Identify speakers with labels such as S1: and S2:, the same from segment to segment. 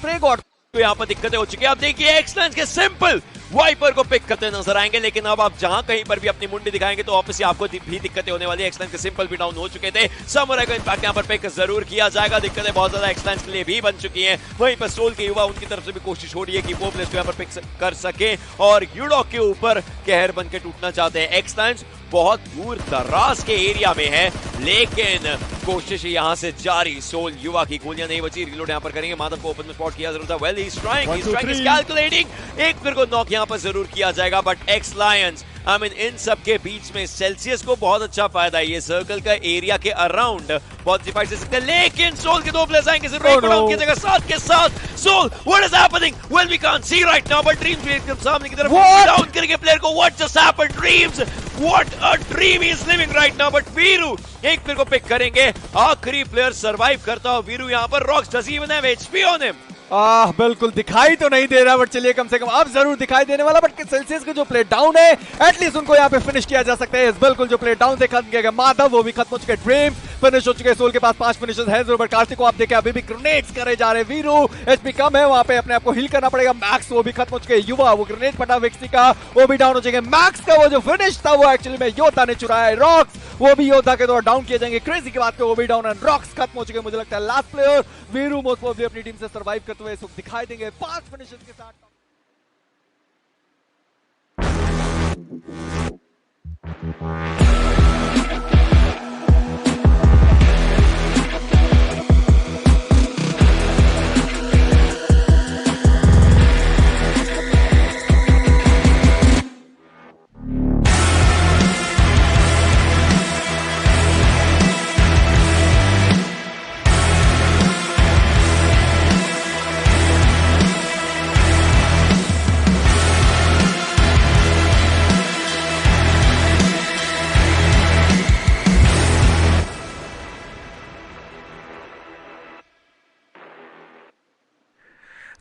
S1: Spray God
S2: तो यहाँ पर दिक्कतें हो चुकी है। अब देखिए एक्सलेंस के सिंपल वाइपर को पिक करते नजर आएंगे, लेकिन अब आप जहां कहीं पर भी अपनी मुंडी दिखाएंगे तो ऑब्वियसली आपको भी दिक्कतें होने वाली है। एक्सलेंस के सिंपल भी डाउन हो चुके थे, समुराई को इनफैक्ट यहाँ पर पिक जरूर किया जाएगा। दिक्कतें बहुत ज्यादा एक्सलेंस के लिए भी बन चुकी हैं। वहीं पर सोल के युवा उनकी तरफ से भी कोशिश हो रही है कि वो प्लेस को यहाँ पर पिक कर सके और यूडॉक के ऊपर कहर बन के टूटना चाहते हैं। एक्सलेंस बहुत दूर दराज के एरिया में है, लेकिन कोशिश यहाँ से जारी। सोल युवा की गोलियां नहीं बची, रीलोड यहाँ पर करेंगे। माधव को ओपन में स्पॉट किया जरूर था। Well he is trying, calculating. एक फिर को नॉक यहाँ पर जरूर किया जाएगा, but x Lions I mean in सब के बीच में सेल्सियस को बहुत अच्छा फायदा है। ये सर्कल का एरिया के अराउंड बहुत डिफाइट से सकते हैं, लेकिन सोल के दो प्लेयर्स आएंगे जरूर डाउन की जगह साथ के साथ। Soul what is happening? Well we can't see right now, but dreams भी एकदम सामने की तरफ डाउन करके प्लेयर को what just happened? Dreams what a dream ही is living right now. But Veeru एक प्लेयर को पिक करेंगे, आखिरी प्लेयर सरवाइव करता हुआ वीरू यहाँ पर। Rocks does even have HP on him.
S1: बिल्कुल दिखाई तो नहीं दे रहा, बट चलिए कम से कम अब जरूर दिखाई देने वाला। बट सेल्सियस के जो प्ले डाउन है एटलीस्ट उनको यहाँ पे फिनिश किया जा सकता है। बिल्कुल जो प्ले डाउन से खत्म किया गया माधव वो भी खत्म हो चुके, ड्रीम फिनिश हो चुके। सोल के पास 5 फिनिशेस है जरूर, बट कार्तिक को आप देखें अभी भी ग्रेनेड्स करे जा रहे हैं। वीरू एचपी कम है, वहां पे अपने आप को हील करना पड़ेगा। मैक्स वो भी खत्म हो चुके, युवा वो ग्रेनेड फटा विक्सी का वो भी डाउन हो जाएंगे। मैक्स का वो जो फिनिश था वो एक्चुअली में योद्धा ने चुराया है। रॉक्स वो भी योद्धा के द्वारा डाउन किए जाएंगे। क्रेजी की बात को वो भी डाउन एंड रॉक्स खत्म हो चुके। मुझे लगता है last player Veeru most probably अपनी टीम से सर्वाइव करते हुए दिखाई देंगे 5 फिनिशेस के साथ।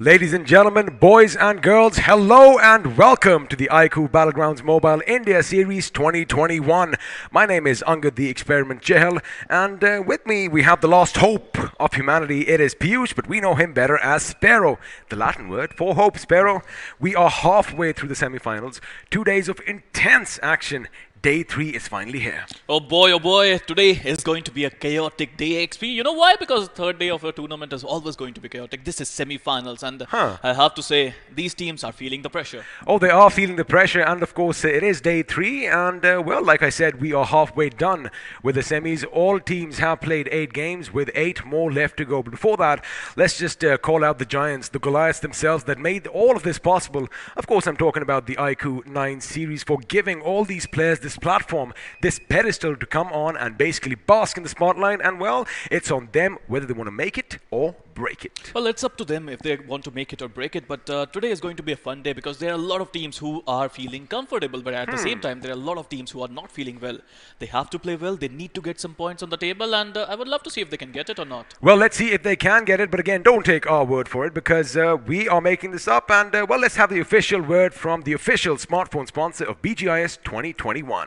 S3: Ladies and gentlemen, boys and girls, hello and welcome to the IQ Battlegrounds Mobile India Series 2021. My name is Angad the Experiment Chehel, and with me we have the lost hope of humanity. It is Piyush, but we know him better as Sparrow, the Latin word for hope. Sparrow, we are halfway through the semi-finals. 2 days of intense action. Day 3 is finally here.
S4: Oh boy, today is going to be a chaotic day, XP. You know why? Because the third day of a tournament is always going to be chaotic. This is semi-finals, and I have to say, these teams are feeling the pressure.
S3: Oh, they are feeling the pressure, and of course, it is day 3, and well, like I said, we are halfway done with the semis. All teams have played 8 games, with 8 more left to go. But before that, let's just call out the giants, the Goliaths themselves that made all of this possible. Of course, I'm talking about the IQ 9 series for giving all these players this platform, this pedestal to come on and basically bask in the spotlight. And well, it's on them whether they want to make it or break it.
S4: Well, it's up to them if they want to make it or break it. But today is going to be a fun day because there are a lot of teams who are feeling comfortable, but at the same time, there are a lot of teams who are not feeling well. They have to play well. They need to get some points on the table, and I would love to see if they can get it or not.
S3: Well, let's see if they can get it. But again, don't take our word for it because we are making this up. And well, let's have the official word from the official smartphone sponsor of BGIS 2021.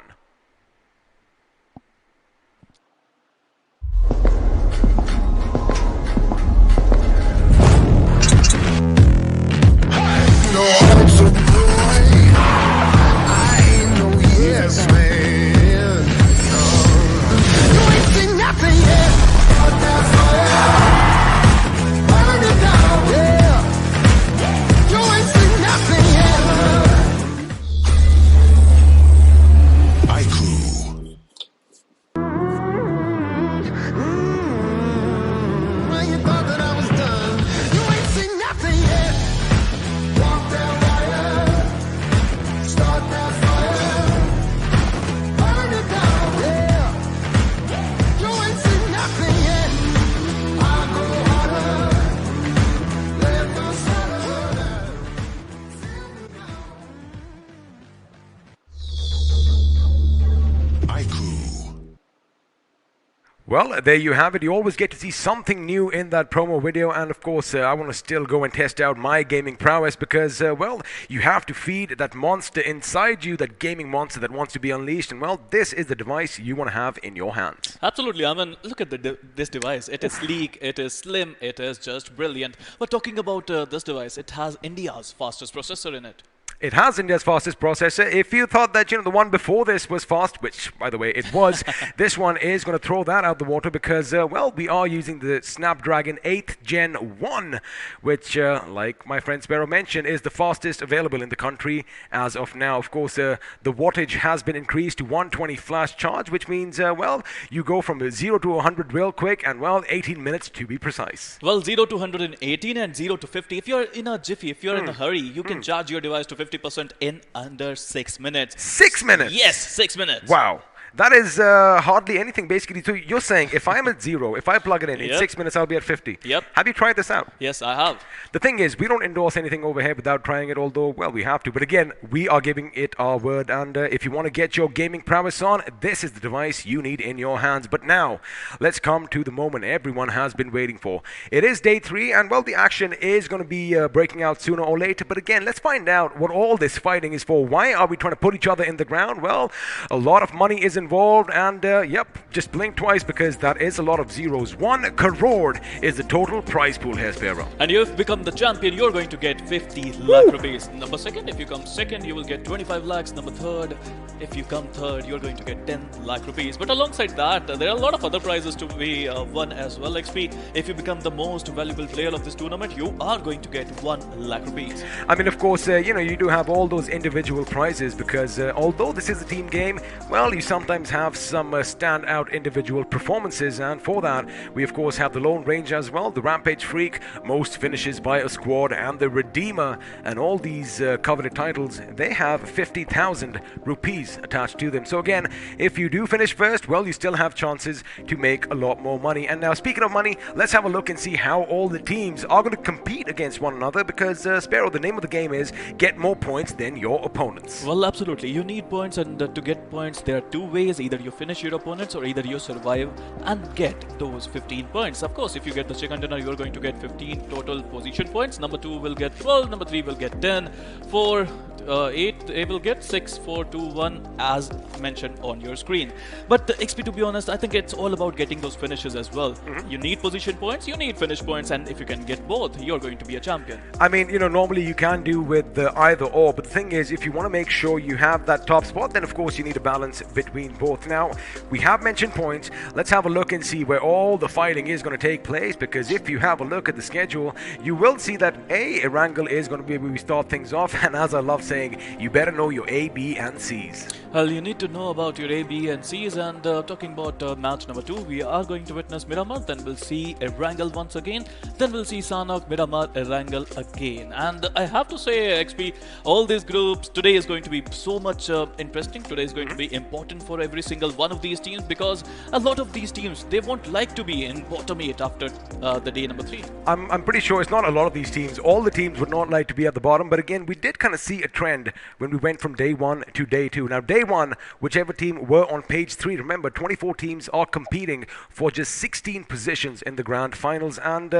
S3: Well, there you have it. You always get to see something new in that promo video. And of course, I want to still go and test out my gaming prowess because, well, you have to feed that monster inside you, that gaming monster that wants to be unleashed. And, well, this is the device you want to have in your hands.
S4: Absolutely. I mean, look at this device. It is sleek, it is slim, it is just brilliant. But talking about this device, it has India's fastest processor in it.
S3: It has India's fastest processor. If you thought that, the one before this was fast, which, by the way, it was, this one is going to throw that out the water because, well, we are using the Snapdragon 8th Gen 1, which, like my friend Sparrow mentioned, is the fastest available in the country as of now. Of course, the wattage has been increased to 120 flash charge, which means, well, you go from 0 to 100 real quick and, well, 18 minutes to be precise.
S4: Well, 0 to 118 and 0 to 50. If you're in a jiffy, if you're in a hurry, you can charge your device to 50% in under 6 minutes.
S3: 6 minutes?
S4: Yes, 6 minutes.
S3: Wow. That is hardly anything, basically. So you're saying if I'm at 0, if I plug it in 6 minutes, I'll be at 50.
S4: Yep.
S3: Have you tried this out?
S4: Yes, I have.
S3: The thing is, we don't endorse anything over here without trying it, although, well, we have to. But again, we are giving it our word. And if you want to get your gaming prowess on, this is the device you need in your hands. But now, let's come to the moment everyone has been waiting for. It is day 3, and, well, the action is going to be breaking out sooner or later. But again, let's find out what all this fighting is for. Why are we trying to put each other in the ground? Well, a lot of money is involved, and yep, just blink twice because that is a lot of zeros. 1 crore is the total prize pool here, Sparrow.
S4: And you've become the champion, you're going to get 50 lakh rupees. Number second, if you come second, you will get 25 lakhs. Number third, if you come third, you're going to get 10 lakh rupees. But alongside that, there are a lot of other prizes to be won as well, XP. If you become the most valuable player of this tournament, you are going to get 1 lakh rupees.
S3: I mean, of course, you do have all those individual prizes because although this is a team game, well, you sometimes have some standout individual performances, and for that we of course have the Lone Ranger as well, the Rampage Freak, most finishes by a squad, and the Redeemer. And all these coveted titles, they have 50,000 rupees attached to them. So again, if you do finish first, well, you still have chances to make a lot more money. And now, speaking of money, let's have a look and see how all the teams are going to compete against one another because Sparrow, the name of the game is get more points than your opponents.
S4: Well, absolutely, you need points, and to get points there are two ways. Either you finish your opponents, or either you survive and get those 15 points. Of course, if you get the chicken dinner, you're going to get 15 total position points. Number 2 will get 12, number 3 will get 10, 4, 8, they will get 6, 4, 2, 1 as mentioned on your screen. But XP, to be honest, I think it's all about getting those finishes as well. You need position points, you need finish points, and if you can get both, you're going to be a champion.
S3: I mean, normally you can do with either or, but the thing is, if you want to make sure you have that top spot, then of course you need a balance between both. Now, we have mentioned points. Let's have a look and see where all the fighting is going to take place, because if you have a look at the schedule, you will see that Erangel is going to be where we start things off, and as I love saying, you better know your A, B, and C's.
S4: Well, you need to know about your A, B, and C's. And talking about match number 2, we are going to witness Miramar, then we'll see Erangel once again, then we'll see Sanok, Miramar, Erangel again. And I have to say, XP, all these groups, today is going to be so much interesting. Today is going to be important for every single one of these teams, because a lot of these teams, they won't like to be in bottom 8 after the day number 3.
S3: I'm pretty sure it's not a lot of these teams. All the teams would not like to be at the bottom, but again, we did kind of see a trend when we went from day 1 to day 2. Now, day 1, whichever team were on page 3, remember, 24 teams are competing for just 16 positions in the grand finals, and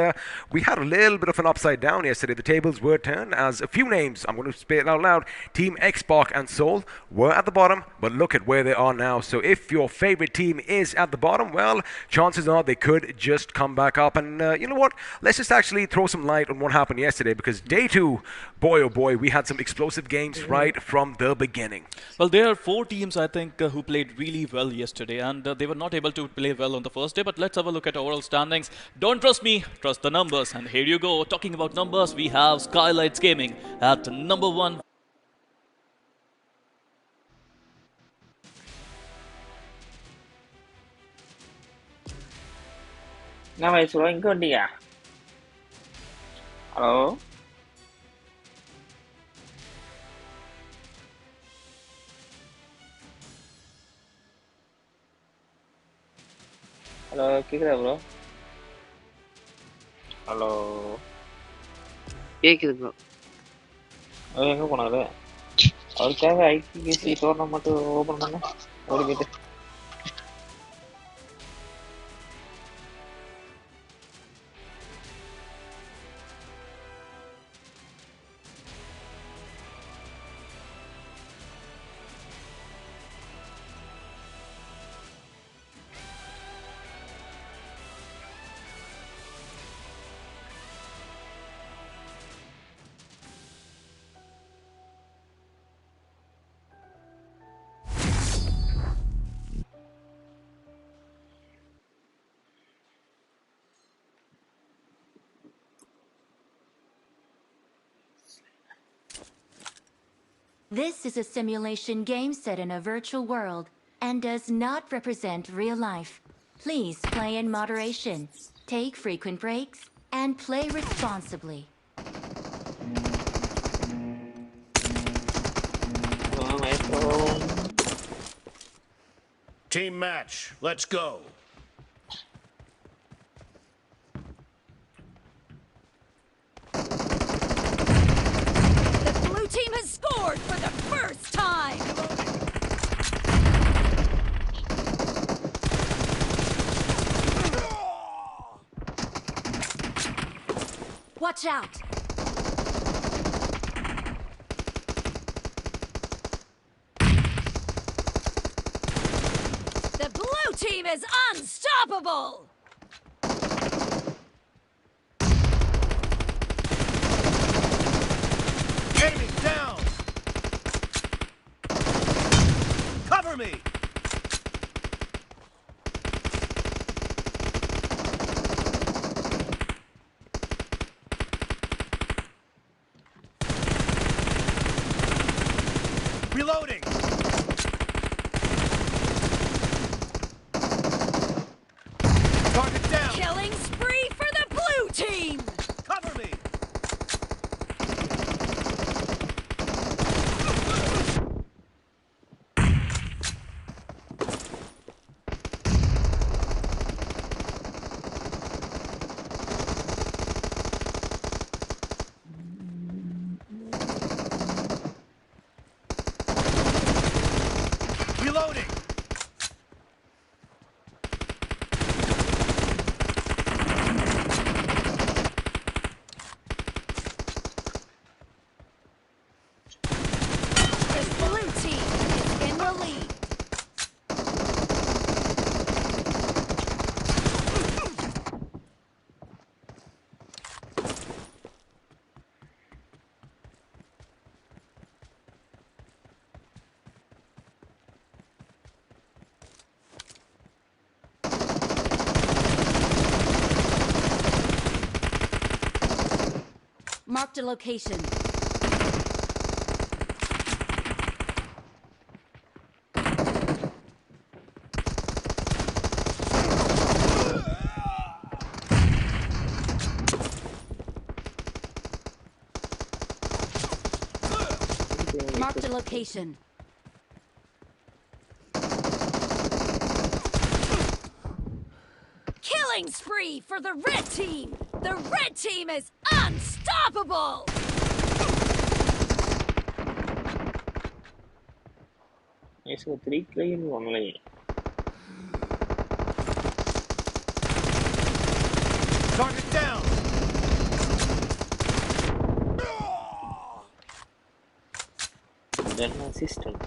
S3: we had a little bit of an upside down yesterday. The tables were turned as a few names, I'm going to say it out loud, Team Xbox and Soul were at the bottom, but look at where they are now. So if your favorite team is at the bottom, well, chances are they could just come back up. And you know what? Let's just actually throw some light on what happened yesterday, because day 2, boy oh boy, we had some explosive games right from the beginning.
S4: Well, there are 4 teams, I think, who played really well yesterday, and they were not able to play well on the first day. But let's have a look at overall standings. Don't trust me, trust the numbers. And here you go. Talking about numbers, we have Skylights Gaming at number 1.
S5: Nghe mày xuống anh cơn đi à? Hello? Hello, கேக்குதா bro? Hello?
S6: கேக்குது bro.
S5: எங்க போனாரு? அவருக்காக IPSC tournament open பண்ண ஓடி போயிட்டு.
S6: This is a simulation game set in a virtual world and does not represent real life. Please play in moderation, take frequent breaks, and play responsibly.
S5: Maestro.
S7: Team match, let's go.
S8: The blue team has scored for the first time! Watch out! The blue team is unstoppable!
S7: Enemy down! Cover me! Reloading! Target down!
S8: Killing spree for the blue team!
S7: Cover me! Reloading!
S8: The blue team is in the lead. Marked a location. Marked a location. Killing spree for the red team! The red team is unstoppable!
S5: It's a 3 kills only.
S7: Target down!
S5: Then assistant.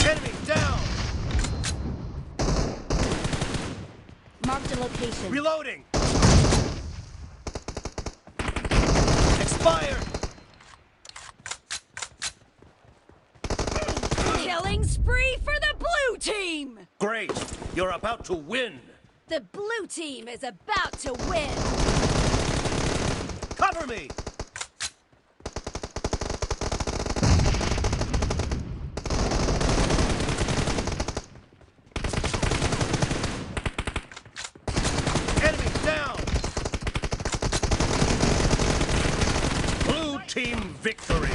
S7: Enemy down!
S8: Marked a location.
S7: Reloading! Expired!
S8: Killing spree for the blue team!
S7: Great! You're about to win!
S8: The blue team is about to win!
S7: Cover me! Enemy down! Blue team victory!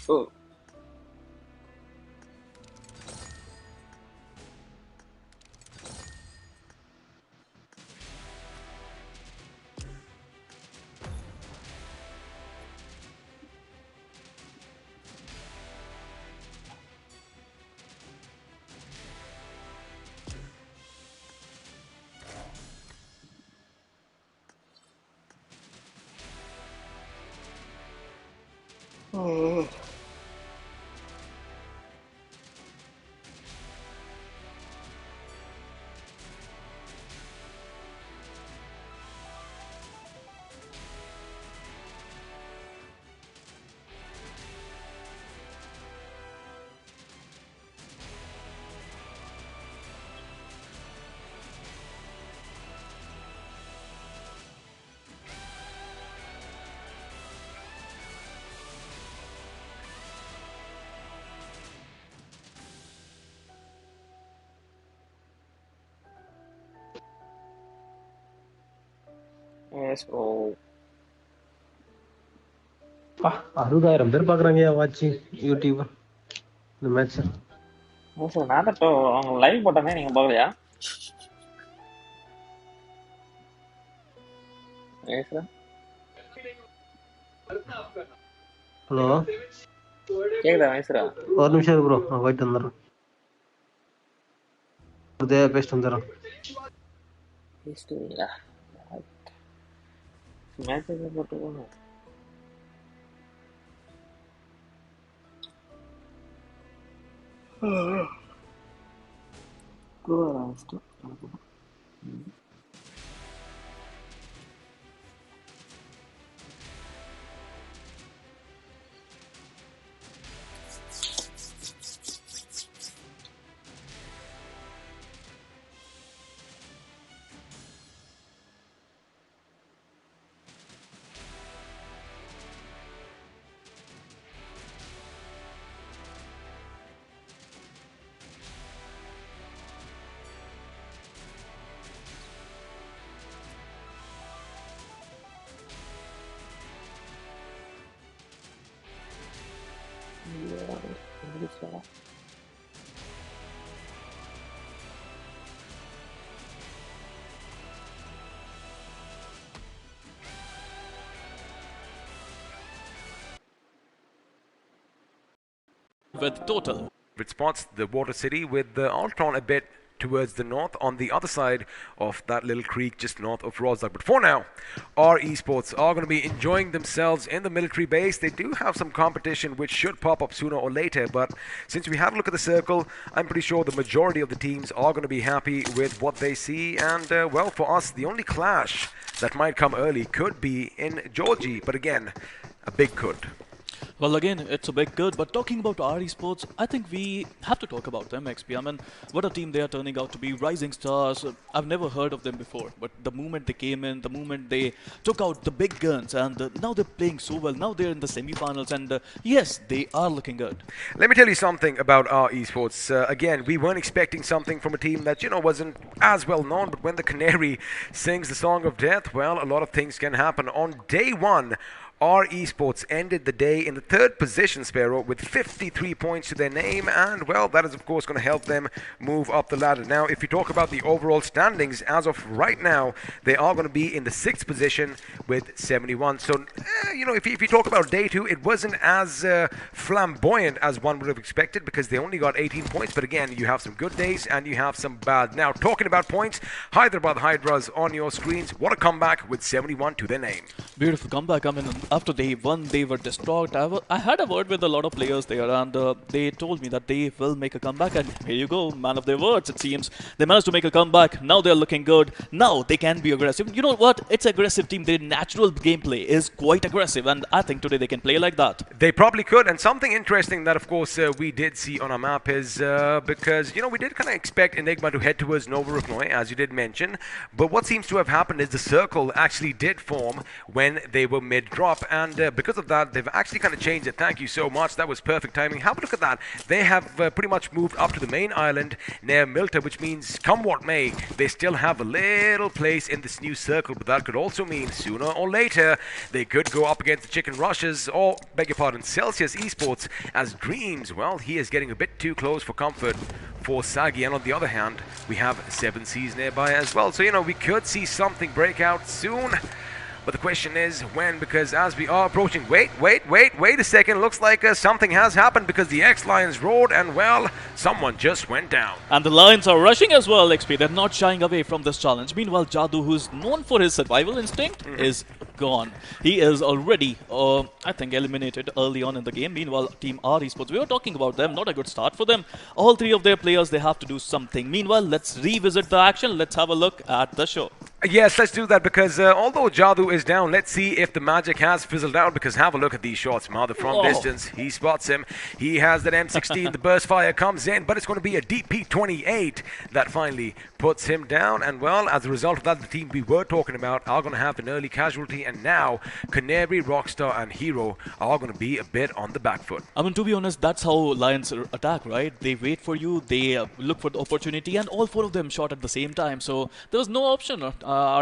S5: Oh. Yes, bro.
S9: 60,000 பேர் பாக்குறாங்க watch YouTube இந்த match.
S5: Yes, sir. நான் தான் அவங்க live போட்டனே நீங்க பார்க்கலையா? Yes, sir.
S9: Hello
S5: கேக்குதா மைஸ்ரா?
S9: ஒரு நிமிஷம் இரு ப்ரோ, நான் போயிட்டு வந்துடுறேன். இதே பேசிட்டு வந்துடுறேன்.
S5: பேசிட்டுங்களா? மேட்ச் போட்டு போகணும்.
S4: With total.
S3: It spots the water city with the Ultron a bit towards the north on the other side of that little creek just north of Rozak. But for now, our esports are going to be enjoying themselves in the military base. They do have some competition which should pop up sooner or later, but since we had a look at the circle, I'm pretty sure the majority of the teams are going to be happy with what they see. And well, for us, the only clash that might come early could be in Georgie, but again, a big could.
S4: Well, again, it's a big good, but talking about our esports, I think we have to talk about them, XP. I mean, what a team they are turning out to be, rising stars. I've never heard of them before, but the moment they came in, the moment they took out the big guns, and now they're playing so well. Now they're in the semi-finals, and yes, they are looking good.
S3: Let me tell you something about our esports. Again, we weren't expecting something from a team that, wasn't as well known, but when the Canary sings the song of death, well, a lot of things can happen. On day one, our esports ended the day in the third position, Sparrow, with 53 points to their name, and well, that is of course going to help them move up the ladder. Now, if you talk about the overall standings, as of right now, they are going to be in the 6th position with 71. So, if you talk about day two, it wasn't as flamboyant as one would have expected because they only got 18 points, but again, you have some good days and you have some bad. Now, talking about points, Hyderabad Hydras on your screens. What a comeback with 71 to their name.
S4: Beautiful comeback. I mean, after day one, they were distraught. I had a word with a lot of players there, and they told me that they will make a comeback. And here you go, man of their words, it seems. They managed to make a comeback. Now they're looking good. Now they can be aggressive. You know what? It's aggressive team. Their natural gameplay is quite aggressive, and I think today they can play like that.
S3: They probably could. And something interesting that, of course, we did see on our map is because, we did kind of expect Enigma to head towards Nova Ruknoy, as you did mention. But what seems to have happened is the circle actually did form when they were mid-drop. And because of that, they've actually kind of changed it. Thank you so much. That was perfect timing. Have a look at that. They have pretty much moved up to the main island near Milta, which means, come what may, they still have a little place in this new circle. But that could also mean sooner or later, they could go up against the Chicken Rushes, or, beg your pardon, Celsius Esports, as Dreams, well, he is getting a bit too close for comfort for Sagi. And on the other hand, we have 7 Seas nearby as well. So, we could see something break out soon. But the question is when, because as we are approaching, wait a second, looks like something has happened because the X-Lions roared and well, someone just went down.
S4: And the Lions are rushing as well, XP. They're not shying away from this challenge. Meanwhile, Jadoo, who's known for his survival instinct, is gone. He is already, I think, eliminated early on in the game. Meanwhile, Team R Esports, we were talking about them, not a good start for them. All 3 of their players, they have to do something. Meanwhile, let's revisit the action. Let's have a look at the show.
S3: Yes, let's do that because although Jadoo is down, let's see if the magic has fizzled out because have a look at these shots. Mother from distance, he spots him. He has that M16, the burst fire comes in, but it's going to be a DP28 that finally puts him down. And well, as a result of that, the team we were talking about are going to have an early casualty, and now Canary, Rockstar and Hero are going to be a bit on the back foot.
S4: I mean, to be honest, that's how Lions attack, right? They wait for you, they look for the opportunity, and all 4 of them shot at the same time. So there was no option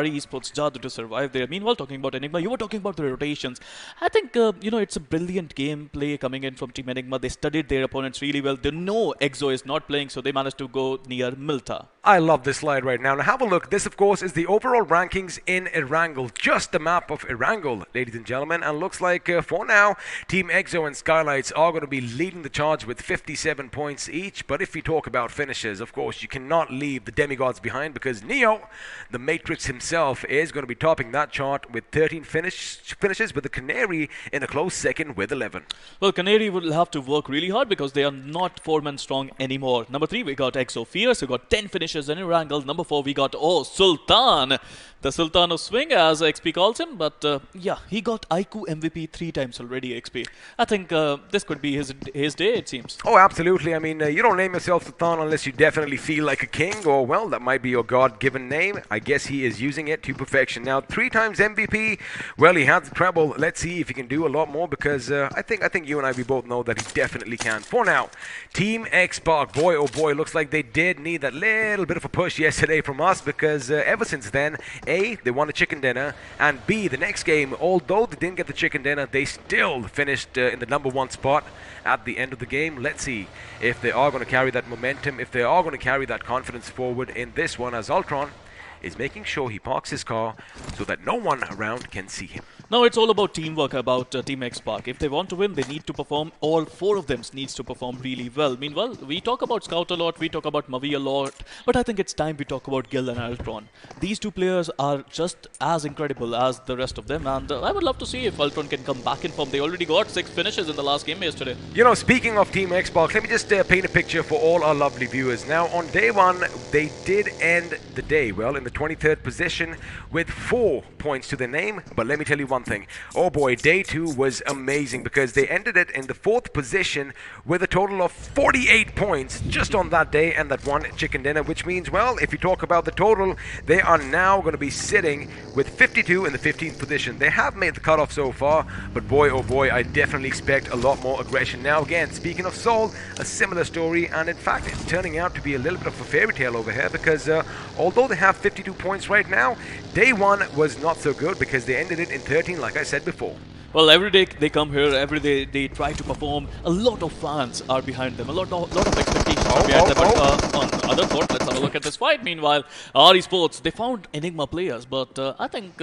S4: RE Esports Jadu to survive there. Meanwhile, talking about Enigma, you were talking about the rotations. I think, it's a brilliant gameplay coming in from Team Enigma. They studied their opponents really well. They know Exo is not playing, so they managed to go near Milta.
S3: I love this slide right now. Now have a look. This, of course, is the overall rankings in Erangel. Just the map of Erangel, ladies and gentlemen. And looks like, for now, Team Exo and Skylights are going to be leading the charge with 57 points each. But if we talk about finishes, of course, you cannot leave the demigods behind, because Neo, the Matrix himself, is going to be topping that chart with 13 finishes, with the Canary in a close second with 11.
S4: Well, Canary will have to work really hard because they are not 4-man strong anymore. Number 3, we got Exo Fierce, who got 10 finishes in Erangel. Number 4, we got Sultan, the Sultan of Swing, as XP calls him. But yeah, he got IQ MVP 3 times already, XP. I think this could be his day, it seems.
S3: Oh, absolutely. I mean, you don't name yourself Sultan unless you definitely feel like a king, or, well, that might be your God-given name. I guess he is using it to perfection. Now, 3 times MVP. Well, he has the treble. Let's see if he can do a lot more, because I think you and I, we both know that he definitely can. For now, Team X-Spark, boy oh boy, looks like they did need that little bit of a push yesterday from us, because ever since then, A, they won a chicken dinner, and B, the next game, although they didn't get the chicken dinner, they still finished in the number 1 spot at the end of the game. Let's see if they are going to carry that momentum, if they are going to carry that confidence forward in this one, as Ultron is making sure he parks his car so that no one around can see him.
S4: Now it's all about teamwork, about Team X-Spark. If they want to win, they need to perform. All 4 of them needs to perform really well. Meanwhile, we talk about Scout a lot, we talk about Mavi a lot, but I think it's time we talk about Gil and Ultron. These 2 players are just as incredible as the rest of them, and I would love to see if Ultron can come back in form. They already got 6 finishes in the last game yesterday.
S3: You know, speaking of Team X-Spark, let me just paint a picture for all our lovely viewers. Now, on day 1, they did end the day, well, in the 23rd position with 4 points to their name. But let me tell you one thing. Oh boy, day 2 was amazing, because they ended it in the 4th position with a total of 48 points just on that day and that 1 chicken dinner, which means, well, if you talk about the total, they are now going to be sitting with 52 in the 15th position. They have made the cutoff so far, but boy oh boy, I definitely expect a lot more aggression. Now again, speaking of Seoul, a similar story, and in fact it's turning out to be a little bit of a fairy tale over here, because although they have 52 points right now, day 1 was not so good, because they ended it in 13, like I said before.
S4: Well, every day they come here, every day they try to perform. A lot of fans are behind them, a lot of expectations are behind them. But on the other foot, let's have a look at this fight. Meanwhile, RE Sports, they found Enigma players, but I think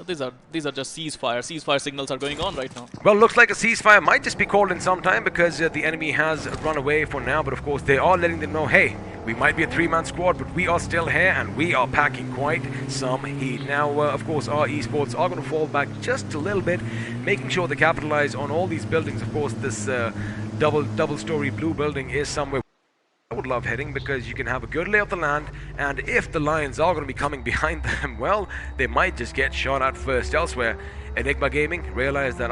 S4: these are just ceasefire signals are going on right now.
S3: Well, looks like a ceasefire might just be called in some time, because the enemy has run away for now. But of course, they are letting them know, hey, we might be a 3-man squad, but we are still here, and we are packing quite some heat. Now, of course, our esports are going to fall back just a little bit, making sure they capitalize on all these buildings. Of course, this double-story blue building is somewhere I would love heading, because you can have a good lay of the land, and if the Lions are going to be coming behind them, well, they might just get shot at first. Elsewhere, Enigma Gaming realized that,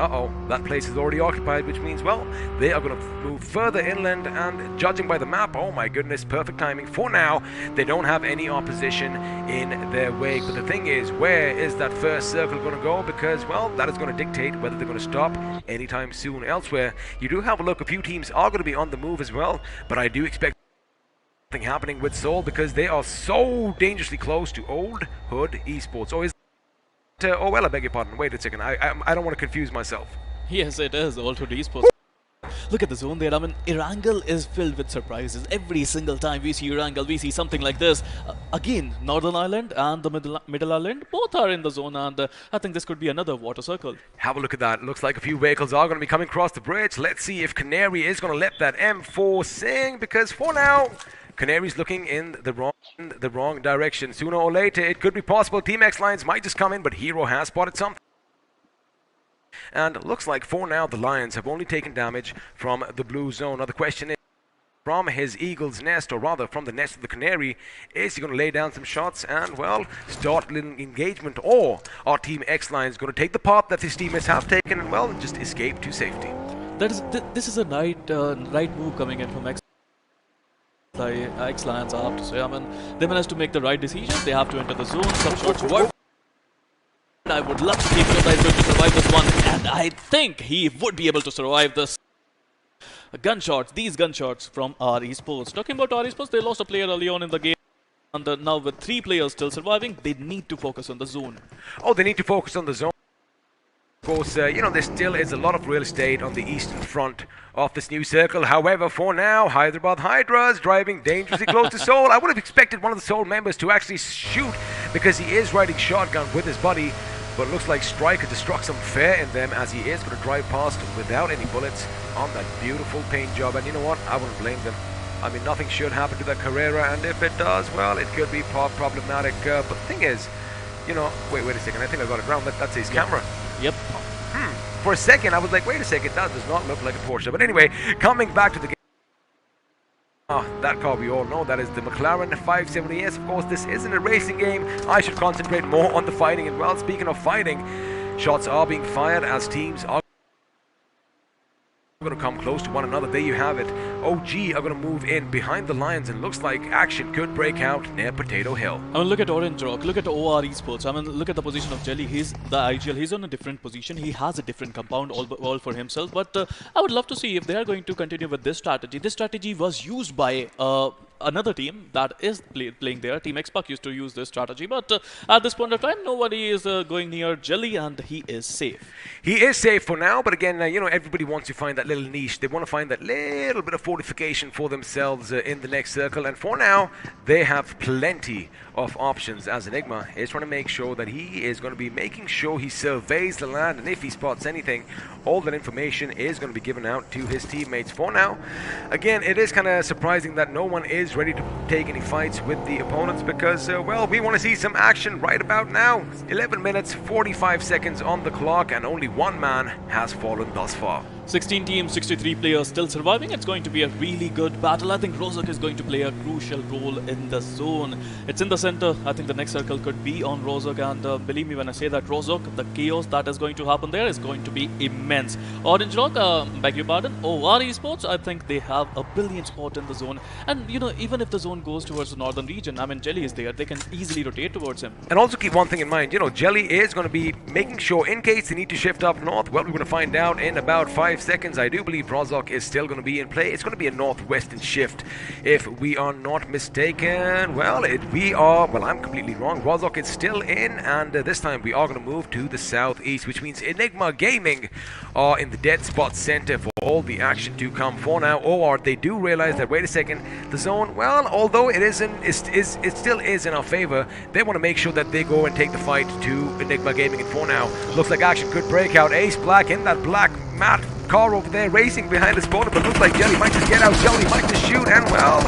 S3: that place is already occupied, which means, well, they are going to move further inland, and judging by the map, oh my goodness, perfect timing. For now, they don't have any opposition in their wake, but the thing is, where is that first circle going to go? Because, well, that is going to dictate whether they're going to stop anytime soon. Elsewhere, you do have a look, a few teams are going to be on the move as well, but I do expect something happening with Seoul, because they are so dangerously close to Old Hood Esports. Or is oh well, I beg your pardon. Wait a second. I don't want to confuse myself.
S4: Yes, it is Old Hood Esports. Look at the zone there. I mean, Erangel is filled with surprises. Every single time we see Erangel, we see something like this. Again, Northern Island and the Middle Island, both are in the zone, and I think this could be another water circle.
S3: Have a look at that. Looks like a few vehicles are going to be coming across the bridge. Let's see if Canary is going to let that M4 sing, because for now, Canary's looking in the wrong direction. Sooner or later, it could be possible Team X Lions might just come in, but Hero has spotted something. And looks like for now, the Lions have only taken damage from the blue zone. Now the question is, from his eagle's nest, or rather from the nest of the Canary, is he going to lay down some shots and, well, start an engagement, or are Team X Lions going to take the path that his teammates have taken and, well, just escape to safety?
S4: This is a right move coming in from X-Lions, I have to say. I mean, they managed to make the right decision. They have to enter the zone. Some shots work. I would love to see Kyoto is going to survive this one, and I think he would be able to survive this. These gunshots from RE Sports. Talking about RE Sports, they lost a player early on in the game. And now with 3 players still surviving, they need to focus on the zone.
S3: Oh, they need to focus on the zone. Of course, there still is a lot of real estate on the eastern front of this new circle. However, for now, Hyderabad Hydras driving dangerously close to Soul. I would have expected one of the Soul members to actually shoot because he is riding shotgun with his buddy. But looks like Striker just struck some fair in them as he is going to drive past without any bullets on that beautiful paint job. And you know what? I wouldn't blame them. I mean, nothing should happen to that Carrera, and if it does, well, it could be problematic. But the thing is, wait a second. I think I got it wrong. That's his camera.
S4: Yep.
S3: For a second, I was like, wait a second, that does not look like a Porsche. But anyway, coming back to the game. That car we all know, that is the McLaren 570S. Of course, this isn't a racing game. I should concentrate more on the fighting. And well, speaking of fighting, shots are being fired as teams are going to come close to one another. There you have it. OG are going to move in behind the lines, and looks like action could break out near Potato Hill.
S4: I mean, look at Orange Rock, look at OR Esports. I mean, look at the position of Chilli. He's the IGL. He's on a different position. He has a different compound all for himself. But I would love to see if they are going to continue with this strategy. This strategy was used by another team that is playing there. Team Xpac used to use this strategy, but at this point of time, nobody is going near Jelly, and he is safe.
S3: He is safe for now, but again, everybody wants to find that little niche. They want to find that little bit of fortification for themselves in the next circle, and for now, they have plenty of options as Enigma is trying to make sure that he is going to be making sure he surveys the land, and if he spots anything, all that information is going to be given out to his teammates. For now, again, it is kind of surprising that no one is ready to take any fights with the opponents because, well, we want to see some action right about now. 11 minutes, 45 seconds on the clock, and only one man has fallen thus far.
S4: 16 teams, 63 players still surviving. It's going to be a really good battle. I think Rozak is going to play a crucial role in the zone. It's in the center. I think the next circle could be on Rozak, and believe me when I say that, Rozak, the chaos that is going to happen there is going to be immense. Orange Rock, beg your pardon, OR Esports, I think they have a brilliant spot in the zone. And, even if the zone goes towards the northern region, I mean, Jelly is there. They can easily rotate towards him.
S3: And also keep one thing in mind, Jelly is going to be making sure in case they need to shift up north, well, we're going to find out in about 5 seconds. I do believe Rozak is still going to be in play. It's going to be a northwestern shift if we are not mistaken. Well, I'm completely wrong. Rozak is still in, and this time we are going to move to the southeast, which means Enigma Gaming are in the dead spot center for all the action to come. For now, OR, they do realize that, wait a second, the zone, well, although it still is in our favor, they want to make sure that they go and take the fight to Enigma Gaming. And for now, looks like action could break out. Ace Black in that black matte car over there racing behind his opponent, but looks like Jelly might just get out. Jelly might just shoot, and well,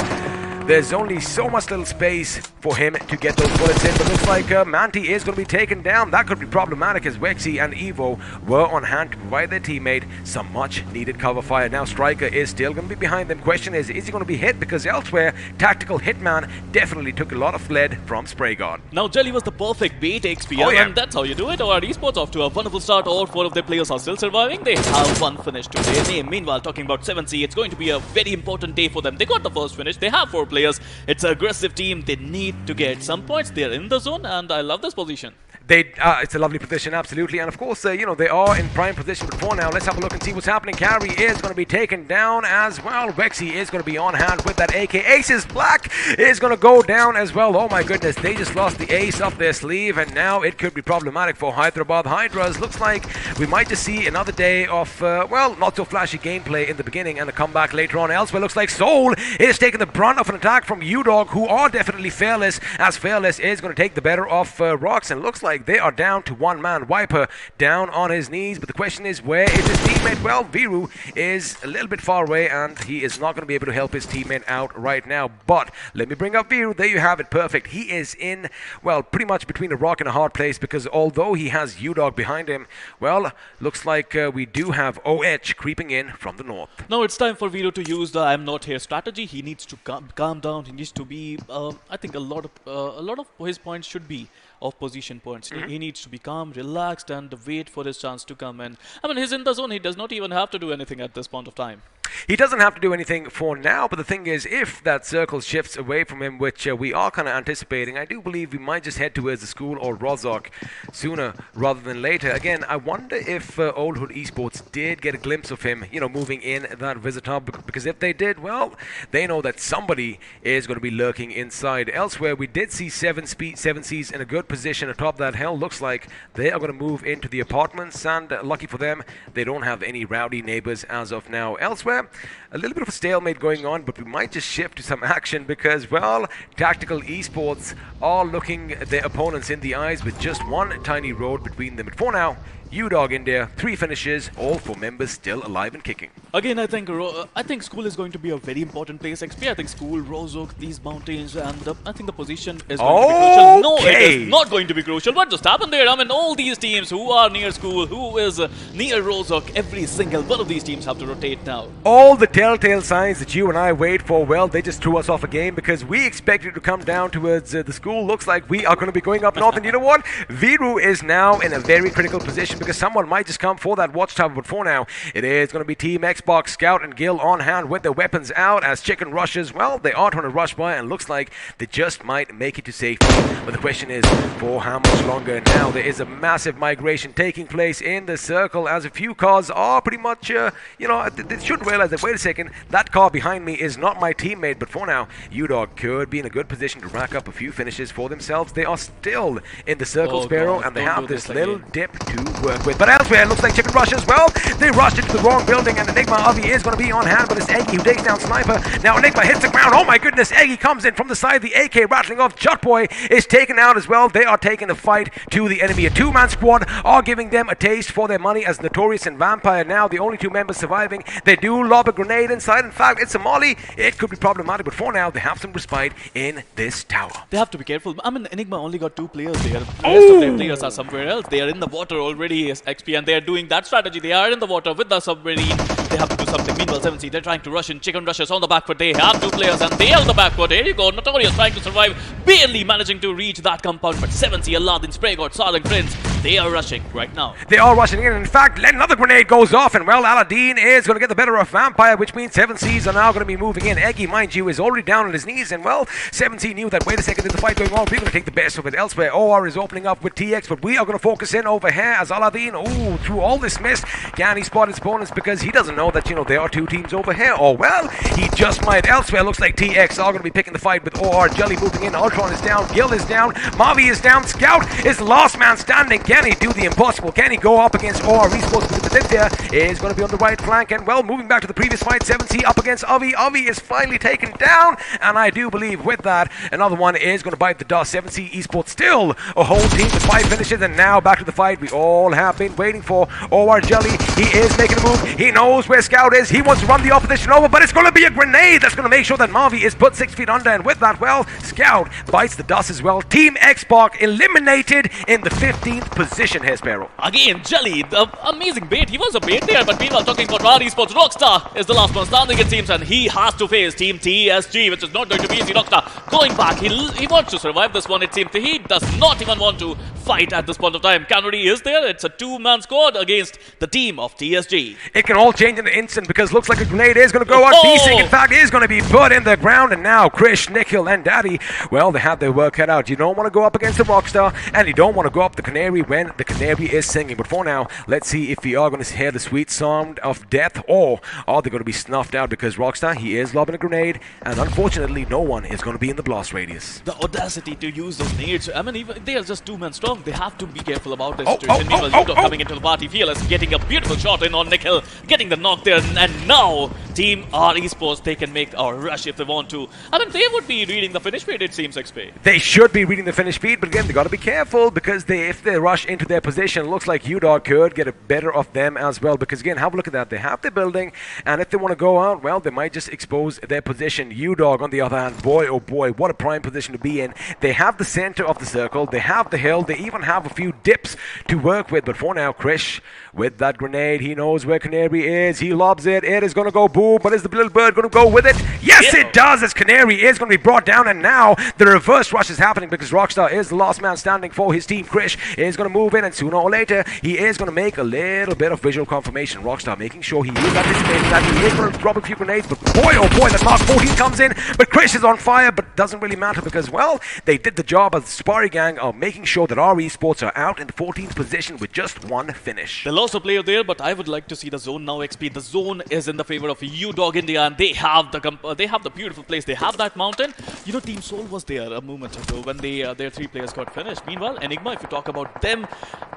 S3: there's only so much little space for him to get those bullets in, but looks like Manti is going to be taken down. That could be problematic as Wexy and Evo were on hand to provide their teammate some much needed cover fire. Now Striker is still going to be behind them. Question is he going to be hit? Because elsewhere, Tactical Hitman definitely took a lot of lead from Spray Guard.
S4: Now Jelly was the perfect bait XPL, and that's how you do it. Or Esports off to a wonderful start. All 4 of their players are still surviving. They have one finish today. Meanwhile, talking about 7C, it's going to be a very important day for them. They got the first finish. They have 4 players. It's an aggressive team. They need to get some points. They're in the zone, and I love this position.
S3: It's a lovely position, absolutely. And of course, they are in prime position. But for now, let's have a look and see what's happening. Carry is going to be taken down as well. Wexy is going to be on hand with that AK. Aces Black is going to go down as well. Oh my goodness, they just lost the ace up their sleeve, and now it could be problematic for Hyderabad Hydras. Looks like we might just see another day of, not so flashy gameplay in the beginning and a comeback later on. Elsewhere, looks like Soul is taking the brunt of an attack from U-Dog, who are definitely Fearless, as Fearless is going to take the better of Rocks, and looks like they are down to one man. Wiper down on his knees, but the question is, where is his teammate? Well, Viru is a little bit far away, and he is not going to be able to help his teammate out right now. But let me bring up Viru. There you have it. Perfect. He is in, well, pretty much between a rock and a hard place, because although he has U-Dog behind him, well, looks like we do have OH creeping in from the north.
S4: Now it's time for Viru to use the I'm not here strategy. He needs to calm down. He needs to be, I think a lot of his points should be of position points. He needs to be calm, relaxed, and wait for his chance to come in. I mean, he's in the zone. He does not even have to do anything at this point of time.
S3: he doesn't have to do anything for now, but the thing is, if that circle shifts away from him, which we are kind of anticipating, I do believe we might just head towards the school or Rozok sooner rather than later. Again, I wonder if Old Hood Esports did get a glimpse of him, moving in that visitor, because if they did, well, they know that somebody is going to be lurking inside. Elsewhere, we did see 7Cs in a good position atop that hill. Looks like they are going to move into the apartments, and lucky for them, they don't have any rowdy neighbors as of now. Elsewhere, a little bit of a stalemate going on, but we might just shift to some action because, well, Tactical Esports are looking their opponents in the eyes with just one tiny road between them. But for now, UDOG India, 3 finishes, all 4 members still alive and kicking.
S4: Again, I think school is going to be a very important place. XP, I think school, Rozok, these mountains, and I think the position is going to be crucial. No, it is not going to be crucial. What just happened there? I mean, all these teams who are near school, who is near Rozok, every single one of these teams have to rotate now.
S3: All the telltale signs that you and I wait for, well, they just threw us off a game because we expected to come down towards the school. Looks like we are going to be going up north, and you know what? Viru is now in a very critical position because someone might just come for that watchtower, but for now, it is going to be Team Xbox, Scout, and Gil on hand with their weapons out as Chicken rushes. Well, they are trying to rush by, and looks like they just might make it to safety. But the question is, for how much longer? Now, there is a massive migration taking place in the circle as a few cars are pretty much, they should realize that, wait a second, that car behind me is not my teammate, but for now, UDOG could be in a good position to rack up a few finishes for themselves. They are still in the circle, Sparrow, and they have this little dip to work with. But elsewhere, it looks like Chicken Rush as well. They rushed into the wrong building, and Enigma Avi is going to be on hand, but it's Eggy who takes down Sniper. Now Enigma hits the ground. Oh my goodness, Eggy comes in from the side. The AK rattling off. Jutboy is taken out as well. They are taking the fight to the enemy. A 2-man squad are giving them a taste for their money as Notorious and Vampire now the only 2 members surviving. They do lob a grenade inside. In fact, it's a molly. It could be problematic, but for now, they have some respite in this tower.
S4: They have to be careful. I mean, Enigma only got 2 players there. The rest of their players are somewhere else. They are in the water already, XP, and they are doing that strategy. They are in the water with the submarine. They have to do something. Meanwhile, 7C, they're trying to rush in. Chicken rushes on the back foot. They have 2 players, and they are on the back foot. Here you go. Notorious trying to survive, barely managing to reach that compound, but 7C, Aladdin, Spray God, Silent Prince, they are rushing right now.
S3: They are rushing in. In fact, another grenade goes off, and well, Aladdin is going to get the better of Vampire, which means 7Cs are now going to be moving in. Eggy, mind you, is already down on his knees, and well, 7C knew that, wait a second, there's a fight going on. We're going to take the best of it elsewhere. OR is opening up with TX, but we are going to focus in over here as Aladdin, through all this mist, can he spot his opponents because he doesn't know that, there are 2 teams over here. Or, well, he just might. Elsewhere, looks like TX are going to be picking the fight with OR. Jelly moving in. Ultron is down. Gil is down. Mavi is down. Scout is the last man standing. Can he do the impossible? Can he go up against OR Esports? Because Cynthia is going to be on the right flank. And, well, moving back to the previous fight, 7C up against Avi. Avi is finally taken down. And I do believe with that, another one is going to bite the dust. 7C Esports still a whole team with 5 finishes. And now back to the fight we all have been waiting for. OR Jelly, he is making a move. He knows where Scout is. He wants to run the opposition over, but it's going to be a grenade that's going to make sure that Mavi is put 6 feet under, and with that, well, Scout bites the dust as well. Team Xbox eliminated in the 15th position here, Sparrow.
S4: Again, Jelly, the amazing bait. He was a bait there, but meanwhile, talking about Rari Esports, Rockstar is the last one standing, it seems, and he has to face Team TSG, which is not going to be easy. Rockstar going back. He wants to survive this one, it seems. He does not even want to fight at this point of time. Canary is there. It's a 2-man squad against the team of TSG.
S3: It can all change in an instant because looks like a grenade is going to go out. Beasing, in fact, is going to be put in the ground, and now Krish, Nikhil, and Daddy, well, they have their work cut out. You don't want to go up against the Rockstar, and you don't want to go up the Canary when the Canary is singing. But for now, let's see if we are going to hear the sweet sound of death, or are they going to be snuffed out because Rockstar, he is lobbing a grenade, and unfortunately, no one is going to be in the blast radius.
S4: The audacity to use those nades. I mean, even they are just 2 men strong. They have to be careful about this situation. Meanwhile, Yudo coming into the party. Fearless getting a beautiful shot in on Nikhil, getting the knock there, and now Team R Esports, they can make a rush if they want to. I mean, they would be reading the finish feed, it seems, XP.
S3: They should be reading the finish feed, but again, they got to be careful because if they rush into their position, looks like UDOG could get a better of them as well. Because again, have a look at that. They have their building, and if they want to go out, well, they might just expose their position. UDOG, on the other hand, boy, oh boy, what a prime position to be in. They have the center of the circle. They have the hill. They even have a few dips to work with. But for now, Krish, with that grenade, he knows where Canary is. He lobs it It is going to go boom, but is the little bird going to go with it? Yes, it does, as Canary is going to be brought down, and now the reverse rush is happening because Rockstar is the last man standing for his team. Krish is going to move in, and sooner or later, he is going to make a little bit of visual confirmation. Rockstar making sure he is anticipating that he is going to drop a few grenades, but boy, oh boy, that Mark 14 comes in, but Krish is on fire, but doesn't really matter because, well, they did the job as the Spari gang of making sure that our esports are out in the 14th position with just one finish.
S4: They lost a player there, but I would like to see the zone now XP. The zone is in the favor of UDog India, and they have the beautiful place. They have that mountain. You know, Team Soul was there a moment ago when their 3 players got finished. Meanwhile, Enigma, if you talk about them,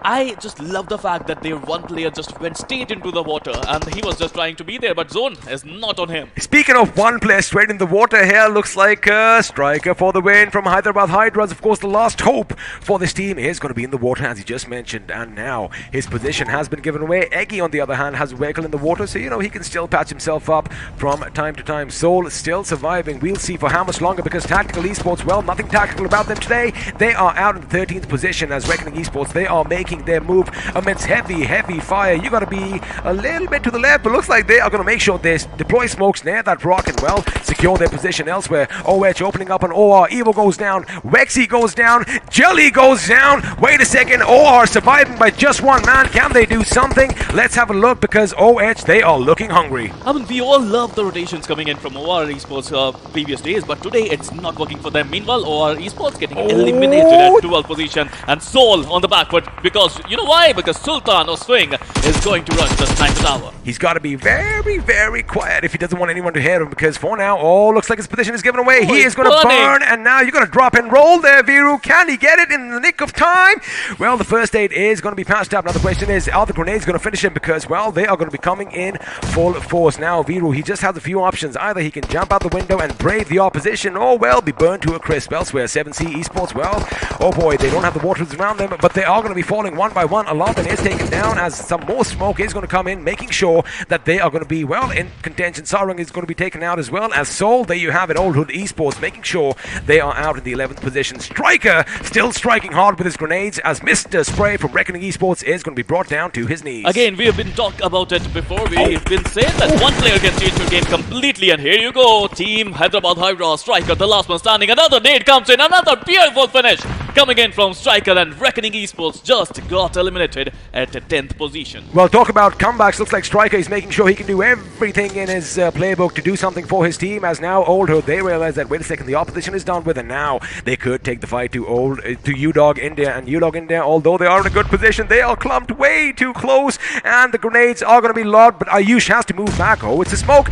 S4: I just love the fact that their 1 player just went straight into the water, and he was just trying to be there, but zone is not on him.
S3: Speaking of 1 player straight in the water here, looks like a striker for the win from Hyderabad Hydras. Of course, the last hope for this team is going to be in the water, as he just mentioned, and now his position has been given away. Eggy, on the other hand, has a vehicle in the water, so, you know, he can still patch himself up from time to time. Soul still surviving. We'll see for how much longer, because Tactical Esports, well, nothing tactical about them today. They are out in the 13th position as Reckoning Esports. They are making their move amidst heavy fire. You got to be a little bit to the left, but looks like they are going to make sure they deploy smokes near that rock and, well, secure their position elsewhere. OH opening up on OR. Evo goes down. Rexy goes down. Chilli goes down. Wait a second. OR surviving by just 1 man. Can they do something? Let's have a look, because OH, they are looking hungry.
S4: I mean, we all love the rotations coming in from OR Esports previous days, but today it's not working for them. Meanwhile, OR Esports getting eliminated at 12th position, and Soul on the back foot, because, you know why? Because Sultan or Swing is going to rush the sniper tower.
S3: He's got to be very quiet if he doesn't want anyone to hear him, because for now, oh, looks like his position is given away. He is going to burn, and now you're going to drop and roll there, Viru. Can he get it in the nick of time? Well, the first aid is going to be passed up. Now the question is, are the grenades going to finish him? Because, well, they are going to be coming in full force. Now, Viru, he just has a few options. Either he can jump out the window and brave the opposition, or, well, be burned to a crisp elsewhere. 7C Esports, well, oh boy, they don't have the waters around them, but they are going to be falling one by one. Aladdin is taken down as some more smoke is going to come in, making sure that they are going to be, well, in contention. Sarang is going to be taken out as well as Soul. There you have it, Old Hood Esports making sure they are out in the 11th position. Striker still striking hard with his grenades as Mr. Spray from Reckoning Esports is going to be brought down to his knees.
S4: Again, we have been talked about it before. We've been saying that 1 player can change your game completely, and here you go. Team Hyderabad Hydra, Striker, the last one standing. Another nade comes in, another beautiful finish coming in from Striker, and Reckoning Esports just got eliminated at the 10th position.
S3: Well, talk about comebacks. Looks like Striker is making sure he can do everything in his playbook to do something for his team, as now Old Hood, they realize that, wait a second, the opposition is done with, and now they could take the fight to UDog India, and UDog India, although they are in a good position, they are clumped way too close, and the grenades are going to be lobbed, but Ayush has to move back. Oh, it's a smoke,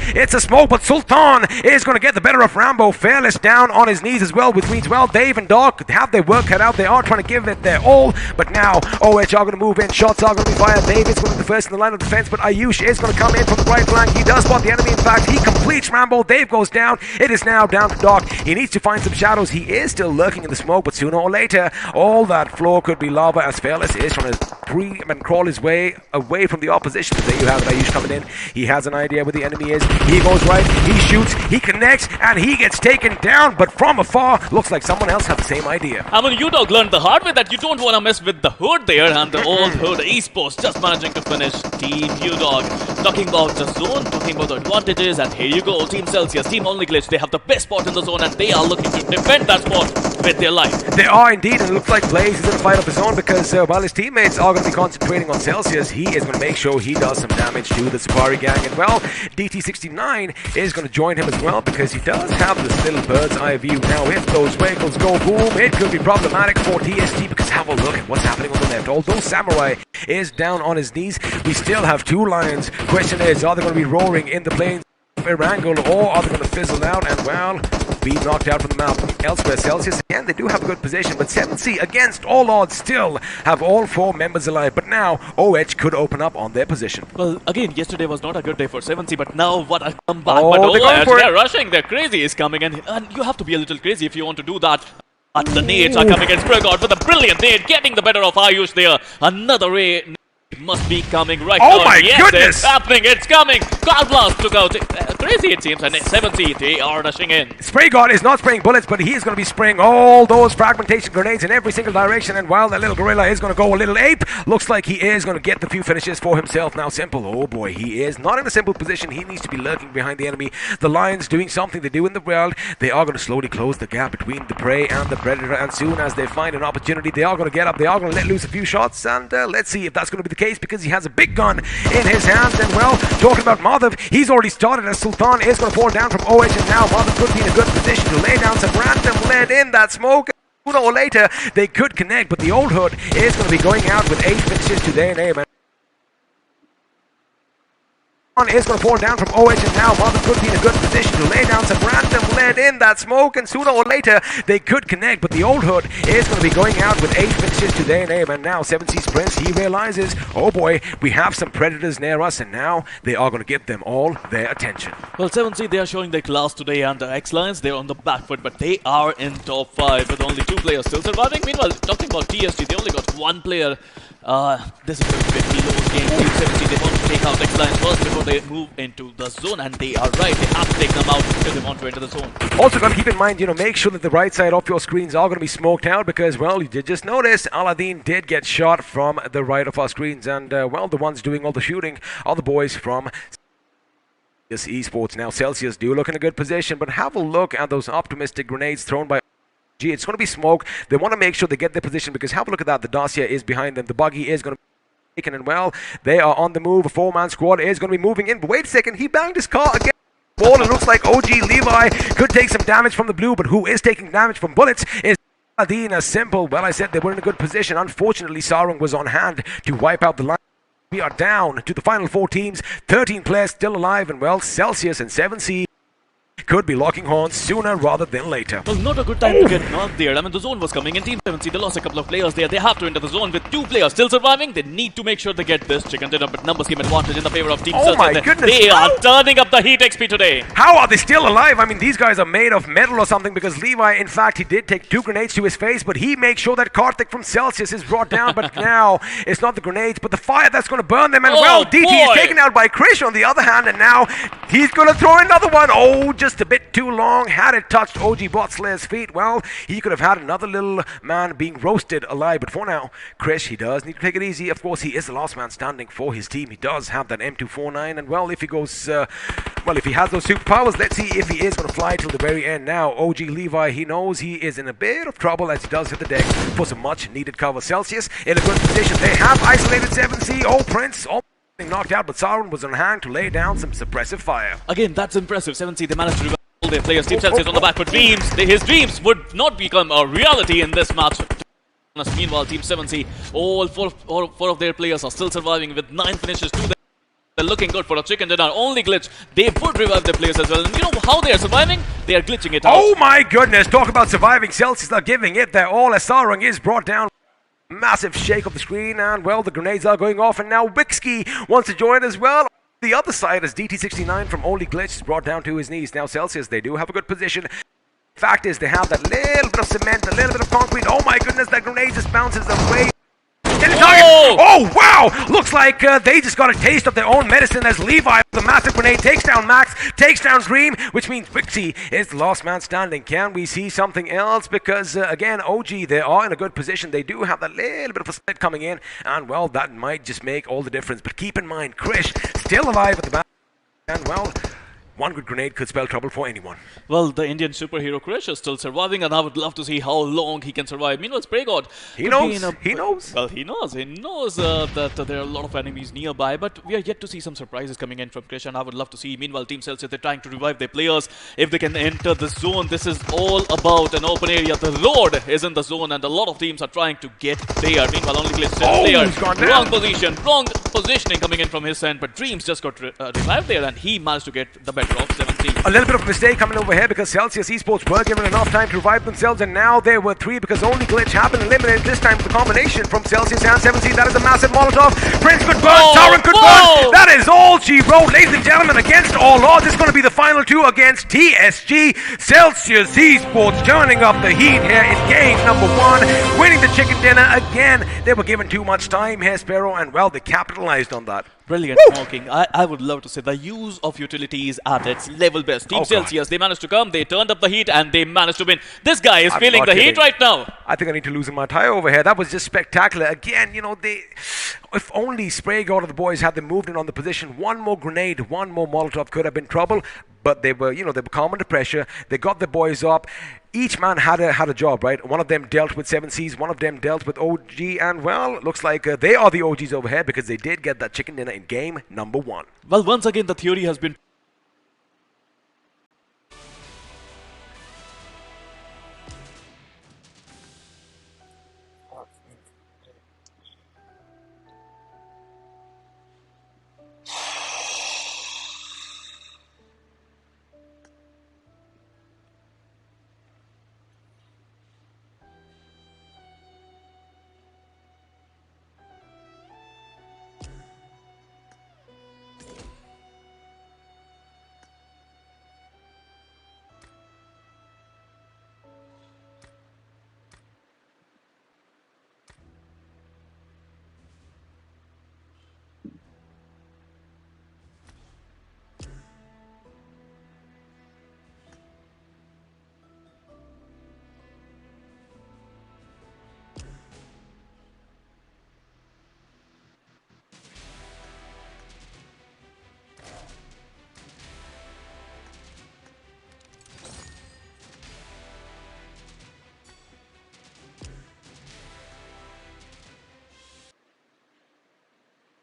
S3: but Sultan is going to get the better of Rambo. Fearless down on his knees as well, which means, well, Dave and Doc have their work cut out. They are trying to give it their all, but now OH are going to move in. Shots are going to be fired. Dave is going to be the first in the line of defense, but Ayush is going to come in from the right flank. He does spot the enemy. In fact, he completes Rambo. Dave goes down. It is now down to Doc. He needs to find some shadows. He is still lurking in the smoke, but sooner or later, all that floor could be lava, as Fearless is trying to creep and crawl his way away from the opposition. There you have it, Ayush coming in. He has an idea where the enemy is. He goes right, he shoots, he connects, and he gets taken down, but from afar, looks like someone else had the same idea.
S4: I mean, UDog learned the hard way that you don't want to mess with the Hood there, and the Old Hood Esports just managing to finish Team UDog. Talking about the zone, talking about the advantages, and here you go, Team Celsius, Team Only Glitch, they have the best spot in the zone, and they are looking to defend that spot with their life.
S3: They are indeed, and it looks like Blaze is in a fight of his own, because while his teammates are going to be concentrating on Celsius, he is going to make sure he does some damage to the Safari gang, and, well, DT69 is going to join him as well, because he does have this little bird's eye view. Now, if those vehicles go boom, it could be problematic for TST, because have a look at what's happening on the left. Although Samurai is down on his knees, we still have 2 lions. Question is, are they going to be roaring in the plains of Erangel, or are they going to fizzle out and, well, be knocked out from the map? Elsewhere, Celsius, again, they do have a good position, but 7C, against all odds, still have all 4 members alive. But now, OH could open up on their position.
S4: Well, again, yesterday was not a good day for 7C, but now what a comeback.
S3: Oh,
S4: but they're rushing, they're crazy is coming in, and you have to be a little crazy if you want to do that. But the nades are coming in. Sprigod with a brilliant nade, getting the better of Ayush there. Another It must be coming right
S3: Oh
S4: now.
S3: my
S4: Yes,
S3: goodness!
S4: it's happening. It's coming. Cloud Blast took out Crazy, it seems, and 7C, they are rushing in.
S3: Spray God is not spraying bullets, but he is going to be spraying all those fragmentation grenades in every single direction. And while that little gorilla is going to go a little ape, looks like he is going to get the few finishes for himself. Now Simple, oh boy, he is not in a simple position. He needs to be lurking behind the enemy. The Lions doing something they do in the world. They are going to slowly close the gap between the prey and the predator. And soon as they find an opportunity, they are going to get up. They are going to let loose a few shots. And let's see if that's going to be the case, because he has a big gun in his hands. And well, talking about Madhav, he's already started as Sultan is going to fall down from OH, and now Madhav could be in a good position to lay down some random lead in that smoke. Sooner or later, they could connect, but the old hood is going to be going out with 8 finishes to their name. Is going to fall down from OH, and now Madhav could be in a good position to lay down some random lead in that smoke, and sooner or later they could connect, but the old hood is going to be going out with 8 finishes to their name. And now 7C's Prince, he realizes, oh boy, we have some predators near us, and now they are going to give them all their attention.
S4: Well, 7C, they are showing their class today, and the X-Lions, they're on the back foot, but they are in top 5 with only 2 players still surviving. Meanwhile, talking about TSG, they only got 1 player. This is a very close game. Team 7C, they want to take out X-Lions first before they move into the zone, and they are right. They have to take them out if they want to enter the zone.
S3: Also got to keep in mind, make sure that the right side of your screens are going to be smoked out, because, well, you did just notice Aladdin did get shot from the right of our screens, and, well, the ones doing all the shooting are the boys from Esports. Now, Celsius do look in a good position, but have a look at those optimistic grenades thrown by it's going to be smoke. They want to make sure they get their position, because have a look at that. The Dacia is behind them. The buggy is going to be taken, and well, they are on the move. A 4-man squad is going to be moving in. But wait a second, he banged his car again. Ball, it looks like OG Levi could take some damage from the blue, but who is taking damage from bullets is Adina Simple. Well, I said they were in a good position. Unfortunately, Sarung was on hand to wipe out the line. We are down to the final 4 teams. 13 players still alive, and well, Celsius and 7C could be locking horns sooner rather than later.
S4: Well, not a good time to get knocked there. I mean, the zone was coming in. Team 7C, they lost a couple of players there. They have to enter the zone with 2 players still surviving. They need to make sure they get this chicken dinner, but numbers game advantage in the favor of Team
S3: Oh my
S4: Celsius.
S3: goodness.
S4: They are turning up the heat XP today.
S3: How are they still alive? I mean, these guys are made of metal or something, because Levi, in fact, he did take 2 grenades to his face, but he makes sure that Karthik from Celsius is brought down. But now it's not the grenades, but the fire that's going to burn them. And well, DT is taken out by Krish on the other hand, and now he's going to throw another one. Oh, just a bit too long. Had it touched OG Botslayer's feet, well, he could have had another little man being roasted alive. But for now, Krish, he does need to take it easy. Of course, he is the last man standing for his team. He does have that M249, and well, if he goes, well, if he has those superpowers, let's see if he is going to fly till the very end. Now, OG Levi, he knows he is in a bit of trouble as he does hit the deck for some much needed cover. Celsius in a good position. They have isolated 7C. Oh, Prince, oh, knocked out, but Sauron was on hand to lay down some suppressive fire.
S4: Again, that's impressive. 7C, they managed to revive all their players. Team Celsius on the back for dreams. His dreams would not become a reality in this match. Meanwhile, Team 7C, all four of their players are still surviving with 9 finishes to them. They're looking good for a chicken dinner. Only glitch. They would revive their players as well. And you know how they are surviving? They are glitching it out.
S3: Oh my goodness, talk about surviving. Celsius are giving it their all as Sarung is brought down. Massive shake of the screen, and well, the grenades are going off, and now Wixky wants to join as well. The other side as DT69 from Only Glitch is brought down to his knees. Now Celsius, they do have a good position. Fact is, they have that little bit of cement, a little bit of concrete. Oh my goodness, that grenade just bounces away. Oh wow! Looks like they just got a taste of their own medicine as Levi, the massive grenade, takes down Max, takes down Dream, which means Wixie is the last man standing. Can we see something else? Because again, OG, they are in a good position. They do have that little bit of a split coming in, and well, that might just make all the difference. But keep in mind, Krish still alive at the back, and well, one good grenade could spell trouble for anyone.
S4: Well, the Indian superhero Krish is still surviving, and I would love to see how long he can survive. Meanwhile, Spray God,
S3: he knows. He knows.
S4: Well, he knows. He knows that there are a lot of enemies nearby, but we are yet to see some surprises coming in from Krish, and I would love to see. Meanwhile, Team Celsius, they're trying to revive their players. If they can enter the zone, this is all about an open area. The Lord is in the zone, and a lot of teams are trying to get there. Meanwhile, Only Glitch still there. Wrong position, wrong positioning coming in from his end, but Dreams just got revived there, and he managed to get the better of 7.
S3: A little bit of mistake coming over here because Celsius Esports were given enough time to revive themselves, and now there were 3 because only Glitch happened eliminated this time with the combination from Celsius and 7C. That is a massive Molotov. Prince could burn, Sauron could burn. That is all she wrote, ladies and gentlemen, against all odds. It's going to be the final 2 against TSG. Celsius Esports turning up the heat here in game number 1, winning the chicken dinner again. They were given too much time here, Sparrow, and well, they capitalized on that.
S4: Brilliant smoking. I would love to say the use of utilities at its level best. Team Celsius, they managed to come, they turned up the heat, and they managed to win. This guy is feeling the heat right now.
S3: I think I need to loosen my tie over here. That was just spectacular. Again, you know, if only Sprague or the boys had them moved in on the position, one more grenade, one more Molotov could have been trouble. But they were, they were calm under pressure. They got the boys up. Each man had a job, right? One of them dealt with 7Cs, one of them dealt with OG, and well, looks like they are the OGs over here because they did get that chicken dinner in game number 1.
S4: Well, once again, the theory has been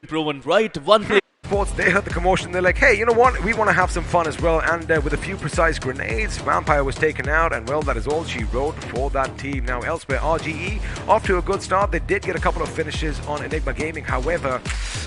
S4: proven right. One play.
S3: They heard the commotion. They're like, hey, you know what? We want to have some fun as well. And with a few precise grenades, Vampire was taken out. And well, that is all she wrote for that team. Now, elsewhere, RGE off to a good start. They did get a couple of finishes on Enigma Gaming. However,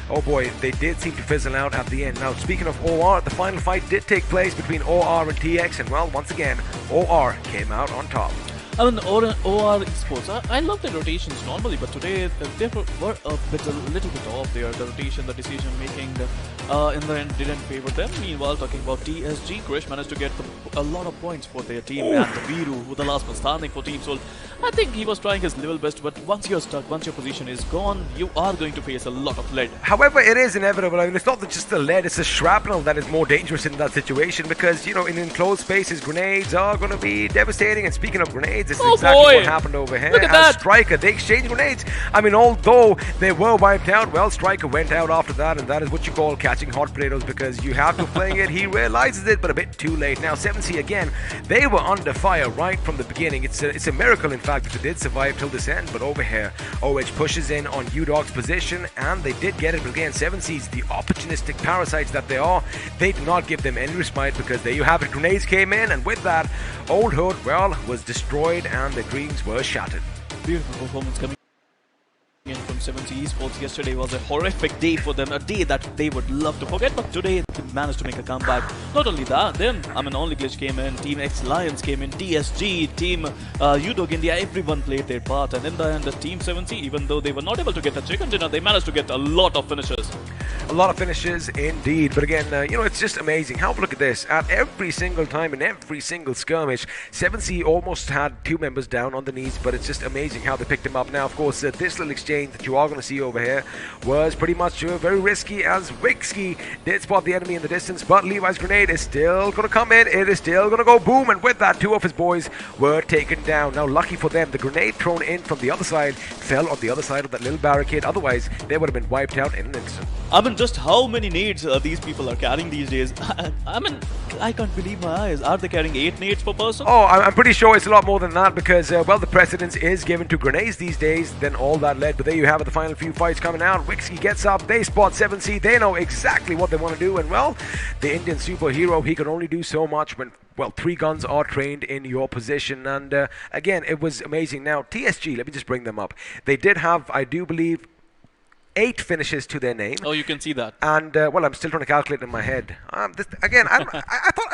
S3: oh boy, they did seem to fizzle out at the end. Now, speaking of OR, the final fight did take place between OR and TX. And well, once again, OR came out on top.
S4: I mean, OR Sports, I love the rotations normally, but today they were a little bit off there. The rotation, the decision making in the end didn't favor them. Meanwhile, talking about TSG, Krish managed to get a lot of points for their team, and the Viru, who the last was standing for Team Soul, I think he was trying his level best, but once you're stuck, once your position is gone, you are going to face a lot of lead.
S3: However, it is inevitable. I mean, it's not just the lead, it's the shrapnel that is more dangerous in that situation because, in enclosed spaces, grenades are going to be devastating. And speaking of grenades, it's exactly what happened over here.
S4: Look at that.
S3: Striker, they exchanged grenades. I mean, although they were wiped out, well, Striker went out after that, and that is what you call catching hot potatoes because you have to play it. He realizes it, but a bit too late. Now, 7C again, they were under fire right from the beginning. It's a miracle, in fact, that they did survive till this end. But over here, OH pushes in on U-Dog's position, and they did get it. But again, 7C's the opportunistic parasites that they are. They did not give them any respite because there you have it. Grenades came in, and with that, Old Hood, well, was destroyed, and the dreams were shattered.
S4: Beautiful performance coming in from 7C Esports. Yesterday was a horrific day for them, a day that they would love to forget, but today they managed to make a comeback. Not only that, then, Only Glitch came in, Team X Lions came in, TSG, Team U-Dog India, everyone played their part, and in the end, the Team 7C, even though they were not able to get a chicken dinner, they managed to get a lot of finishes.
S3: A lot of finishes indeed, but again, it's just amazing. Have a look at this. At every single time, in every single skirmish, 7C almost had 2 members down on the knees, but it's just amazing how they picked him up. Now, of course, this little exchange that you are going to see over here was pretty much very risky as Wixky did spot the enemy in the distance, but Levi's grenade is still going to come in. It is still going to go boom, and with that, 2 of his boys were taken down. Now, lucky for them, the grenade thrown in from the other side fell on the other side of that little barricade. Otherwise, they would have been wiped out in an instant.
S4: Just how many nades these people are carrying these days? I can't believe my eyes. Are they carrying 8 nades per person?
S3: Oh, I'm pretty sure it's a lot more than that because, well, the precedence is given to grenades these days than all that lead. But there you have it, the final few fights coming out. Wixky gets up, they spot 7C, they know exactly what they want to do. And, well, the Indian superhero, he can only do so much when, well, 3 guns are trained in your position. And, again, it was amazing. Now, TSG, let me just bring them up. They did have, I do believe, 8 finishes to their name.
S4: Oh, you can see that.
S3: And, well, I'm still trying to calculate in my head. I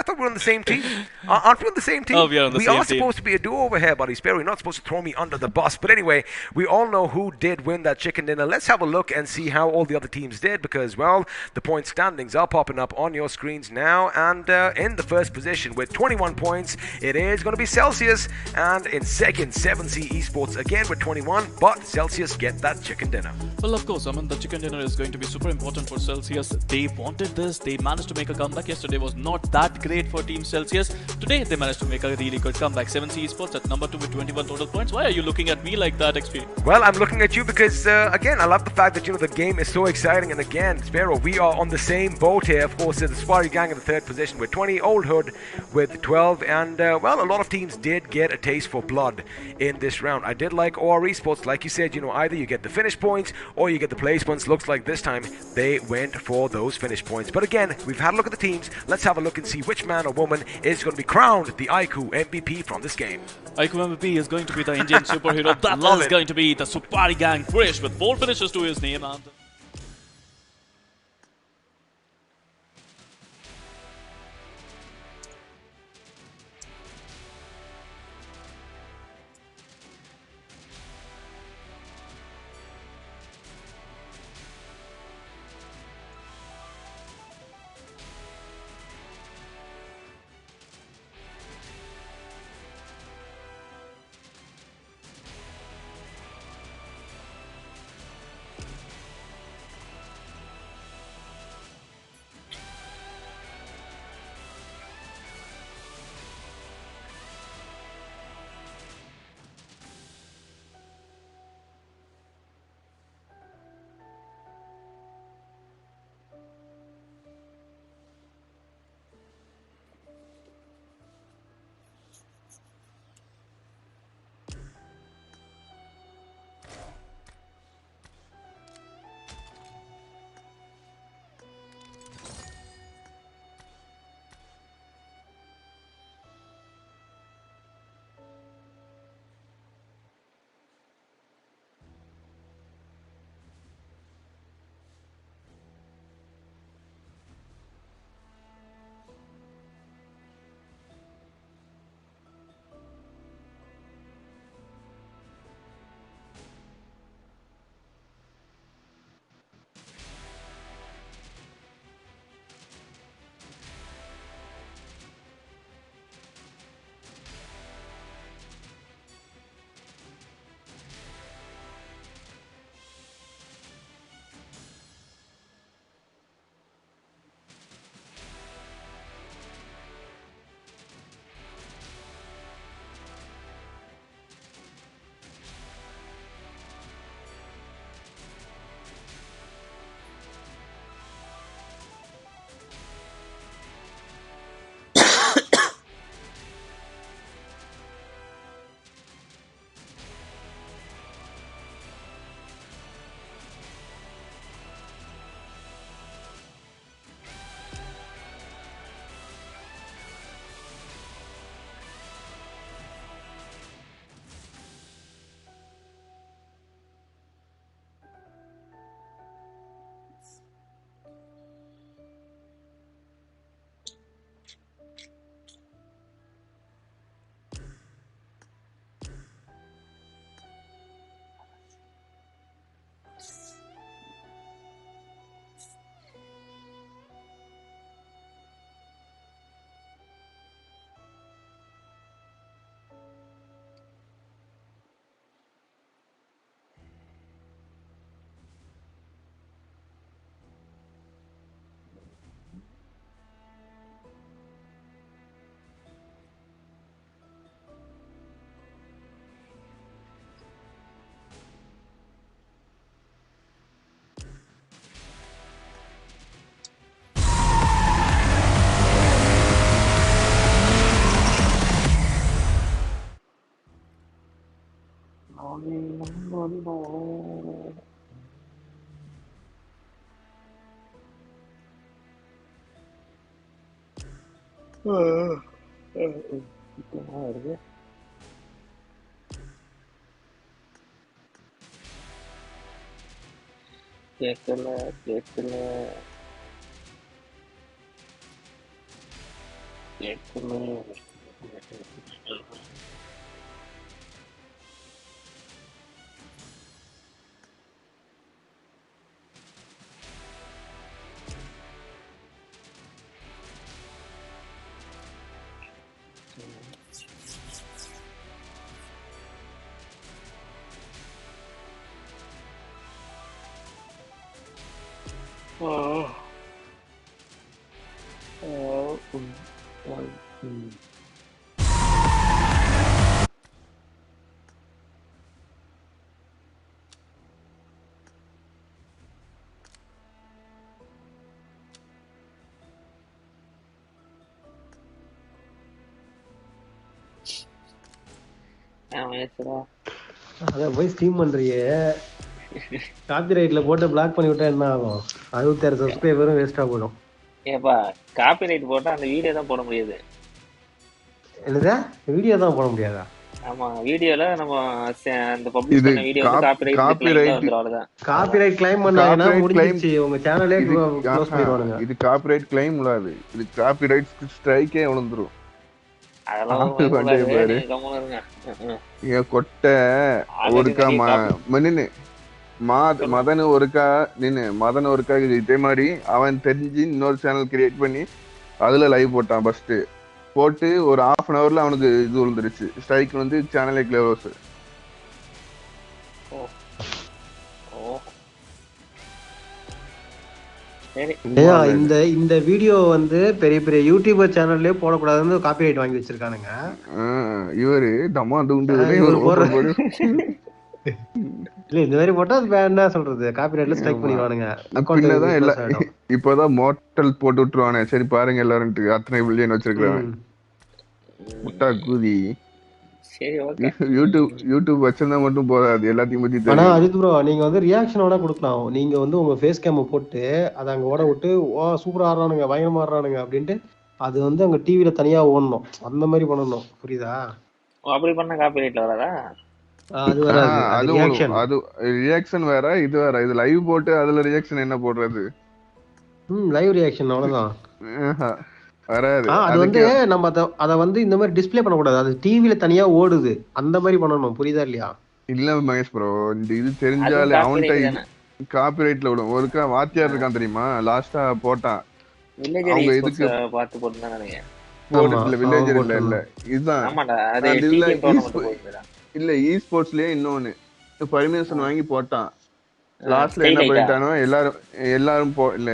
S3: I thought we were on the same team. Aren't we on the same team?
S4: Oh, we are on the same team.
S3: supposed to be a duo over here, buddy. Sparrow, you're not supposed to throw me under the bus. But anyway, we all know who did win that chicken dinner. Let's have a look and see how all the other teams did because, well, the point standings are popping up on your screens now. And in the first position with 21 points, it is going to be Celsius. And in second, 7C Esports again with 21. But Celsius get that chicken dinner.
S4: Well, of course, I mean, the chicken dinner is going to be super important for Celsius. They wanted this. They managed to make a comeback. Yesterday was not that great for Team Celsius. Today, they managed to make a really good comeback. 7C Esports at number 2 with 21 total points. Why are you looking at me like that, XP?
S3: Well, I'm looking at you because, again, I love the fact that, the game is so exciting. And again, Sparrow, we are on the same boat here. Of course, there's the Safari Gang in the third position with 20, Old Hood with 12. And, well, a lot of teams did get a taste for blood in this round. I did like OR Esports. Like you said, either you get the finish points or you get the place points. Looks like this time they went for those finish points. But again, we've had a look at the teams. Let's have a look and see which man or woman is going to be crowned the IQ MVP from this game.
S4: IQ MVP is going to be the Indian superhero. That is going to be the Supari Gang Krish with 4 finishes to his name. And
S9: அதான் போய் stream பண்றியே, காப்பிரைட்ல போட்டு black பண்ணி விட்டா என்ன ஆகும்? 66 சப்ஸ்கிரைபரும் வேஸ்டா போயிடும்.
S5: ஏப்பா காப்பிரைட் போட்டா அந்த வீடியோ தான் போட முடியாது.
S9: என்னது? வீடியோ தான் போட முடியாதா?
S5: ஆமா, வீடியோல நம்ம அந்த பப்ளிஷ் பண்ண வீடியோ வந்து காப்பிரைட் கிளைம்ல வந்துரும். அவ்வளவுதான்.
S9: காப்பிரைட் கிளைம் பண்ணாங்கன்னா முடிஞ்சிச்சு, உங்க சேனலே க்ளோஸ் பண்ணிடுவானுங்க.
S10: இது காப்பிரைட் கிளைம் இல்லாது, இது காப்பிரைட் ஸ்ட்ரைக்கே விழுந்துரும்.
S5: அதெல்லாம்
S10: கொட்டை ஒருக்கா நின்னு மதன் ஒருக்கா இதே மாதிரி அவன் தெரிஞ்சு இன்னொரு சேனல் கிரியேட் பண்ணி அதுல லைவ் போட்டான். ஃபர்ஸ்ட் போட்டு ஒரு 1/2 hourல அவனுக்கு இது விழுந்துருச்சு, ஸ்ட்ரைக் வந்து சேனலே க்ளோஸ்.
S9: இந்த வீடியோ வந்து பெரிய பெரிய யூடியூபர் சேனல்லே போடக்கூடாதுன்னு காப்பிரைட் வாங்கி வச்சிருக்கானுங்க.
S10: இவரு தம்மா தூண்டு
S9: இல்ல இந்த மாதிரி போட்டா அது என்ன சொல்றது, காப்பிரைட்ல ஸ்ட்ரைக் பண்ணிடுவானுங்க.
S10: பின்னதான் இல்ல இப்பதான் மோட்டல் போட்டு விட்டுருவானே. சரி பாருங்க எல்லாரும் அத்தனை பில்லியன் வச்சிருக்காங்க முட்டா கூதி. யூடியூப் வச்சிருந்தா மட்டும் போதாது, எல்லாத்தையும் பத்தி
S9: தெரியும். ஆனா அஜித் ப்ரோ, நீங்க வந்து ரியாக்ஷன் வேணா கொடுக்கலாம். நீங்க வந்து உங்க ஃபேஸ் கேம் போட்டு அதை அங்க ஓட விட்டு, ஓ சூப்பரா ஆடுறானுங்க, பயங்கரமா ஆடுறானுங்க அப்படின்ட்டு அது வந்து அங்க டிவில தனியா ஓடணும். அந்த மாதிரி பண்ணணும், புரியுதா?
S5: அப்படி பண்ண காப்பிரைட்ல வராதா?
S9: அது வராது.
S10: அது ரியாக்ஷன் வேற, இது வேற. இது லைவ் போட்டு அதுல ரியாக்ஷன் என்ன போடுறது?
S9: லைவ் ரியாக்ஷன் அவ்வளவுதான்.
S10: வராது.
S9: அது வந்து நம்ம அத வந்து இந்த மாதிரி டிஸ்ப்ளே பண்ண கூடாது, அது டிவில தனியா ஓடுது, அந்த மாதிரி பண்ணணும், புரியுதா இல்லையா?
S10: இல்ல மகேஷ் ப்ரோ, இந்த இது தெரிஞ்சாலே அவன்கிட்ட காப்பிரைட்ல விடும். ஒருக்கா வாத்தியார் இருக்கான் தெரியுமா, லாஸ்டா போட்டான். அவங்க இதுக்கு
S5: பார்த்து போட்டுதான் நினைக்கிறேன்.
S10: போட்டதுல வில்லேஜர் இல்ல இதுதான். இல்ல இ ஸ்போர்ட்ஸ்லயே இன்னொன்னு பர்மிஷன் வாங்கி போட்டான். லாஸ்ட்ல என்ன பண்ணிட்டானோ எல்லாரும்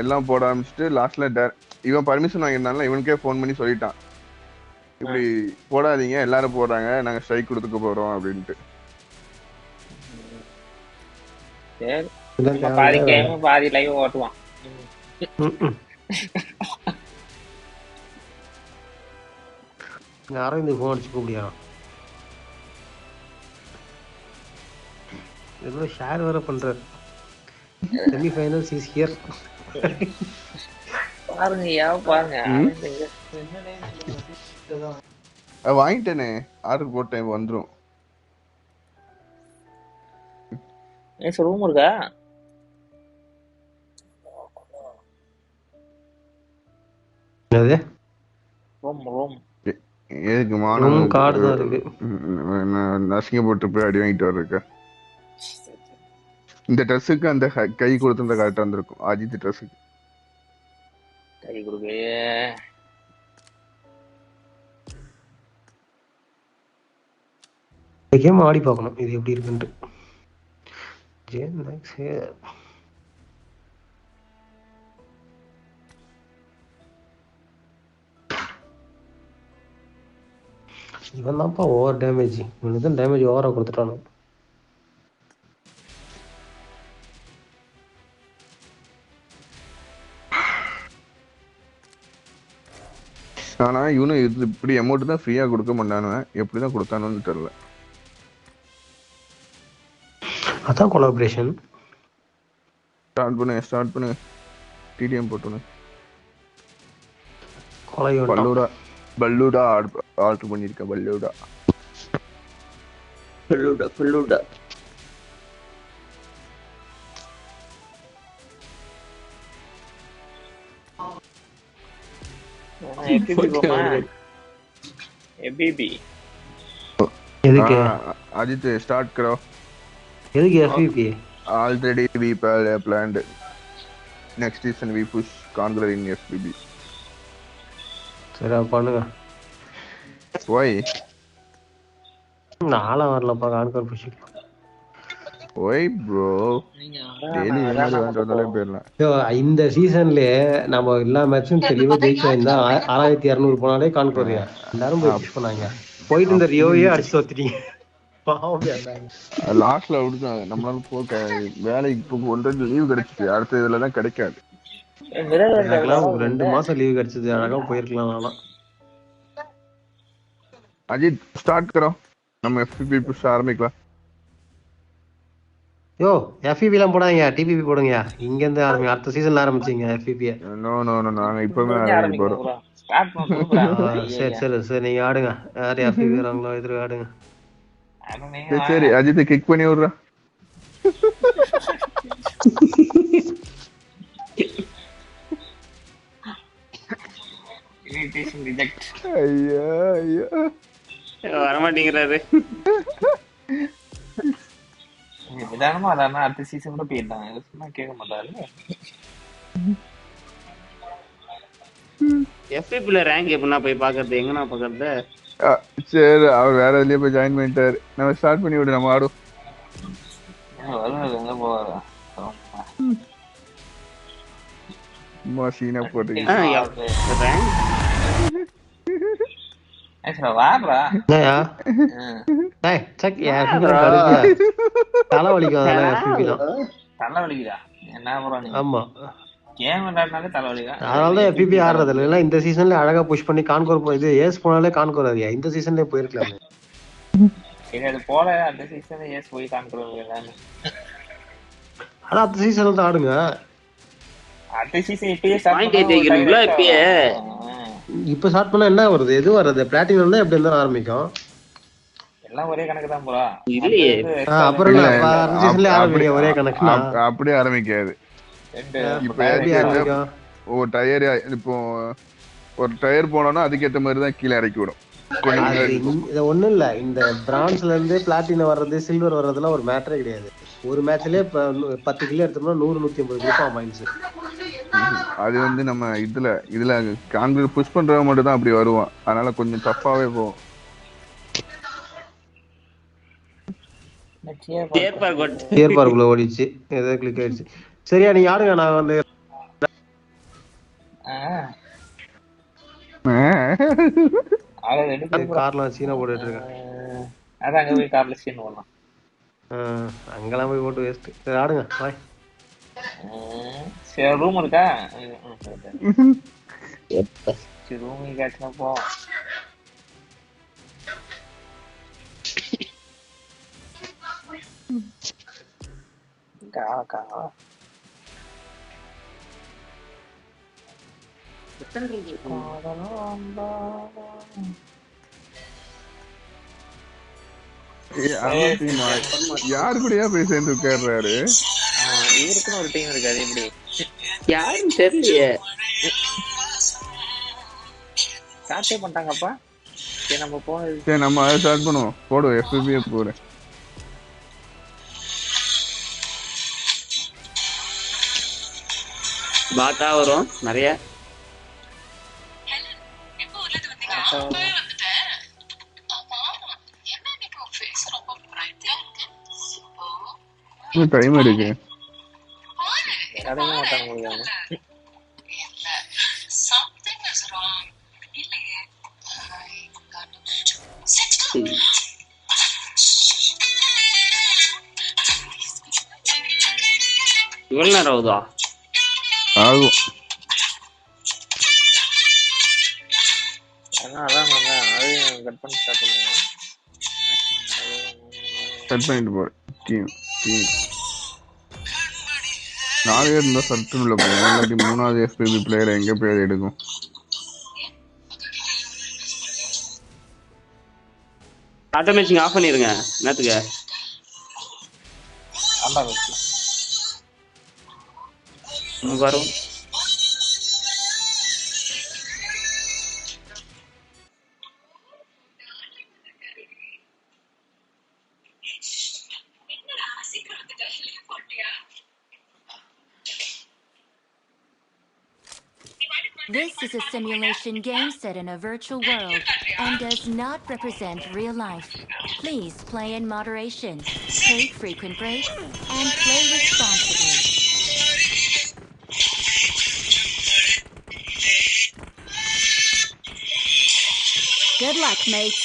S10: எல்லாம் போட ஆரம்பிச்சுட்டு லாஸ்ட்ல இவன் பர்மிஷன் வாங்கியிருந்தால இவனுக்கே போன் பண்ணி சொல்லிட்டான், இப்படி போடாதீங்க, எல்லாரும் போடுறாங்க, நாங்க ஸ்ட்ரைக் கொடுத்துக்க போறோம் அப்படின்ட்டு.
S5: பாதி லைவ் ஓட்டுவான்.
S9: யாரும் இந்த போன் அடிச்சுக்க முடியாது. எவ்வளவு ஷேர் வேற பண்றாரு. Semi finals is here.
S5: பாருங்க
S10: வாங்கிட்டேனே, ஆர்டர் போட்டேன், வந்துரும்.
S5: ரூம் இருக்கா?
S9: என்னது?
S5: ரூம்
S10: எதுக்கு மானம்
S9: கார்டு தான் இருக்கு.
S10: நசிங்கப்பட்டு போய் அடி வாங்கிட்டு வர்றதுக்கு. இந்த ட்ரெஸ்ஸுக்கு அந்த கை கொடுத்து கரெக்டா இருந்திருக்கும். அஜித் ட்ரெஸ்ஸுக்கு
S5: கை கொடுக்கே.
S9: கேம் ஆடி பார்க்கணும் இது எப்படி இருக்குன்ட்டு. இவன் தான்ப்பா ஓவர் டேமேஜ். இவனுக்கு தான் டேமேஜ் ஓவரா கொடுத்துட்டானு.
S10: ஆனா இவனும் இப்படி அமௌண்ட் தான் ஃப்ரீயா கொடுக்க மாட்டானுவன், எப்படிதான் கொடுத்தானு தெரியல.
S9: அதான் கொலாபரேஷன்.
S10: ஸ்டார்ட் பண்ணு டிடிஎம் போட்டுனு. பல்லூடா ஆர்டர் பண்ணிருக்க. பல்லூடா
S5: एबीबी
S9: எதுக்கு
S10: अजित स्टार्ट करो
S9: எதுக்கு எஃபிபி
S10: already we planned next season we push conqueror in FBB
S9: சரி பண்ணுங்க
S10: why
S9: நாளா வரலப்பா கான்கர் புஷிக்கலாம்
S10: why bro daily இந்த மாதிரி வந்து வந்தாலே போயிடலாம்
S9: இந்த சீசன்லயே நம்ம எல்லா மேட்சும் தெளிவா ஜெயிச்சு வந்தா 6200 போனாலே கான்கோரியா எல்லாரும் போய் புஷ் பண்ணாங்க போயிட்டு இந்த ரியோவே அடிச்சு தோத்துட்டீங்க
S10: லாஸ்ட்ல விடுதாங்க நம்மளால போக வேலைக்கு இப்போ ஒன்றரை லீவ் கிடைச்சிச்சு அடுத்த இதுலதான் கிடைக்காது
S9: 2 மாசம் லீவ் கிடைச்சது அழகா போயிருக்கலாம் நானா
S10: अजीत स्टार्ट करो நம்ம FPP புஷ் ஆரம்பிக்கலாம்
S9: யோ எஃபிபி எல்லாம் போடாதீங்க டிபிபி போடுங்க இங்க இருந்து ஆரம்பிங்க அடுத்த சீசன்ல ஆரம்பிச்சீங்க எஃபிபி
S10: நோ நோ நோ நாங்க இப்பவே ஆரம்பிக்க போறோம்
S5: ஸ்டார்ட் பண்ணு
S9: சரி சரி சரி நீங்க ஆடுங்க யார் எஃபிபி வராங்களோ எதிர ஆடுங்க
S10: சரி அஜித் கிக் பண்ணி விடுறா
S5: இன்விடேஷன் ரிஜெக்ட்
S10: ஐயா ஐயா
S5: வர மாட்டேங்கிறாரு நிதானமா அதான அடுத்த சீசன் கூட போயிடலாம் சொன்னா கேட்க மாட்டாரு
S11: எஃபிபில ரேங்க் எப்படின்னா போய் பாக்குறது எங்கண்ணா பாக்குறது
S10: சரி அவர் வேற எதுலயே போய் ஜாயின் பண்ணிட்டாரு நம்ம ஸ்டார்ட் பண்ணி விடு நம்ம ஆடும்
S5: எங்க போவாரா
S10: சீனா போட்டு
S5: வாடுறா
S9: தலை வலிக்கும்
S5: தலை வலிக்குதா என்ன ப்ரோ நீ
S9: ஆமா
S5: கேம் விளையாடுனாலே தலை வலிக்குதா
S9: அதனாலதான் எஃபிபி ஆடுறது இல்ல இந்த சீசன்ல அழகா புஷ் பண்ணி கான்கோர் இது ஏஸ் போனாலே கான்கோர் அதியா இந்த சீசன்லயே போயிருக்கலாம்
S5: சரி அது போல அந்த சீசன்ல ஏஸ் போய் கான்கோர் எல்லாமே
S9: ஆனா அடுத்த சீசன்ல தான் ஆடுங்க
S5: அடுத்த சீசன் இப்பயே ஸ்டார்ட் இப்ப
S9: ஸ்டார்ட் பண்ணா என்ன வருது எது வருது பிளாட்டினம் தான் எப்படி இருந்தாலும் ஆரம்பிக்கும்
S5: எல்லாம் ஒரே கணக்கு தான் போறா
S11: இல்லையே
S9: அப்புறம் அடுத்த சீசன்ல ஆரம்பிக்க ஒரே கணக்கு
S10: அப்படியே ஆரம்பிக்காது ஒரு டயர் இப்போ ஒரு டயர் போனோம்னா அதுக்கேற்ற மாதிரி தான் கீழே இறக்கி விடும்
S9: இது ஒண்ணும் இல்ல இந்த பிரான்ஸ்ல இருந்து பிளாட்டினம் வர்றது சில்வர் வர்றதுலாம் ஒரு மேட்டரே கிடையாது ஒரு மேட்ச்லயே 10 கிலோ எடுத்தோம்னா 100-150 ரூபாய் பாயிண்ட்ஸ்
S10: அது வந்து நம்ம இதுல கான்கிரீட் புஷ் பண்றவங்க மட்டும் தான் அப்படி வருவான் அதனால கொஞ்சம் டஃப்பாவே போகும்
S9: டியர் பார்க்குள்ள ஓடிச்சு ஏதோ கிளிக் ஆயிடுச்சு சரியா நீங்க ஆடுங்க நான் வந்து கார்லாம் சீனா போட்டுட்டு இருக்கேன்
S5: அதான் அங்க போய் கார்ல சீன் போடலாம்
S9: அங்கெல்லாம் போய் போட்டு வேஸ்ட் சரி ஆடுங்க பாய்
S5: சரி ரூம் இருக்கா சரி ரூம் கேட்சனா போ கா
S10: யாரு கூடயா போய் சேர்ந்து உட்கார்றாரு
S5: இவருக்குன்னு ஒரு டீம் இருக்காது எப்படி
S11: யாரும் தெரியலையே
S5: ஸ்டார்ட்டே பண்ணிட்டாங்கப்பா சரி நம்ம போனது
S10: சரி நம்ம அதை ஸ்டார்ட் பண்ணுவோம் போடுவோம் FPB போறேன்
S11: பாட்டா வரும் நிறைய
S10: டைம் இருக்கு
S11: இவ்வளவு நேரம் ஆகுதா
S10: ஆகும்
S5: அதான் அதையும் கட் பண்ணி ஸ்டார்ட் பண்ணுவோம்
S10: கட் பண்ணிட்டு போறேன் டீம் 4 பேர் இருந்தா சர்க்கிள் உள்ள போகும் இல்லாட்டி 3வது FPB பிளேயர் எங்க போய் அதை எடுக்கும்
S11: ஆட்டோ மேட்சிங் ஆஃப் பண்ணிருங்க என்னத்துக்கு வரும்
S6: This is a simulation game set in a virtual world and does not represent real life. Please play in moderation, take frequent breaks, and play responsibly.
S8: Good luck, mates.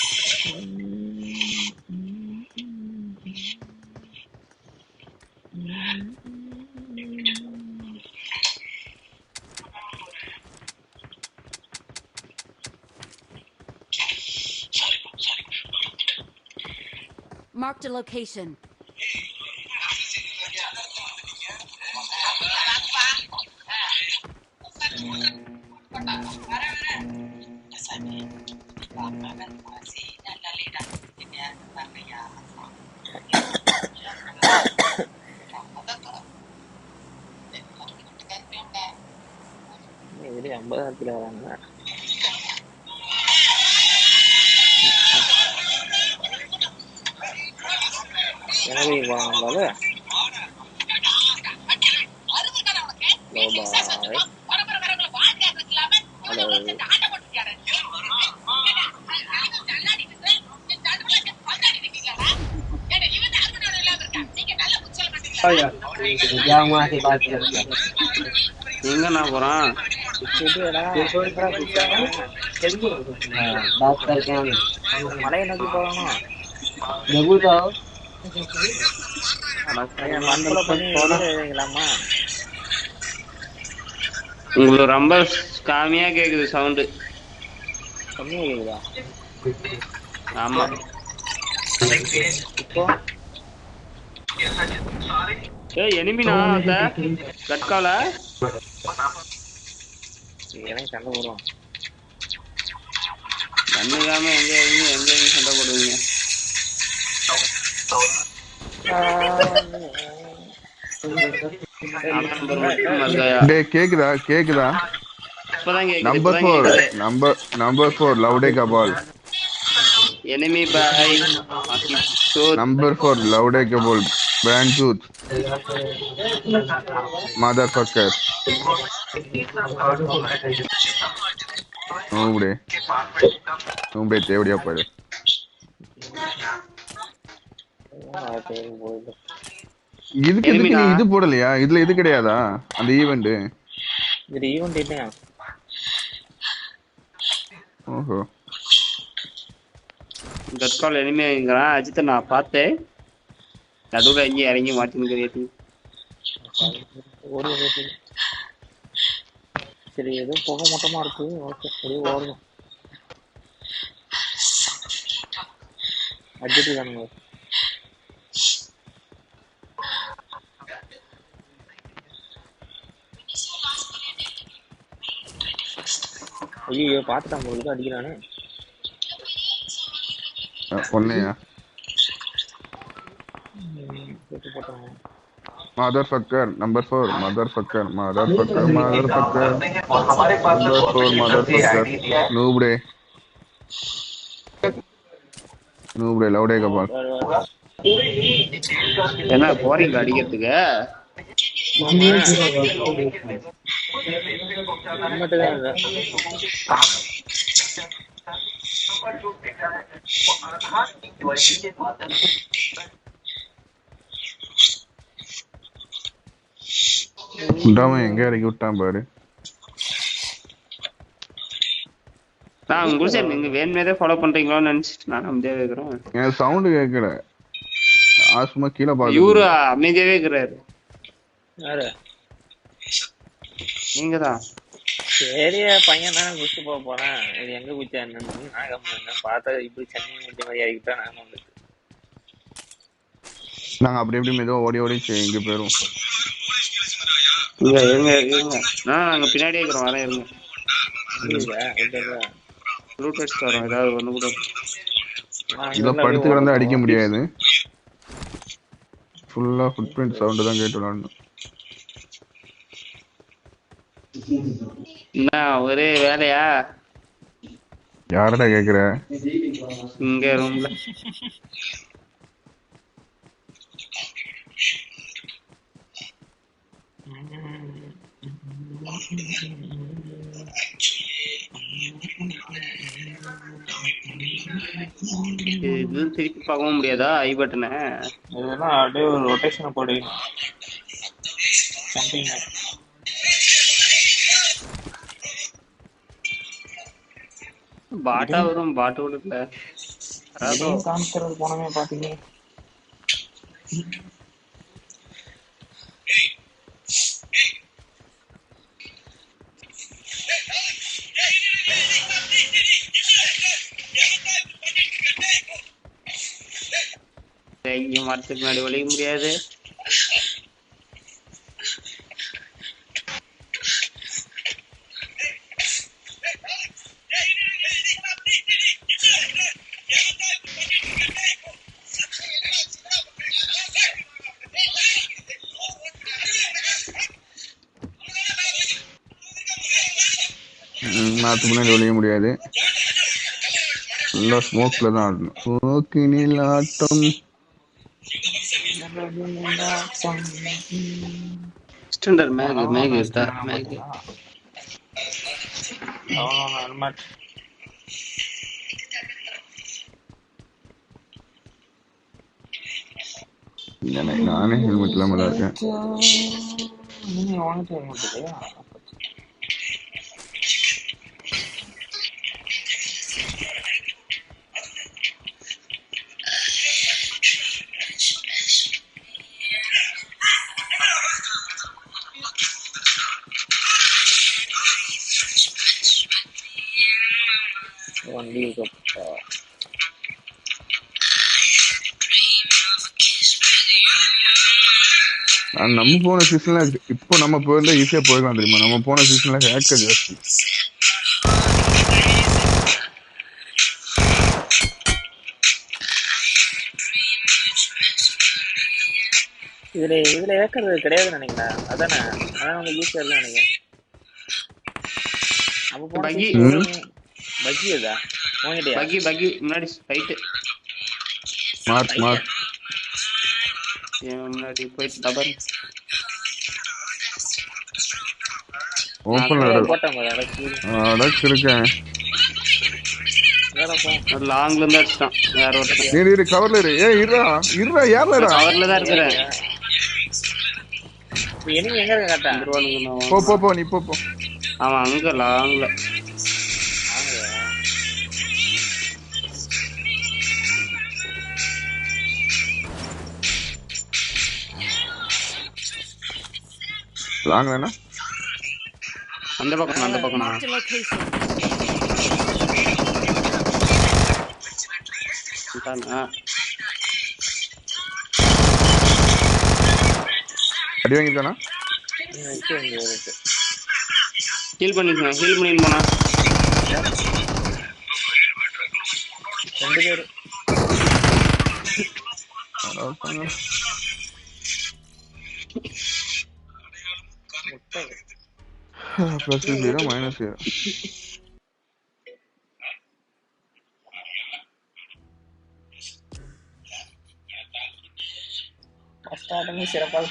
S8: Marked a location.
S5: இது 50 வராங்க. எனக்கு போறாங்களா?
S11: எங்க நான் போறான்
S5: மலையை நோக்கி போகணும்.
S11: உங்களுக்கு ரொம்ப கம்மியா கேக்குது சவுண்டு.
S5: கம்மியா கேக்குதா?
S11: ஆமா.
S5: இப்போ
S11: எனிமினா அந்த கட்கால
S5: எனக்கு சண்டை போடுவோம்.
S11: கண்ணுக்காம எங்க சண்டை போடுவீங்க?
S10: கேக்குதா கேக்குதா? நம்பர் 4 லவுடேகா பால்.
S11: enemy by
S10: Number 4 லவுடேகா பால். Brand tooth. Motherfucker. நூபே தேவடியா போயிடு. இதுக்கு நீ இது போடலையா? இதுல இது கிடையாதா அந்த ஈவெண்ட்?
S5: இது ஈவெண்ட் இல்லையா?
S10: ஓஹோ.
S11: கட்கால் எனிமி ஆயிங்கறான். அஜித் நான் பார்த்தேன். நடுவுல இங்க இறங்கி மாட்டின்னுக்கிறீங்க.
S5: சரி ஏதோ போக மொத்தமா இருக்கு. ஓகே அப்படியே ஓடுங்க. அஜித் தானுங்க. ஐயோ பாத்துட்டான் உங்களுக்கு அடிக்கிறானே.
S10: பொண்ணையா? Motherfucker, number 4, motherfucker. Number 4, motherfucker. Noobre, லவுடேகா பால்.
S11: என்ன போறீங்க அடிக்கிறதுக்கு?
S10: எங்க இறக்கி விட்டான் பாரு.
S11: நான் உங்களுக்கு சார் நீங்க வேணுமே ஃபாலோ பண்றீங்களோன்னு நினைச்சிட்டு நான் அமைதியாவே இருக்கிறேன்.
S10: எனக்கு சவுண்ட் கேட்கல. ஆஸ்மா கீழே பாரு.
S11: இவரு அமைதியாவே இருக்கிறாரு.
S5: யாரு?
S11: நீங்கதான்.
S5: சரி பையன் தான் குடிச்சு போக போறேன். இது எங்க குச்சா என்னன்னு நான் பார்த்தா இப்படி சென்னை முடிஞ்ச மாதிரி ஆகிட்டா நான் வந்துட்டு
S10: நாங்க அப்படி எப்படி மெதுவா ஓடி ஓடி இங்க போயிரும்.
S11: நாங்க பின்னாடியே இருக்கிறோம். வரேன் இருங்க. ப்ளூடூத் வரோம். ஏதாவது ஒண்ணு கூட
S10: இல்ல படுத்து கிடந்தா அடிக்க முடியாது. ஃபுல்லா ஃபுட் பிரிண்ட் சவுண்ட் தான் கேட்டு விளையாடணும்.
S11: என்ன ஒரே வேலையா?
S10: யாரடா கேக்குற?
S11: இங்க ரூம்ல திருப்பி பார்க்கவும் முடியாதா ஐ பட்டனை?
S5: இதெல்லாம் அப்படியே ஒரு ரொட்டேஷனை போடு.
S11: பாட்டா வரும், பாட்டு விடுக்கல
S5: காமிக்கிறது போனமே பாத்தீங்க.
S11: இங்க மரத்துக்கு முன்னாடி ஒழிக்க முடியாது.
S10: மரத்துக்கு முன்னாடி ஒழிக்க முடியாது. ஃபுல்லா ஸ்மோக்ல தான் ஆடணும். ஸ்மோக்கினில் ஆட்டம்.
S11: ஸ்டாண்டர்ட் மேக் இருக்கா? மேக்
S5: ஹெல்மெட்
S10: நானே ஹெல்மெட் இல்லாம தான் இருக்கேன்.
S5: நீங்க வாங்கிட்டு ஹெல்மெட் இல்லையா? வண்டி இருக்கப்பா.
S10: நம்ம போன சீசன்ல இப்போ நம்ம போயிருந்தா ஈஸியா போயிடலாம் தெரியுமா? நம்ம போன சீசன்ல ஹேக்கர் ஜாஸ்தி.
S5: இதுல ஏக்கறது கிடையாதுன்னு நினைக்கிறேன். அதானே உங்களுக்கு ஈஸியா இருக்குன்னு நினைக்கிறேன். அப்ப போன பக்கி எதா வாங்கிட்டியா?
S11: பக்கி முன்னாடி ஃபைட்
S10: மார்க்
S11: முன்னாடி போயிட்டு டபர்
S10: ஓபன் அடக்கு இருக்கேன்.
S11: லாங்ல இருந்து அடிச்சான். வேற ஒருத்தர்
S10: இரு கவர்ல இரு. ஏய் இருடா யார்லடா?
S11: கவர்ல தான் இருக்கறேன்.
S5: எனிமி எங்க இருக்க கரெக்ட்டா?
S10: போ நீ போ.
S11: அவன் அங்க லாங்ல.
S10: லாங்லனா
S11: அந்த பக்கம்
S10: அடி வாங்கிட்டானா?
S11: ஹீல் பண்ணிட்டு போனா.
S5: ரெண்டு பேரு
S10: +0 -0.
S5: ஸ்டார்டிங் சிறப்பாக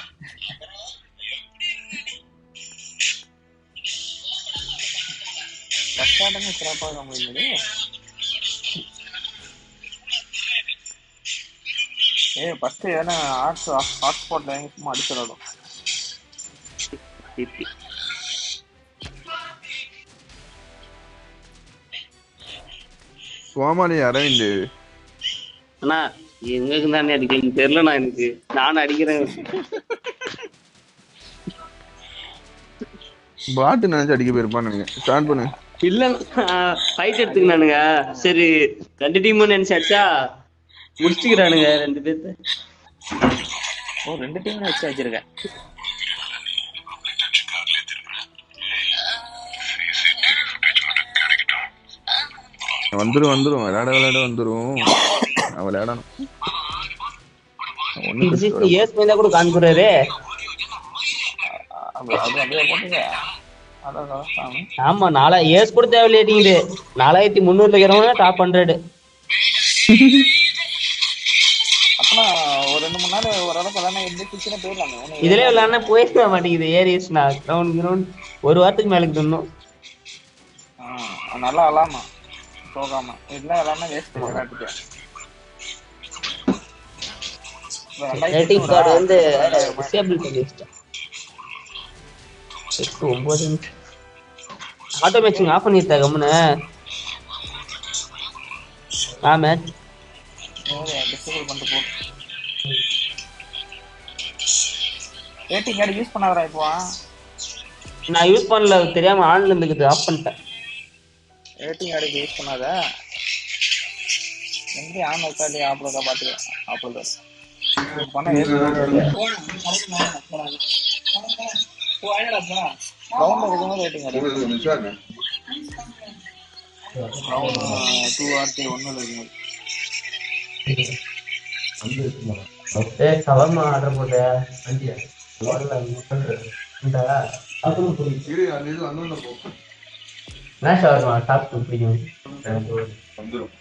S5: முடிந்தது. ஃபர்ஸ்ட் ஏன்னா ஹாட்ஸ்பாட்ல சும்மா அடிச்சிடணும்.
S10: சோமாலி அரவிந்த்
S11: அண்ணா எங்களுக்கு தானே அடிக்கல தெரியலண்ணா. எனக்கு நானும் அடிக்கிறேன்.
S10: பாட்டு நினைச்சு அடிக்க போயிருப்பான்னு நினைக்கிறேன். ஸ்டார்ட் பண்ணு.
S11: இல்லண்ணா ஃபைட் எடுத்துக்கினானுங்க. சரி 2 டீமும் நினைச்சு அடிச்சா முடிச்சுக்கிறானுங்க 2 பேர்த்த.
S5: 2 டீம் வச்சு வச்சிருக்கேன்.
S10: வந்துரும் விளையாட வந்துரும். விளையாடணும்.
S11: கூட காண்கிறாரு. ஆமா 4 ஏஸ் கூட தேவையில்லையே. 4300 இருக்கிறவங்க டாப் 100.
S5: அப்பனா ஒரு 2-3 நாள் ஓரளவுக்கு விளையாட இருந்து கிச்சன போயிடலாமே.
S11: இதுலயே விளையாட போயிட மாட்டேங்குது. ஏரியஸ்னா கிரவுண்ட் ஒரு வாரத்துக்கு மேலுக்கு தரணும்.
S5: நல்லா விளாடணும் போகாம. இதெல்லாம் விளாட்னா வேஸ்ட். விளையாட்டுக்கு
S11: ரேட்டிங் கார்டு வந்து டிசேபிள் பண்ணி வச்சிட்டேன். 9 நிமிஷம் ஆட்டோ மேட்சிங் ஆஃப் பண்ணிட்டா கம்முனு. மேட்ச்
S5: டிசேபிள் பண்ணிட்டு போ. ரேட்டிங் கார்டு யூஸ் பண்ணாதடா இப்போ.
S11: நான் யூஸ் பண்ணல, தெரியாம ஆன்ல இருந்துக்குது, ஆஃப் பண்ணிட்டேன்.
S5: ரேட்டிங் கார்டு யூஸ் பண்ணாத. எங்க ஆன் இருக்காது ஆப்லோட பாத்துக்க. ஆப்லோட பண்ண வேஸ்ட் ரவுண்ட் இருக்கும்போது ரேட்டிங் கார்டு 2 RT 1 இருக்கு.
S11: ஏய் சவர்மா ஆர்டர் போடு ஆண்டியா. வரல இந்த அதுவும் புரியுது. அது இது அண்ணன போ. நான் சவர்மா டாப் பிடிக்கும். வந்துரும்.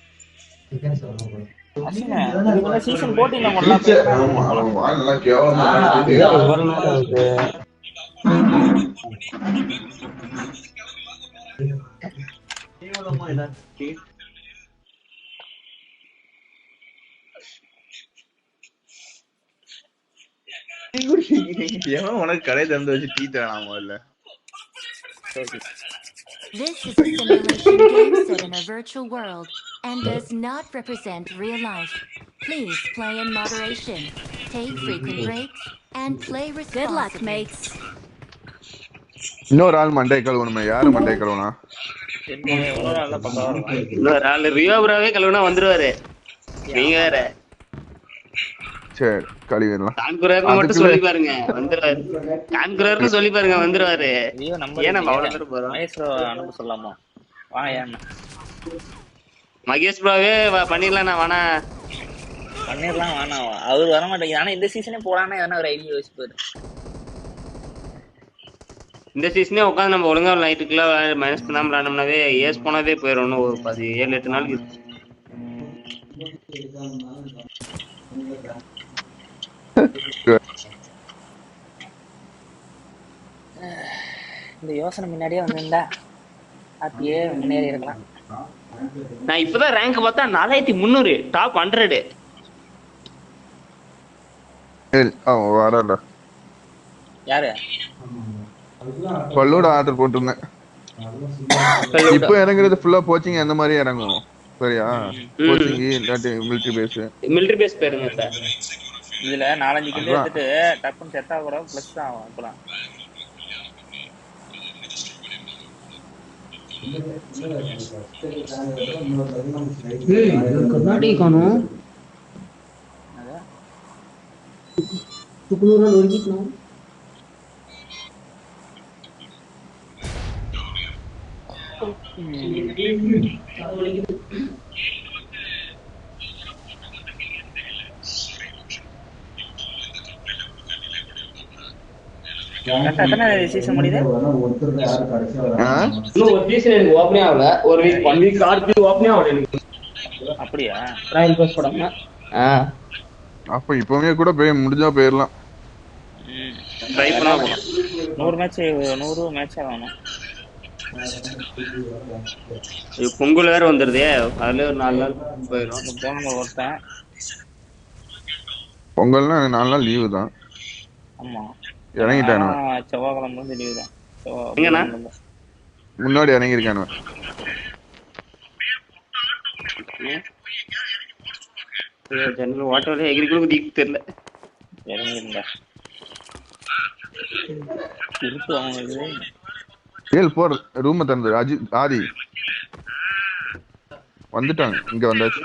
S11: Chicken shawarma.
S5: அசிங்க இந்த சீசன் 14 ல போடலாம்.
S10: ஆமா அவன் வால்ல கேவலமா இருக்கு.
S11: ஒரு நாள் வந்து கேவலமா இருக்கு.
S10: உனக்கு கடை திறந்து வச்சு டீ தராம இல்ல.
S6: This is a simulation game set in a virtual world and does not represent real life. Please play in moderation, take frequent breaks, and play responsibly. Good luck, mates.
S10: இன்னொரு ஆள் மண்டை கழுவணுமே. யாரு மண்டை கழுவனா?
S11: இன்னொரு ஆள் ரியோ ப்ரோவே கழுவுனா வந்துருவாரு. நீங்க வேற.
S10: சரி கழுவிடலாம்.
S11: கான்குரர்னு மட்டும் சொல்லி பாருங்க வந்துருவாரு. கான்குரர்னு சொல்லி பாருங்க வந்துருவாரு. ஏன் நம்ம அவ்வளவு தூரம் போறோம்?
S5: மகேஷ் அனுப்ப சொல்லாமா? வா ஏன்
S11: மகேஷ் ப்ரோவே பண்ணிடலாம். நான் வேணா
S5: பண்ணிடலாம் வேணாம். அவர் வர மாட்டேங்குது. ஆனா இந்த சீசனே போடாம எதனா ஒரு ஐடியா யோசிப்பாரு.
S11: இந்த சீசனே உட்காந்து நம்ம ஒழுங்கா நைட்டுக்குள்ள மைனஸ் பண்ணாம விளையாடணும்னாவே ஏஸ் போனதே போயிடும். ஒரு 7-8 நாளைக்கு.
S5: இந்த யோசனை முன்னாடியே வந்திருந்தா அப்படியே முன்னேறி இருக்கலாம்.
S11: நான் இப்பதான் ரேங்க் பார்த்தா 4300 டாப் 100.
S10: வரல
S5: யாரு
S10: பல்லோட ஆர்டர் போட்டிருந்தேன். இப்போ இறங்குறது ஃபுல்லா போச்சிங் அந்த மாதிரி இறங்கும். சரியா? போச்சிங் இல்லாட்டி
S11: மிலிட்டரி பேஸ் பேருங்க சார்.
S5: இதுல 4-5 கிலோ எடுத்துட்டு டக்குன்னு செட் ஆக கூட பிளஸ் தான் ஆகும். இப்பலாம்
S11: கர்நாடகா காணும் துக்குனூரா ஒரிஜினல்
S5: எத்தனை சீசன் முடியுது?
S11: இன்னும் ஒரு சீசன் எனக்கு ஓபனே ஆகல. ஒரு வீக் 1 வீக் ஆர்பி ஓபனே ஆகல எனக்கு.
S5: அப்படியா?
S11: ட்ரையல் பாஸ் போடாம.
S10: அப்ப இப்பவே கூட போய் முடிஞ்சா போயிரலாம்.
S11: ட்ரை பண்ணா போலாம்.
S5: 100 மேட்ச் ஆகணும்.
S11: பொங்கல் வேற வந்துருதே. அதுல ஒரு 4 நாள் போயிடும்.
S5: போன ஒருத்தன்
S10: பொங்கல்னா 4 நாள் லீவு தான்.
S5: ஆமா
S10: இறங்கிட்டானு
S5: செவ்வாய்க்கிழமை வந்து லீவு தான்.
S11: எங்கண்ணா
S10: முன்னாடி இறங்கியிருக்கானு.
S11: ஜன்னல் வாட்டர்ல எகிரிக்குள்ள குதிக்க தெரியல.
S5: இறங்கிருந்தா இருக்கு அவங்களுக்கு.
S10: ஏல் போற ரூம் திறந்து ஆதி வந்துட்டாங்க. இங்க வந்தாச்சு.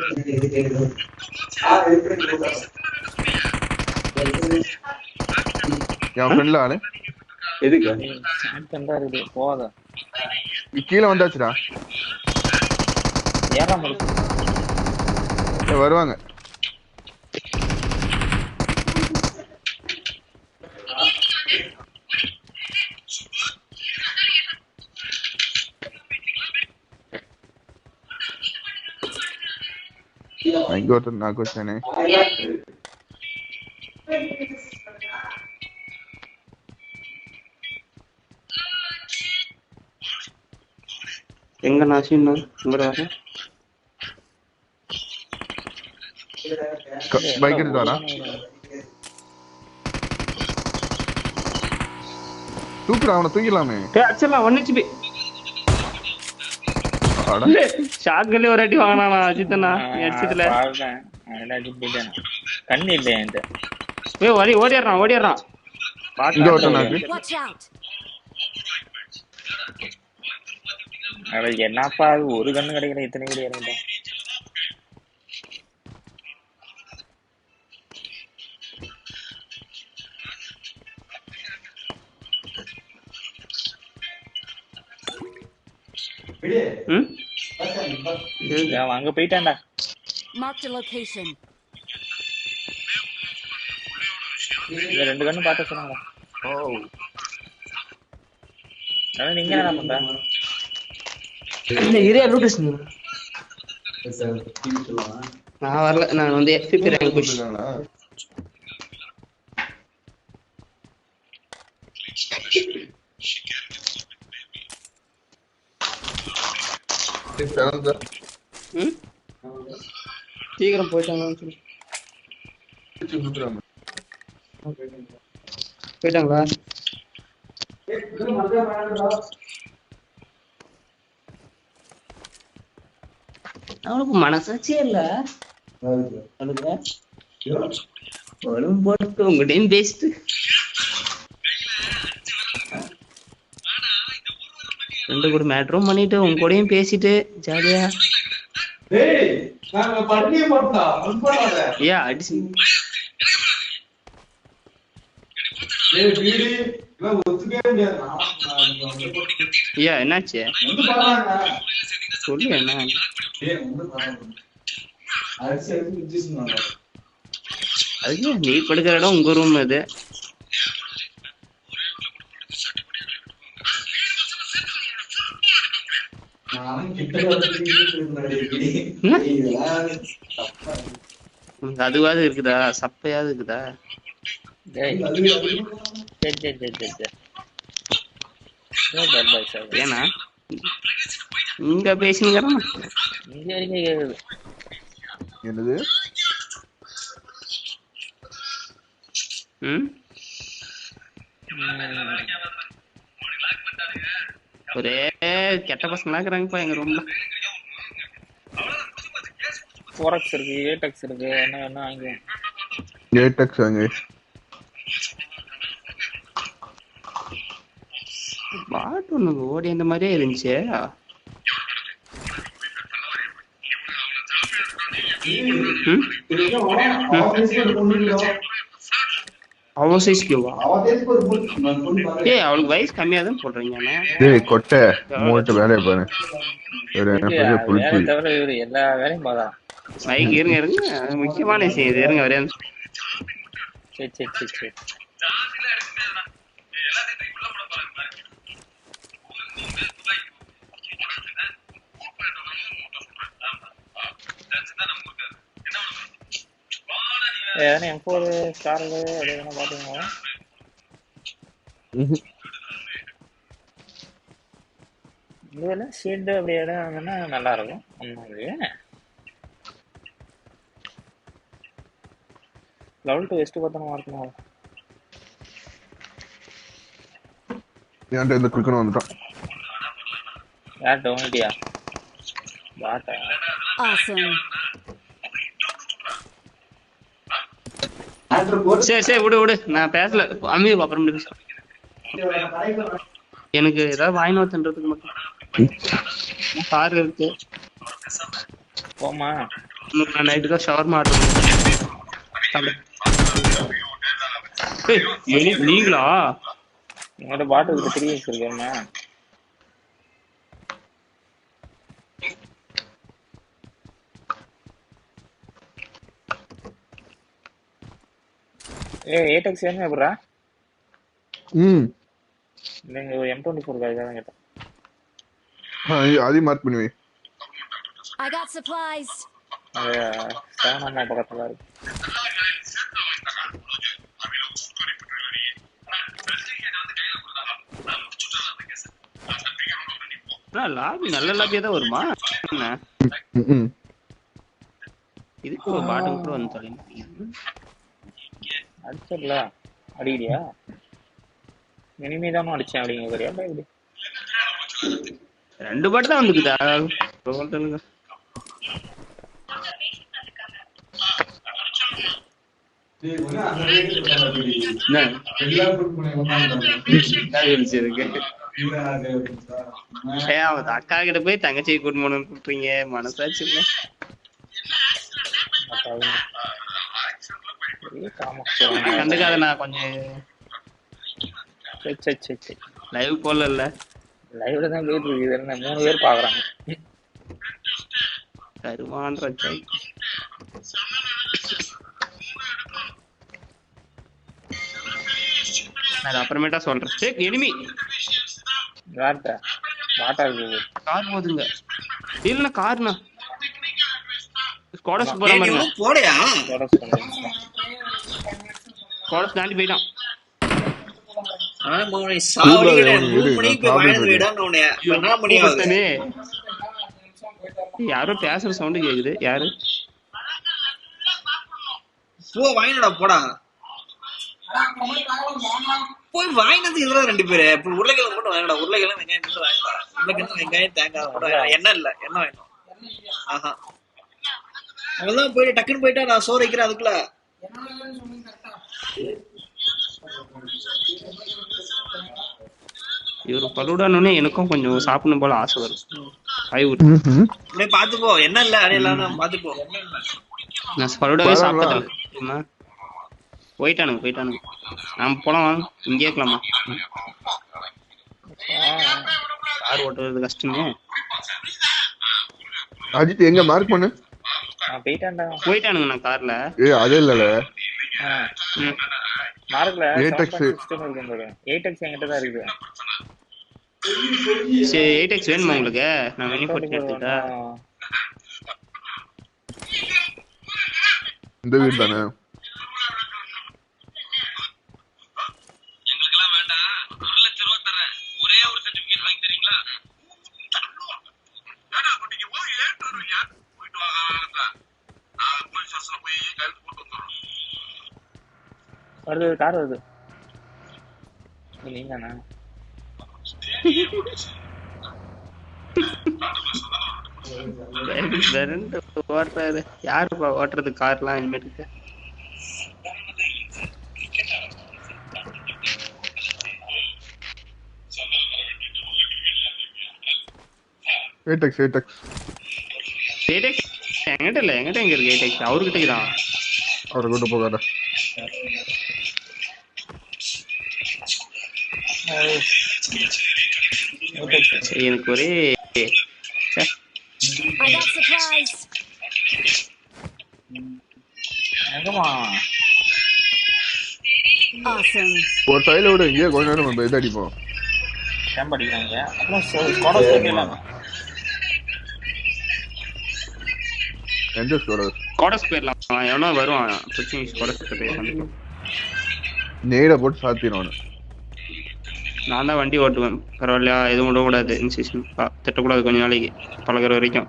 S10: என் ஃப்ரெண்ட்ல ஆளு
S11: எதுக்கு
S5: சாந்தண்டா இருக்கு. போகாத.
S10: கீழே வந்தாச்சுடா.
S5: ஏறாம இருக்கு.
S10: வருவாங்க. I got a question.
S11: எங்க நாசின்னா இங்க வர
S10: பைக் எடுத்து வரா. தூக்குடா அவனை தூக்கிடலாமே.
S11: அடிச்சிடலாம் 1 HP. ஷாட்கன்ல ஒரு அடி வாங்கினானா அஜித்தனா நீ அடிச்சதுல
S5: பாருங்க அடி போயிட்டேன் கண்ணு இல்ல என்கிட்ட
S11: ஓடிடுறான்
S10: இங்க ஒருத்தன் நாக்கு.
S8: Watch out!
S5: என்னப்பா அது ஒரு கண்ணு கிடைக்கல இத்தனை கடி இறங்கிட்டேன். அங்க போயிட்டான்டா.
S8: Marked a location.
S5: ரெண்டு கண்ணு பார்த்து சொன்னாங்க. நீங்க என்ன பண்ற?
S11: நான் வரல, நான் வந்து FP ரேங்க் புஷ். சீக்கிரம் போயிட்டாங்களான்னு சொல்லி போயிட்டாங்களா? அவனுக்கு மனசாட்சியே இல்ல. போட்டு உங்கள்கிட்டையும் பேசிட்டு ரெண்டு கூட மேட்ரும் பண்ணிட்டு உங்க கூடயும் பேசிட்டு ஜாலியா ஏன் அடிச்சு ஐயா என்னாச்சு சொல்லு என்ன அது நீ படுக்கிற இடம் உங்க ரூம் அது அதுவாது இருக்குதா சப்பையாவது இருக்குதா ஏன்னா இங்க பேசினுங்கிறான்
S5: இங்க வரைக்கும் கேக்குது
S10: என்னது
S11: ஒரே கெட்ட பசங்களா இருக்கிறாங்கப்பா எங்க ரூம்ல.
S5: ஃபோரக்ஸ் இருக்கு ஏடெக்ஸ் இருக்கு என்ன வேணா வாங்க.
S10: ஏடெக்ஸ் வாங்க.
S11: பாட் ஒண்ணு ஓடி அந்த மாதிரியே இருந்துச்சு. அவன் சைஸ்க்குவா? ஏய் அவளுக்கு வயசு கம்மியா தான் போடுறீங்க.
S10: டேய் கொட்டை மூட்டு வேலைய பாரு.
S5: தவிர இவரு எல்லா வேலையும் பாதா.
S11: மைக் இருங்க முக்கியமான விஷயம் இது இருங்க வரேன்.
S5: சரி M4 ஸ்டார்ல அது என்ன பாத்தீங்களா? இதுல ஷீல்ட் அப்படி இடம்னா நல்லா இருக்கும். லெவல் 2 வெஸ்ட் பத்தனமா இருக்கணும்.
S10: ஏன்டா இந்த குல்கன் வந்துட்டான்.
S5: யார் டவுன்டியா? பாட்டா.
S8: Awesome.
S11: சரி விடு நான் பேசல. அமீர் அப்புறம் எனக்கு ஏதாவது வாங்கி வச்சுன்றதுக்கு மட்டும் கார் இருக்கு.
S5: போமா
S11: நான் நைட்டு தான் ஷவர்மா ஆர்டர் நீங்களா?
S5: உங்களோட பாட்டுக்கு 3x இருக்கேம்மா. ஏடெக்ஸ் என்ன எப்படா? நீங்க ஒரு M24 காக தான் கேட்டேன்.
S10: அது மார்க் பண்ணி வை.
S8: I got supplies.
S5: சாணமா பக்கத்துல இருக்கு.
S11: லாபி நல்ல லாபியா தான் வருமா? இதுக்கு ஒரு பாட்டம் கூட வந்து தொலைங்க.
S5: அடிச்சல அடிக்கலையா? இனிமே தானே அடிச்சேன் அப்படிங்க சரியா எப்படி
S11: 2 பாட்டு தான் வந்துக்குதா சொல்லுங்க அக்கா கிட்ட போய் தங்கச்சியை கூட்டு போகணும்னு கூப்பிட்டீங்க மனசாச்சு இல்ல கண்டுக்காத நான் கொஞ்சம் லைவ் போல இல்ல
S5: லைவ்ல தான் போயிட்டு இருக்கு இது என்ன 3 பேர் பாக்குறாங்க
S11: கருமான் ரச்சாய் நான் அப்புறமேட்டா சொல்றேன் சரி எனிமி
S5: வாட்டா இருக்கு
S11: கார் போதுங்க இல்ல கார்னா ஸ்குவாட்ஸ் போற மாதிரி
S12: போடயா
S11: ஸ்குவாட்ஸ் தாண்டி போய்டான் யாரோ பேசுற சவுண்ட் கேக்குது யாரு
S12: போ வாங்கினடா போடா போய் வாங்கினது இதுல 2 பேரு இப்ப உருளைக்கிழங்கு மட்டும் வாங்கிடா உருளைக்கிழங்கு வெங்காயம் மட்டும் வாங்கிடா உருளைக்கிழங்கு வெங்காயம் தேங்காய் எண்ணெய் இல்ல என்ன வேணும் ஆஹா அவதான் போயிட்டு டக்குன்னு போயிட்டா நான் சோறு வைக்கிறேன் அதுக்குள்ள
S11: இவரு பலுடானே எனக்கும் கொஞ்சம் சாப்பிடணும் போல ஆசை வரும்
S12: அப்படியே பாத்துப்போ என்ன இல்ல அடையலாம் பாத்துப்போ
S11: நான் பலுடாவே சாப்பிட்டதில்ல போயிட்டானுங்க நாம போலாம் இங்கே இருக்கலாமா கார் ஓட்டுறது கஷ்டமே
S10: அஜித் எங்க மார்க் பண்ணு
S11: போயிட்டானுங்க நான் கார்ல
S10: அதே இல்லல
S5: மார்க்ல
S10: 8x
S5: சிஸ்டம் இருக்கு 8x என்கிட்ட தான் இருக்கு
S11: சரி 8x வேணுமா உங்களுக்கு நான் மினி 40 எடுத்துட்டா
S10: இந்த வீடு தானே
S5: வருது கார் வருது நீங்கண்ணா
S11: ஓட்டுறாரு யாருப்பா ஓட்டுறது கார்லாம் இனிமேட்டுக்கு எங்கிட்ட இல்ல எங்கிட்ட எங்க இருக்கு 8x அவர்கிட்ட தான்
S10: அவரை கூட்டு போகாத
S11: எனக்கு ஒரே
S10: ஒரு சைடுல விட இங்கே கொஞ்ச நேரம் நம்ம இது அடிப்போம் எந்த
S11: ஸ்குவாட்ஸ் போயிடலாம் எவனோ வருவான் ஸ்குவாட்ஸ்
S10: நேட போட்டு சாத்திடுவானு
S11: நான் தான் வண்டி ஓட்டுவேன் பரவாயில்லையா எதுவும் விடக்கூடாது இன்சிஷன் திட்டக்கூடாது கொஞ்ச நாளைக்கு பழகிற வரைக்கும்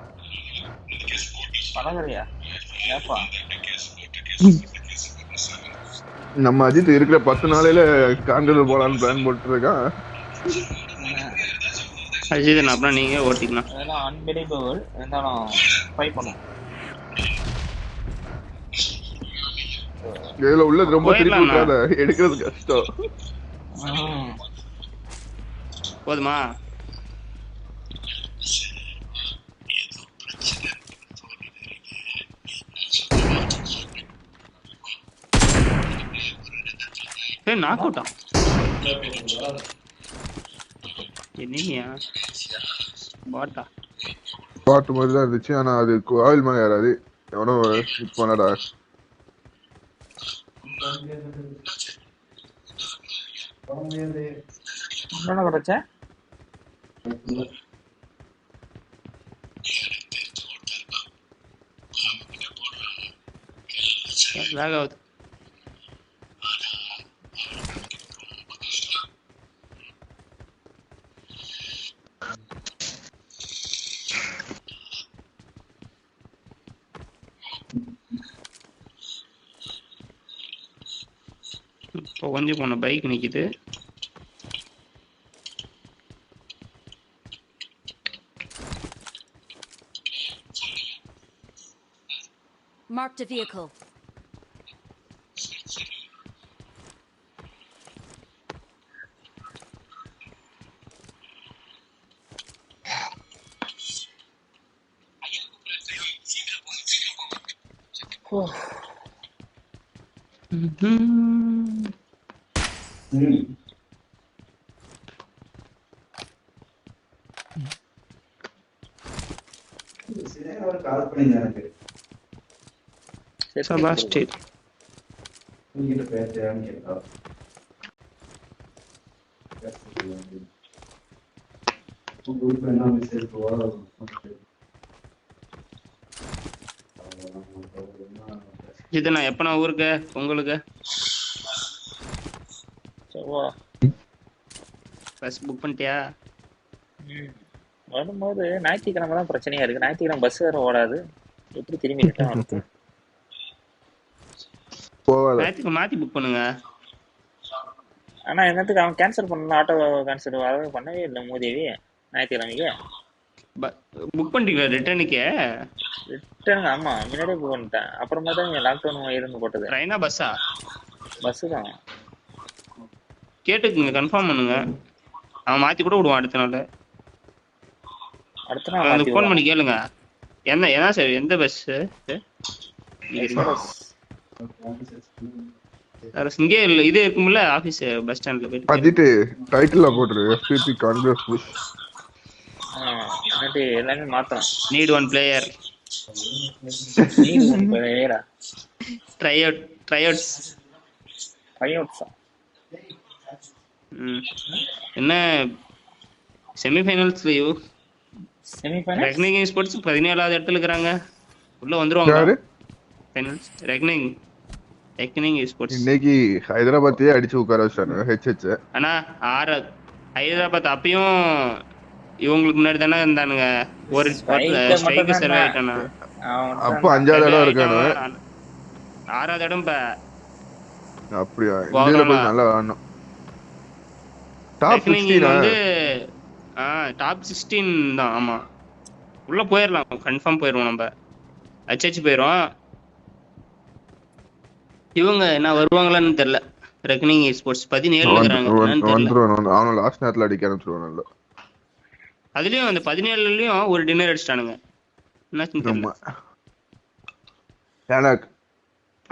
S10: நம்ம அஜித் இருக்கிற 10 நாளையில காண்டல் போலான்னு பிளான் போட்டு இருக்கான்
S11: அஜித் அப்புறம் நீங்க ஓட்டிக்கலாம்
S5: அன்பிலீவபிள் இருந்தாலும் ட்ரை பண்ணுவோம்
S10: இதுல உள்ளது ரொம்ப திருப்பி விட்டாத எடுக்கிறது கஷ்டம்
S11: போதுமா நாக் அவுட்டா என்னையா பாட்டா
S10: பாட்டு மாதிரி தான் இருந்துச்சு ஆனா அது கோவில் மேல யாராது எவனோ ஹிட் பண்ணடா
S5: என்ன கிடைச்ச
S11: லாக் ஆகுது இப்போ கொஞ்சம் போன பைக் நிக்குது
S8: Marked a vehicle.
S11: Sebastian. ஜிதனா எப்பனா ஊருக்கு உங்களுக்கு பஸ் புக் பண்ணிட்டியா?
S5: வரும்போது ஞாயிற்றுக்கிழமை தான் பிரச்சனையா இருக்கு. ஞாயிற்றுக்கிழமை பஸ் வேற ஓடாது. எப்படி திரும்பி ரிட்டர்ன் வருது?
S11: ஞாயிற்றுக்கு மாத்தி புக் பண்ணுங்க.
S5: ஆனா என்னத்துக்கு அவன் கேன்சல் பண்ண ஆட்டோ கேன்சல் பண்ணவே இல்லை மூதேவி. ஞாயிற்றுக்கிழமைக்கு
S11: புக் பண்ணிட்டீங்களா ரிட்டர்னுக்கே?
S5: ரிட்டர்ன் ஆமா முன்னாடியே புக் பண்ணிட்டேன். அப்புறமா தான் லாக்டவுன் இருந்து போட்டது.
S11: ட்ரெயினா பஸ்ஸா?
S5: பஸ்ஸு தான்.
S11: கேட்டுக்குங்க, கன்ஃபார்ம் பண்ணுங்க. அவன் மாத்தி கூட விடுவான் அடுத்த நாள்.
S5: அடுத்த நாள்
S11: ஃபோன் பண்ணி கேளுங்க. என்ன சார் எந்த பஸ்? இங்கே இது இருக்கும்ல ஆபீஸ் பஸ் ஸ்டாண்ட்ல போயிட்டு
S10: அதிட்டு டைட்டில்ல போட்டுரு FPP காங்கிரஸ் புஷ்.
S5: எல்லாமே மாத்தோம்.
S11: Need one player.
S5: Need one பிளேயரா?
S11: ட்ரைஅவுட்ஸ். என்ன செமிஃபைனல்ஸ் லிவ்.
S5: செமிஃபைனல்
S11: ரெக்னிங் ஸ்போர்ட்ஸ் 17வது இடத்துல இருக்காங்க. உள்ள வந்துருவாங்க. ஃபைனல்ஸ் ரெக்னிங் ஸ்போர்ட்ஸ்
S10: இன்னைக்கு ஹைதராபாத்தையே அடிச்சு உட்கார வச்சாங்க HH.
S11: ஆனா ஹைதராபாத் அப்பயும் இவங்களுக்கு முன்னாடி தானே இருந்தானுங்க. ஒரு ஸ்ட்ரைக் சர்வே ஆயிட்டானா?
S10: அப்ப 5வது இடம் இருக்கானு.
S11: 6வது இடம் இப்ப.
S10: அப்படியா? இதுல போய் நல்லா ஆடணும். டாப் 16
S11: வந்து டாப் 16 தான். ஆமா உள்ள போயிரலாம், கன்ஃபார்ம் போயிடுவோம். நம்ம HH போயிரும். இவங்க என்ன வருவாங்களான்னு தெரியல. ரெக்னிங் ஸ்போர்ட்ஸ் 17 இருக்காங்க.
S10: அவன லாஸ்ட் நேரத்துல அடிக்க ஆரம்பிச்சுடுவானல்ல.
S11: அதுலயும் அந்த 17லயும் ஒரு டின்னர் அடிச்சிட்டானுங்க. என்னாச்சுன்னு தெரியல.
S10: எனக்கு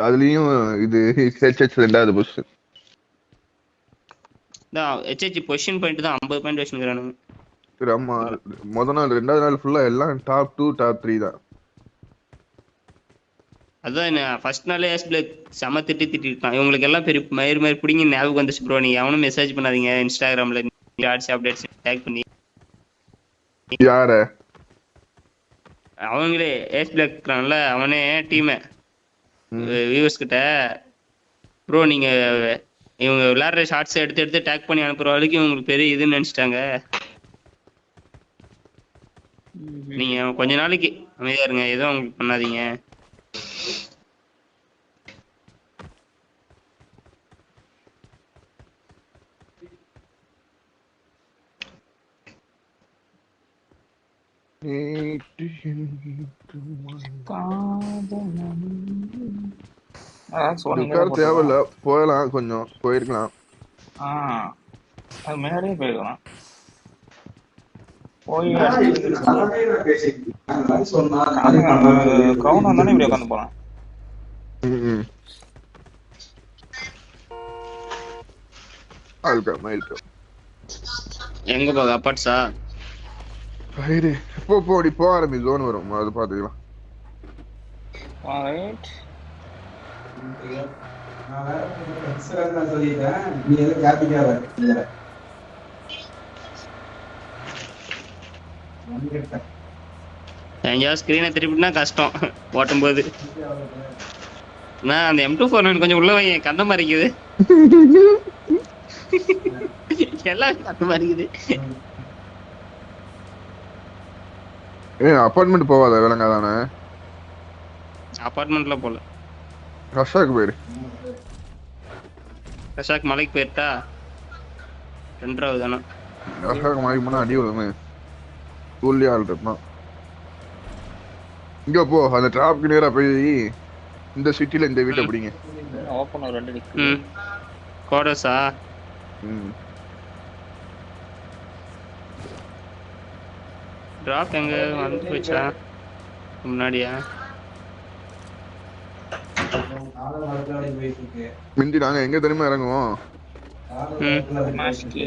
S10: அதுலயும் இது HH 2வது பொசிஷன்.
S11: HH பொசிஷன் பாயிண்ட் தான் 50 பாயிண்ட் வச்சிருக்கானுங்க.
S10: ஆமா முதல் நாள் 2வது நாள் ஃபுல்லா எல்லாம் டாப் 2 டாப் 3 தான்.
S11: அதான் ஃபர்ஸ்ட் நாளே பிளேக் செம திட்டிருக்கான். இவங்களுக்கு எல்லாம் பெரிய மயிர் பிடிங்க ஞாபகம் வந்துச்சு ப்ரோ. நீங்க அவனும் மெசேஜ் பண்ணாதீங்க இன்ஸ்டாகிராம்ல ஆட்ஸ் அப்டேட்ஸ் டேக் பண்ணி.
S10: யார?
S11: அவங்களே பிளேக் இருக்கான்ல அவனே டீம் வியூவர்ஸ் கிட்ட ப்ரோ நீங்க இவங்க விளையாடுற ஷார்ட்ஸ் எடுத்து டேக் பண்ணி அனுப்புற வரைக்கும் இவங்களுக்கு பெரிய இதுன்னு நினைச்சிட்டாங்க. நீங்க கொஞ்ச நாளைக்கு அமைதியா இருங்க, எதுவும் அவங்களுக்கு பண்ணாதீங்க.
S10: தேவையில்ல, போயலாம், கொஞ்சம் போயிருக்கலாம்.
S5: அது முன்னாடியே போயிருக்கலாம். போய் கிரௌண்ட் வந்தானே இப்படி உட்காந்து போலாம்.
S11: எங்க போக அப்பாட்ஸா?
S10: போடி போ ஆரம்பி ஜோன் வரும், அது பாத்துக்கலாம்.
S11: எங்கேயாவது ஸ்கிரீனை திருப்பினா கஷ்டம் ஓட்டும் போது. நான் அந்த M249 கொஞ்சம் உள்ள வைங்க, கண்ண மறைக்குது. எல்லாம் கண்ண மறைக்குது.
S10: அப்பார்ட்மெண்ட் போவாத விளங்காதானே?
S11: அப்பார்ட்மெண்ட்ல போல.
S10: ரஷாக்கு போயிரு.
S11: ரஷாக்கு மலைக்கு போயிட்டா 2வது தானே.
S10: ரஷாக்கு மலைக்கு போனா அடி விழுமே. ஸ்கூல்லே ஆள் இருப்பான். இங்க போ, அந்த டிராப்க்கு நேரா போய் இந்த சிட்டில இந்த வீட்டை பிடிங்க.
S5: ஓப்பன் ஒரு 2 நிக்கு.
S11: கோரஸா? டிராப் எங்க வந்து போச்சா? முன்னாடியா?
S10: மிந்தி நாங்க எங்க தெரியுமா இறங்குவோம்?
S5: மாஸ்கி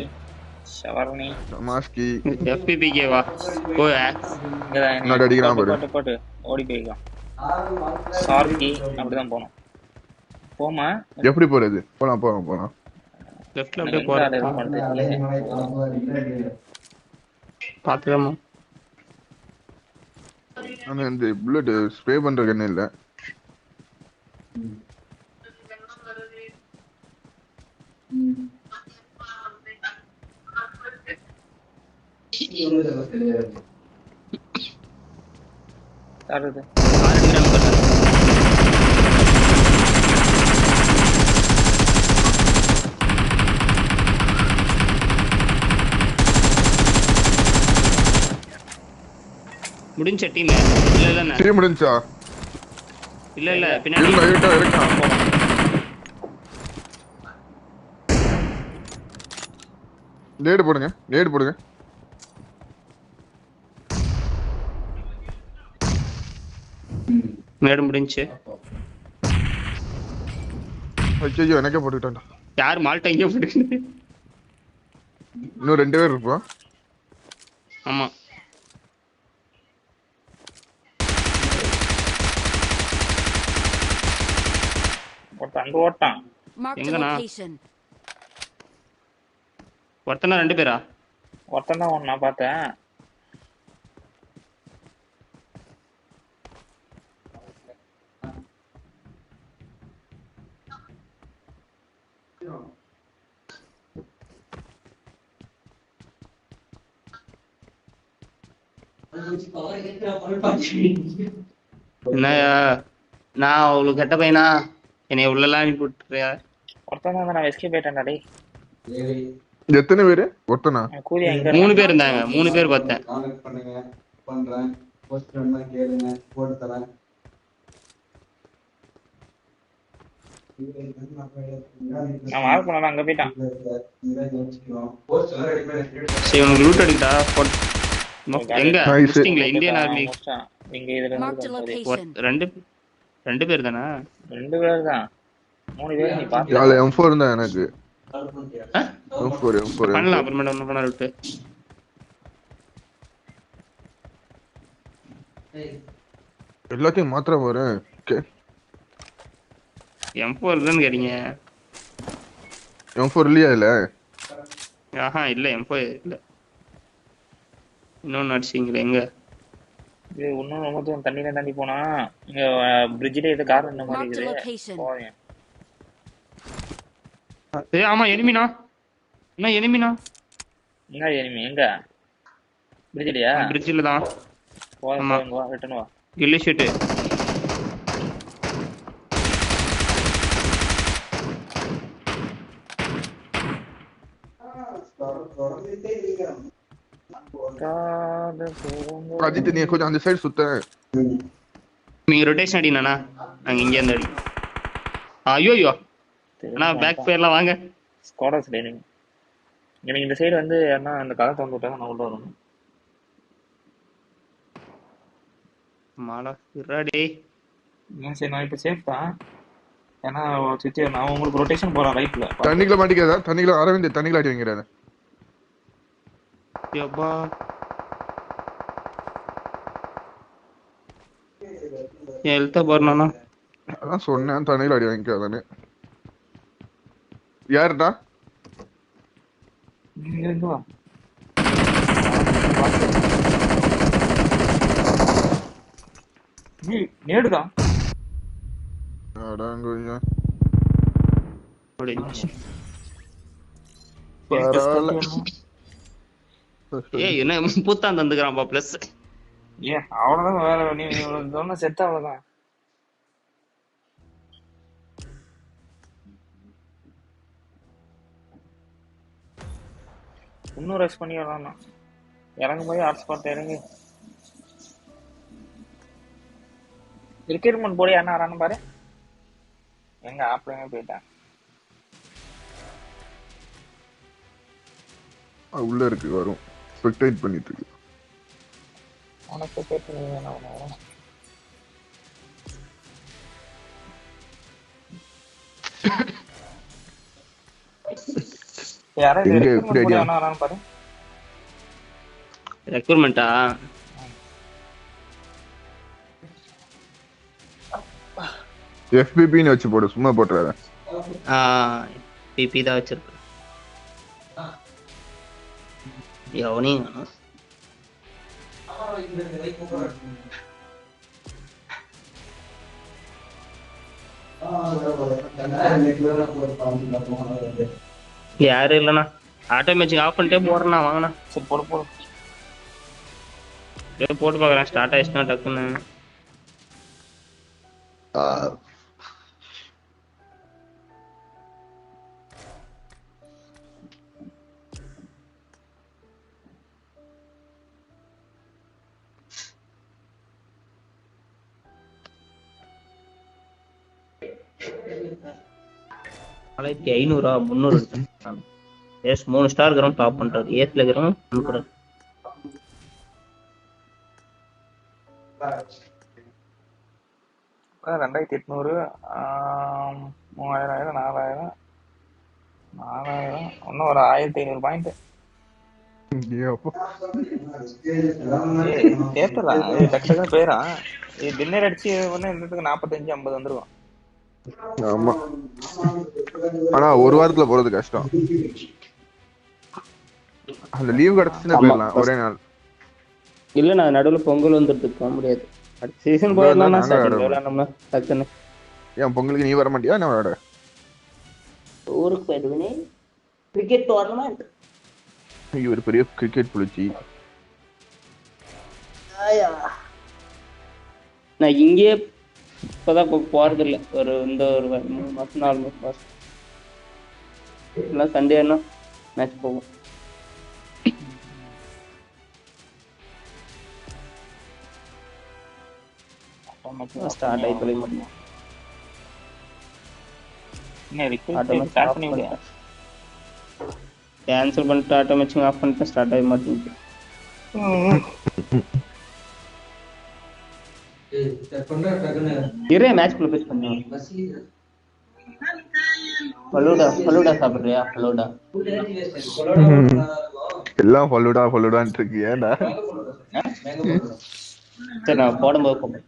S5: ஷவர்னி
S10: மாஸ்கி
S11: எஃபிபிகே வா. போய்
S10: முன்னாடி அடிக்கிறான் பாரு.
S5: போட்டு ஓடி போய்க்கலாம். சார்கி அப்படிதான் போனோம். போமா
S10: எப்படி போறது? போலாம்.
S11: லெஃப்ட்ல அப்படியே போறேன். பாத்துக்கமா.
S10: ஆனா இந்த புல்லட் ஸ்ப்ரே பண்ற கண்ணு இல்ல.
S5: யாருது?
S11: முடிஞ்ச டீம் இல்ல
S10: டீம் முடிஞ்சா?
S11: இல்ல பின்னாடி
S10: இருக்கா. நேடு போடுங்க.
S11: மேடம் முடிஞ்சு.
S10: ஐயோ எனக்கே போட்டுக்கிட்டான்டா.
S11: யார் மால்ட்ட எங்க போட்டுக்கிட்டு?
S10: இன்னும் 2 பேர் இருப்போம்.
S11: ஆமா.
S5: அங்க ஓட்டான்.
S11: எங்கனா? ஒருத்தனா 2 பேரா?
S5: ஒருத்தன் தான் நான் பார்த்தேன்.
S11: என்னயா நான் அவளுக்கு கெட்ட பையனா? என்னைய உள்ளலாம் அனுப்பி விட்டுறியா?
S5: ஒருத்தன் தான் நான் எஸ்கேப் ஆயிட்டேன்டா டேய்.
S10: எத்தனை பேரு? ஒருத்தனா?
S11: 3 பேர் இருந்தாங்க. 3 பேர் பார்த்தேன்.
S13: பண்றேன் போஸ்ட் வேணுமா கேளுங்க போட்டு தரேன்.
S5: நான் மார்க் பண்ணல அங்க போய்ட்டான்.
S11: சரி உங்களுக்கு லூட் அடிக்கடா. எங்க லிஸ்டிங்ல இந்தியன் ஆர்மி
S5: இங்க இதுல
S11: 2 பேர் தானா?
S5: 2 பேர் தான். 3 பேர் நீ பாத்து.
S10: யால M4 தான் எனக்கு. M4
S11: பண்ணலாம் அப்புறமா என்ன பண்ண விட்டு.
S10: எல்லாத்தையும் மாத்திர போறேன்.
S11: M4 தான் கேறீங்க.
S10: M4 இல்லையா இல்ல?
S11: ஆஹா இல்ல M4 இல்ல. இன்னொன்னு அடிச்சீங்களே எங்க?
S5: இது இன்னும் ரொம்ப தூரம் தண்ணியில தாண்டி போனா இங்க பிரிட்ஜ்ல ஏதோ கார் இந்த மாதிரி இருக்குது. போறேன்.
S11: ஆமா எனிமினா? என்ன எனிமினா?
S5: எங்க எனிமி எங்க? பிரிட்ஜ்லயா?
S11: பிரிட்ஜ்ல தான்.
S5: போறேன் வா ரிட்டர்ன் வா.
S11: கில்லி ஷூட்.
S10: அஜித் நீ கொஞ்சம் அந்த சைடு சுத்த.
S11: நீங்க ரொட்டேஷன் அடினானா? நாங்க இங்க இருந்து அடி. ஐயோ அண்ணா பேக் ஃபயர்ல வாங்க.
S5: Squads lining. எனக்கு இந்த சைடு வந்து அண்ணா அந்த கதை திறந்து விட்டாங்க நான் உள்ள வரணும்.
S11: மாலா ரெடி.
S5: சரி நான் இப்ப சேஃப் தான். ஏன்னா சித்தி நான் உங்களுக்கு ரொட்டேஷன் போறேன் ரைட்ல.
S10: தண்ணிக்குள்ள மாட்டிக்காதா? தண்ணிக்குள்ள அரவிந்த் தண்ணிக்குள்ள அடி வைங்கறானே.
S11: யப்பா ஹெல்த் போறனானா?
S10: அதான் சொன்னேன் தண்ணிக்குள்ள அடி வைங்கறானே. யாருடா?
S5: இங்க வா. நீ நேடுடா.
S10: அடங்கோயா.
S11: ஏய் என்ன புத்தான் தந்துக்கறான்பா ப்ளஸ்.
S5: அவ்வளவுதான் வேற நீ சொன்ன செட் அவ்வளவுதான். இன்னும் ரெஸ்ட் பண்ணி வரலாம். இறங்கும் போது ஹாட் ஸ்பாட் இறங்கி ரிக்ரூட்மெண்ட் போடி என்ன வரான்னு பாரு. எங்க ஆப்லயே போயிட்டேன்.
S10: உள்ள இருக்கு வரும். ஸ்பெக்டேட் பண்ணிட்டு இருக்கு.
S5: உனக்கு கேட்டு நீ என்ன பண்ணுவ? யாரா இது
S10: எங்க
S5: ரெக்ரூட்மெண்ட்
S10: எப்படி
S5: கூட
S10: ஐடியா?
S5: என்ன வரான்னு பாரு.
S11: ரெக்ரூட்மெண்ட்டா?
S10: FBPன்னு வச்சு போடு, சும்மா போட்டுறாத.
S11: பிபி தான் வச்சிருக்கேன். எவனையும் காணோம். யாரும் இல்லைண்ணா. ஆட்டோ மேட்சிங் ஆஃப் பண்ணிட்டே போடுறேண்ணா, வாங்கண்ணா.
S5: சரி போடு போடு.
S11: போட்டு பார்க்குறேன், ஸ்டார்ட் ஆயிடுச்சுன்னா டக்குன்னு. நாளைக்கு 500 300 எடுத்தேன். எஸ் 3 ஸ்டார் இருக்கிறோம், டாப் பண்றாரு. ஏஸ்ல இருக்கிறோம் அனுப்புறாரு.
S5: அதான் 2800 3000 4000 4000 இன்னும் ஒரு 1500 பாயிண்ட். கேட்டுடா டக்கு டக்குன்னு போயிடும். டின்னர் அடிச்சு பண்ண இன்னத்துக்கு 45 50 வந்துருக்கும்.
S10: ஆமா, ஆனா ஒரு வாரத்துல போறது கஷ்டம். அந்த லீவ் கிடைச்சுன்னா போயிடலாம் ஒரே நாள்.
S11: இல்ல நான் நடுவில் பொங்கல் வந்துட்டு போக முடியாது. அடுத்த சீசன் போயிடலாம்னா ஸ்டார்டிங் விளையாடணும்னா டக்குன்னு.
S10: ஏன் பொங்கலுக்கு நீ வர மாட்டியா? என்ன விளையாட?
S11: ஊருக்கு போயிடுவேனே, கிரிக்கெட் டோர்னமெண்ட்.
S10: ஐயோ, ஒரு பெரிய கிரிக்கெட் புளிச்சி.
S11: நான் இங்கே இப்பதான் போறது இல்லை. ஒரு 3 மாசம் 4 மாசம் எல்லாம் சண்டே என்ன மேட்ச் போகும். ஸ்டார்ட் ஆகி தொலை முடியும். கேன்சல் பண்ணிட்டு ஆட்டோ மேட்சிங் ஆஃப் பண்ணிட்டு ஸ்டார்ட் ஆகி மாட்டேங்குது. இரே மேட்ச் குள்ள பேஸ் பண்ணுங்க. ஃபலூடா சாப்பிடுறியா? ஃபலூடா
S10: எல்லாம் ஃபலூடான்னு இருக்கு. ஏன்டா?
S11: சரி நான் போடும்போது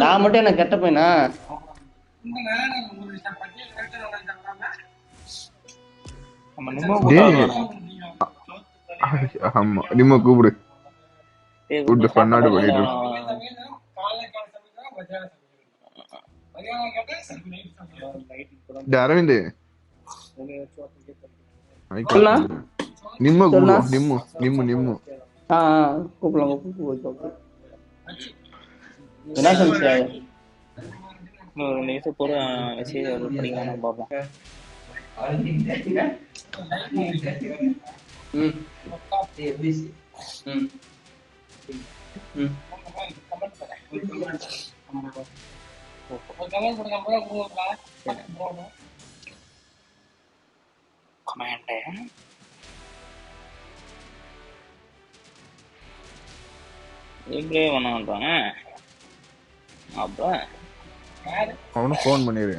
S11: நான் மட்டும் என்ன கெட்ட போயினா?
S10: ஆமா, நிம்ம கூப்பிடு. கூப்பிட்டு பண்ணாடு பண்ணிட்டு. அரவிந்த் நிம்ம கூப்பிடுவோம். நிம்மு
S11: கூப்பிடலாம். என்ன சொல்லிச்சு?
S5: ஒரு நிமிஷம் கூட மெசேஜ் படிக்கலாம் பார்ப்போம். இப்படியே வேணான்றாங்க. அப்புறம்
S10: அவனும் ஃபோன் பண்ணிடு.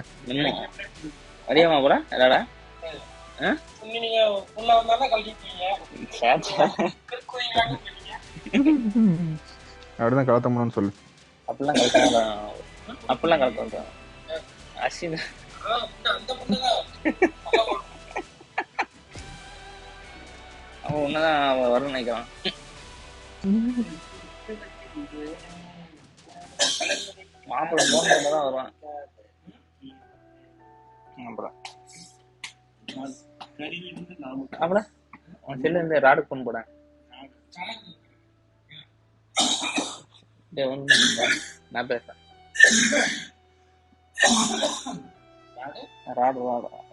S5: அறியாமா கூட எல்லாடா
S10: அப்படிதான் கலத்தம்னு சொல்லு.
S5: அப்பெல்லாம் கலக்க அஸ்வின் அவன் ஒன்னதான் அவன் வர நினைக்கிறான். மாப்பிள்ளை 3 தான் வருவான். அப்புறம் அவன் செல்லு இருந்து ராடுக்கு போன் போட நான் பேசுறேன். ராடு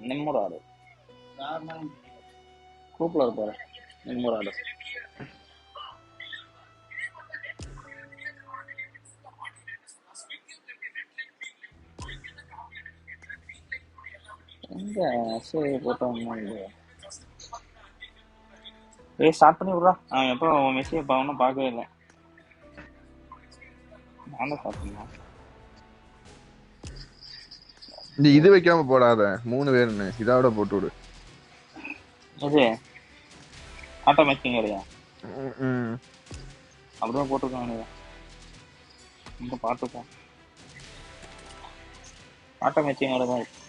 S5: நிம்ம ராடு குரூப்ல இருப்பாரு. நிம்ம ராடு எங்க சரி போட்டோம் இல்லையா? ஸ்டார்ட் பண்ணி விட்றா. அவன் எப்போ மெசேஜ் ஒன்றும் பார்க்கவே இல்லை. நான் தான் ஸ்டார்ட் பண்ணேன்.
S10: நீ இது வைக்காம போடாத 3 பேருன்னு இதோட போட்டு விடு.
S5: இது ஆட்டோ மேட்சிங் வரையா?
S10: ம்
S5: அப்படிதான் போட்டிருக்காங்க. இங்க பார்த்துப்போம். ஆட்டோ மேட்சிங் தான் இருக்கு.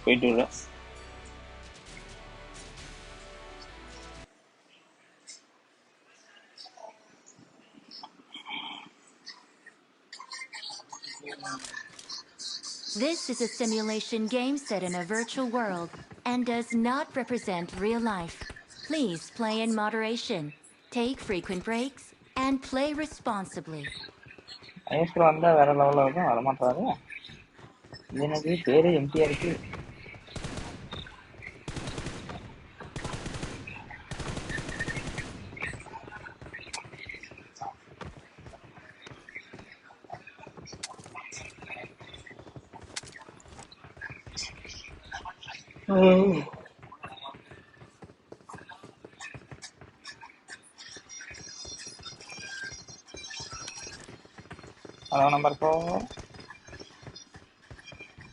S5: போயிட்டு விட
S6: This is a simulation game set in a virtual world and does not represent real life. Please play in moderation, take frequent breaks, and play responsibly.
S5: ஐஎஸ்ல வந்தா வேற லெவலில் இருக்கும். வரமாட்டாரு. எனக்கு பேரு எம்டியா இருக்கு. Hello number 4.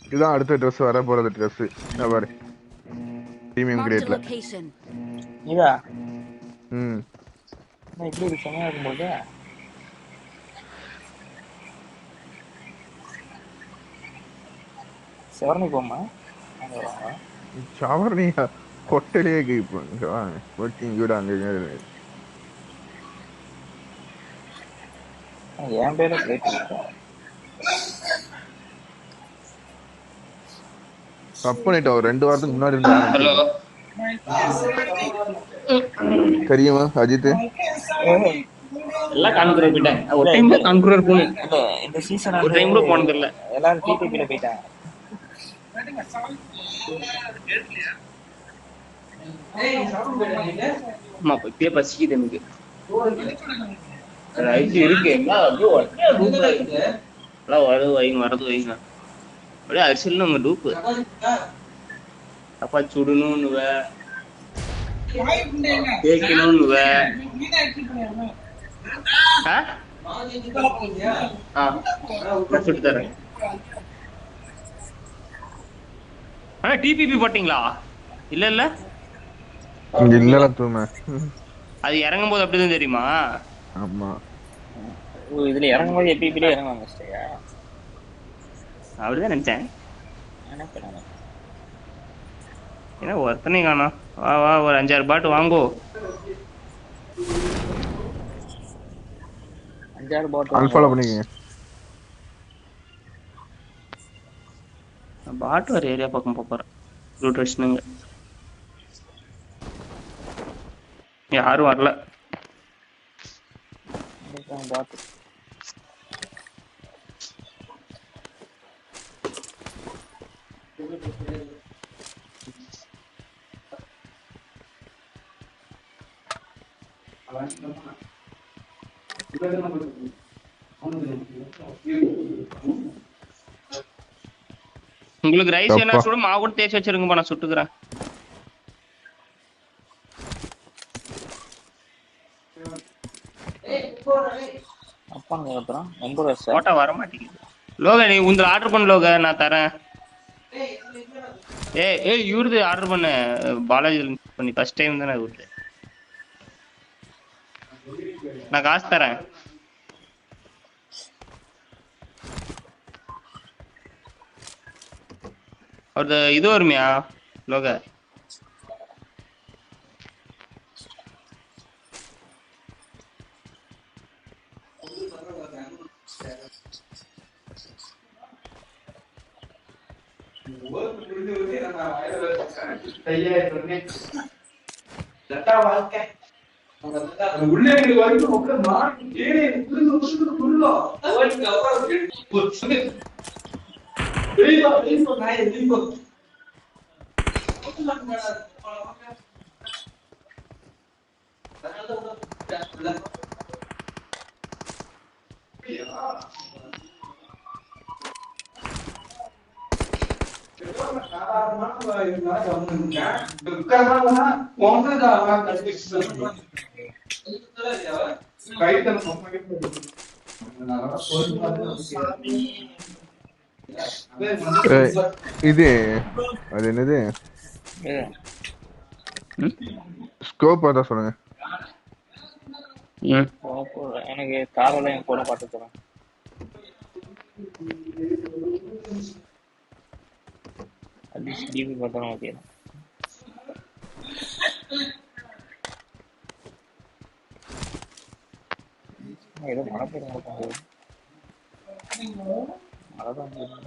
S10: இதுதான் அடுத்த ட்ரெஸ் வர போறது ட்ரெஸ். பாரு பிரீமியம் கிரேட்ல
S5: இதா
S10: ம்
S5: இப்படி இருக்கு செமையா இருக்கும்போது. செவர்னி போமா
S10: சவர்னியா ஹோட்டலே கேட்பேன் ஒர்க்கிங் கூட அங்கே
S5: என் பேர பிளேட்
S10: கப் பண்ணிட்டோம். 2 வாரத்துக்கு முன்னாடி இருந்து.
S11: ஹலோ
S10: தெரியுமா அஜித்?
S11: எல்லாம் கான்குரர் போயிட்டாங்க. ஒரு டைம் தான் கான்குரர் போனேன்.
S5: இந்த சீசன்
S11: ஒரு டைம் கூட போனது இல்ல.
S5: எல்லாரும் டிடிபில போயிட்டாங்க.
S11: அம்மா இப்பயே பசிக்குது எனக்கு. ரைட்டு இருக்கு எல்லாம் அப்படியே ஒட்டே டூப்ல இருக்கு. எல்லாம் வரது வைங்க அப்படியே அரிசல் நம்ம டூப்பு அப்பா சுடணும்னுவ தேய்க்கணும்னுவ. நான் சுட்டு தரேன். ஆனா டிபிபி போட்டீங்களா? இல்ல இல்ல அது இறங்கும் போது அப்படிதான் தெரியுமா?
S10: ஆமா
S5: இதுல இறங்கும் போது எபிபில இறங்குவாங்க.
S11: அப்படிதான் நினைச்சேன். ஏன்னா ஒருத்தனை காணோம். வா வா ஒரு 5-6 பாட்டு வாங்கோ.
S5: 5-6 பாட்டு
S10: அன்ஃபாலோ பண்ணிக்கங்க.
S11: பாட்டு ஒரு ஏரியா பக்கம் போறேன். ரூட் வச்சுனுங்க. யாரும் வரல.
S5: பாட்டு
S11: உங்களுக்கு ரைஸ் வேணா சுட மாவு கூட தேய்ச்சி வச்சிருங்கப்பா, நான் சுட்டுக்கிறேன். போட்டா வர மாட்டேங்குது. லோக நீ உங்க ஆர்டர் பண்ண லோக, நான் தரேன். ஏய் இவருது ஆர்டர் பண்ண பாலாஜி பண்ணி ஃபர்ஸ்ட் டைம் தானே இவருது. நான் காசு தரேன். அவரது இது வருமையா லோக?
S10: இது அது என்னது ஸ்கோப் அதான் சொல்லுங்க.
S5: எனக்கு காலையில என் கூட பார்த்து தரேன். அட்லீஸ்ட் டிவி பார்த்தாலும் ஓகே தான். ஏதோ மழை பெய்ய மாட்டாங்க. மழை தான் பெய்யும்.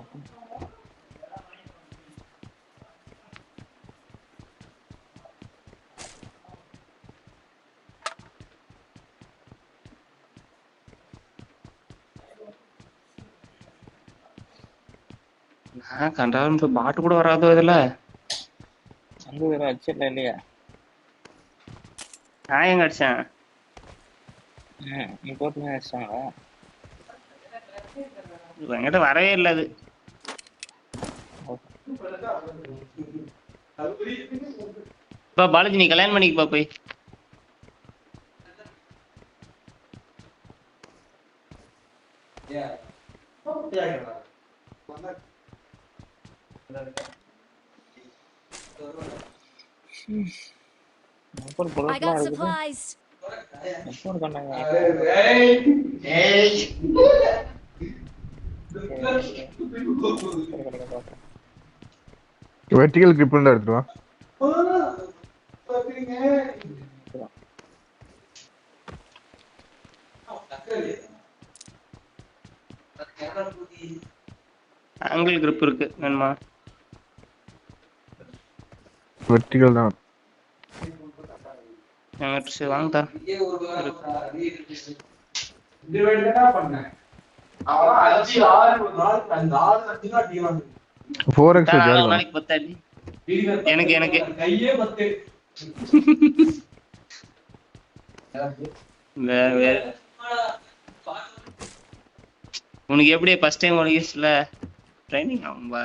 S11: கண்டாலும் பாட்டு கூட வராதோ இதுல.
S5: அந்த வேற அடிச்சிடல இல்லையா?
S11: நான் எங்க அடிச்சேன்?
S5: நீ போட்டு அடிச்சாங்களா?
S11: என்கிட்ட வரவே இல்லை அது. பாலாஜி நீ கல்யாணம் பண்ணிக்கப்பா போய்.
S8: I got supplies.
S10: Vertical grip எடுத்துட்டு வா.
S11: ஆங்கிள் கிரிப் இருக்கு வேணுமா?
S10: வெர்டிகல் தான்.
S11: வாங்க.
S10: 4x
S11: எனக்கு எனக்கு உனக்கு எப்படி ஃபர்ஸ்ட் டைம் உனக்குல ட்ரைனிங் ஆகும்பா?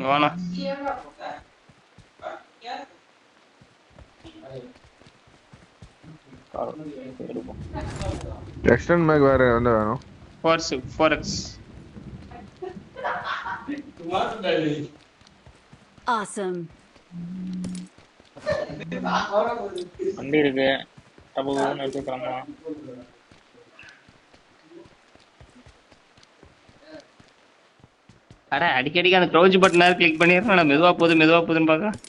S11: வாணா
S10: எக்ஸ்டெண்ட் மேக் வேற என்ன வேணும்?
S11: 4x.
S8: Awesome.
S5: வண்டி இருக்கு. அப்போ ஒன்று எடுத்துக்கலாமா?
S11: அட அடிக்கடிக்கு அந்த க்ரௌச் பட்டனை கிளிக் பண்ணிடுறேன். நான் மெதுவா போகுதுன்னு பார்க்க.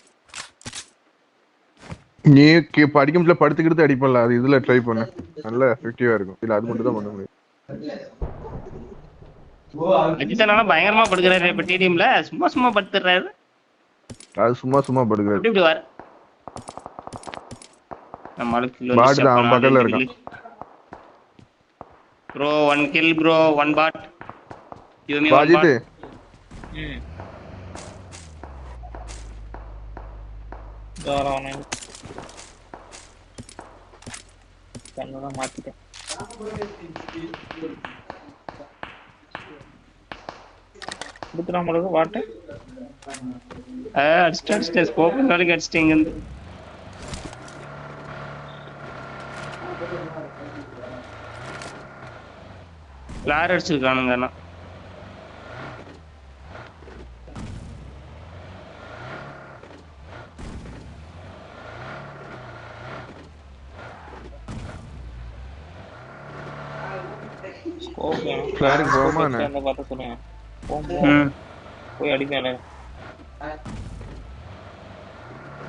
S10: நீ படிக்கும்போது படுத்துக்கிட்டு அடிப்பல. அது இதுல ட்ரை பண்ணு. நல்ல எஃபெக்டிவா இருக்கும். இல்ல அது மட்டும் தான் பண்ண முடியும்.
S11: அஜித்தனால பயங்கரமா படுக்கிறாரு இப்ப டிடிஎம்ல. சும்மா படுத்துறாரு.
S10: அது சும்மா படுக்கிறாரு.
S11: இப்படி வர நம்மளுக்கு
S10: பாட் தான் பக்கத்துல இருக்கான்.
S11: Bro 1 kill bro 1 bot. Give me 1 bot.
S5: தாரானே கண்ணா மாத்திட்டேன். புத்ரா மலக வாட்
S11: அடிச்சிட்டு ஸ்கோப் நாளைக்கு அடிச்சிட்டீங்க. ஃபிளார் அடிச்சிருக்கானுங்க. அண்ணா
S10: ஃபிளாருக்கு போமா என்ன?
S5: அந்த பார்த்து சொல்லுங்க. போய் அடிக்கல.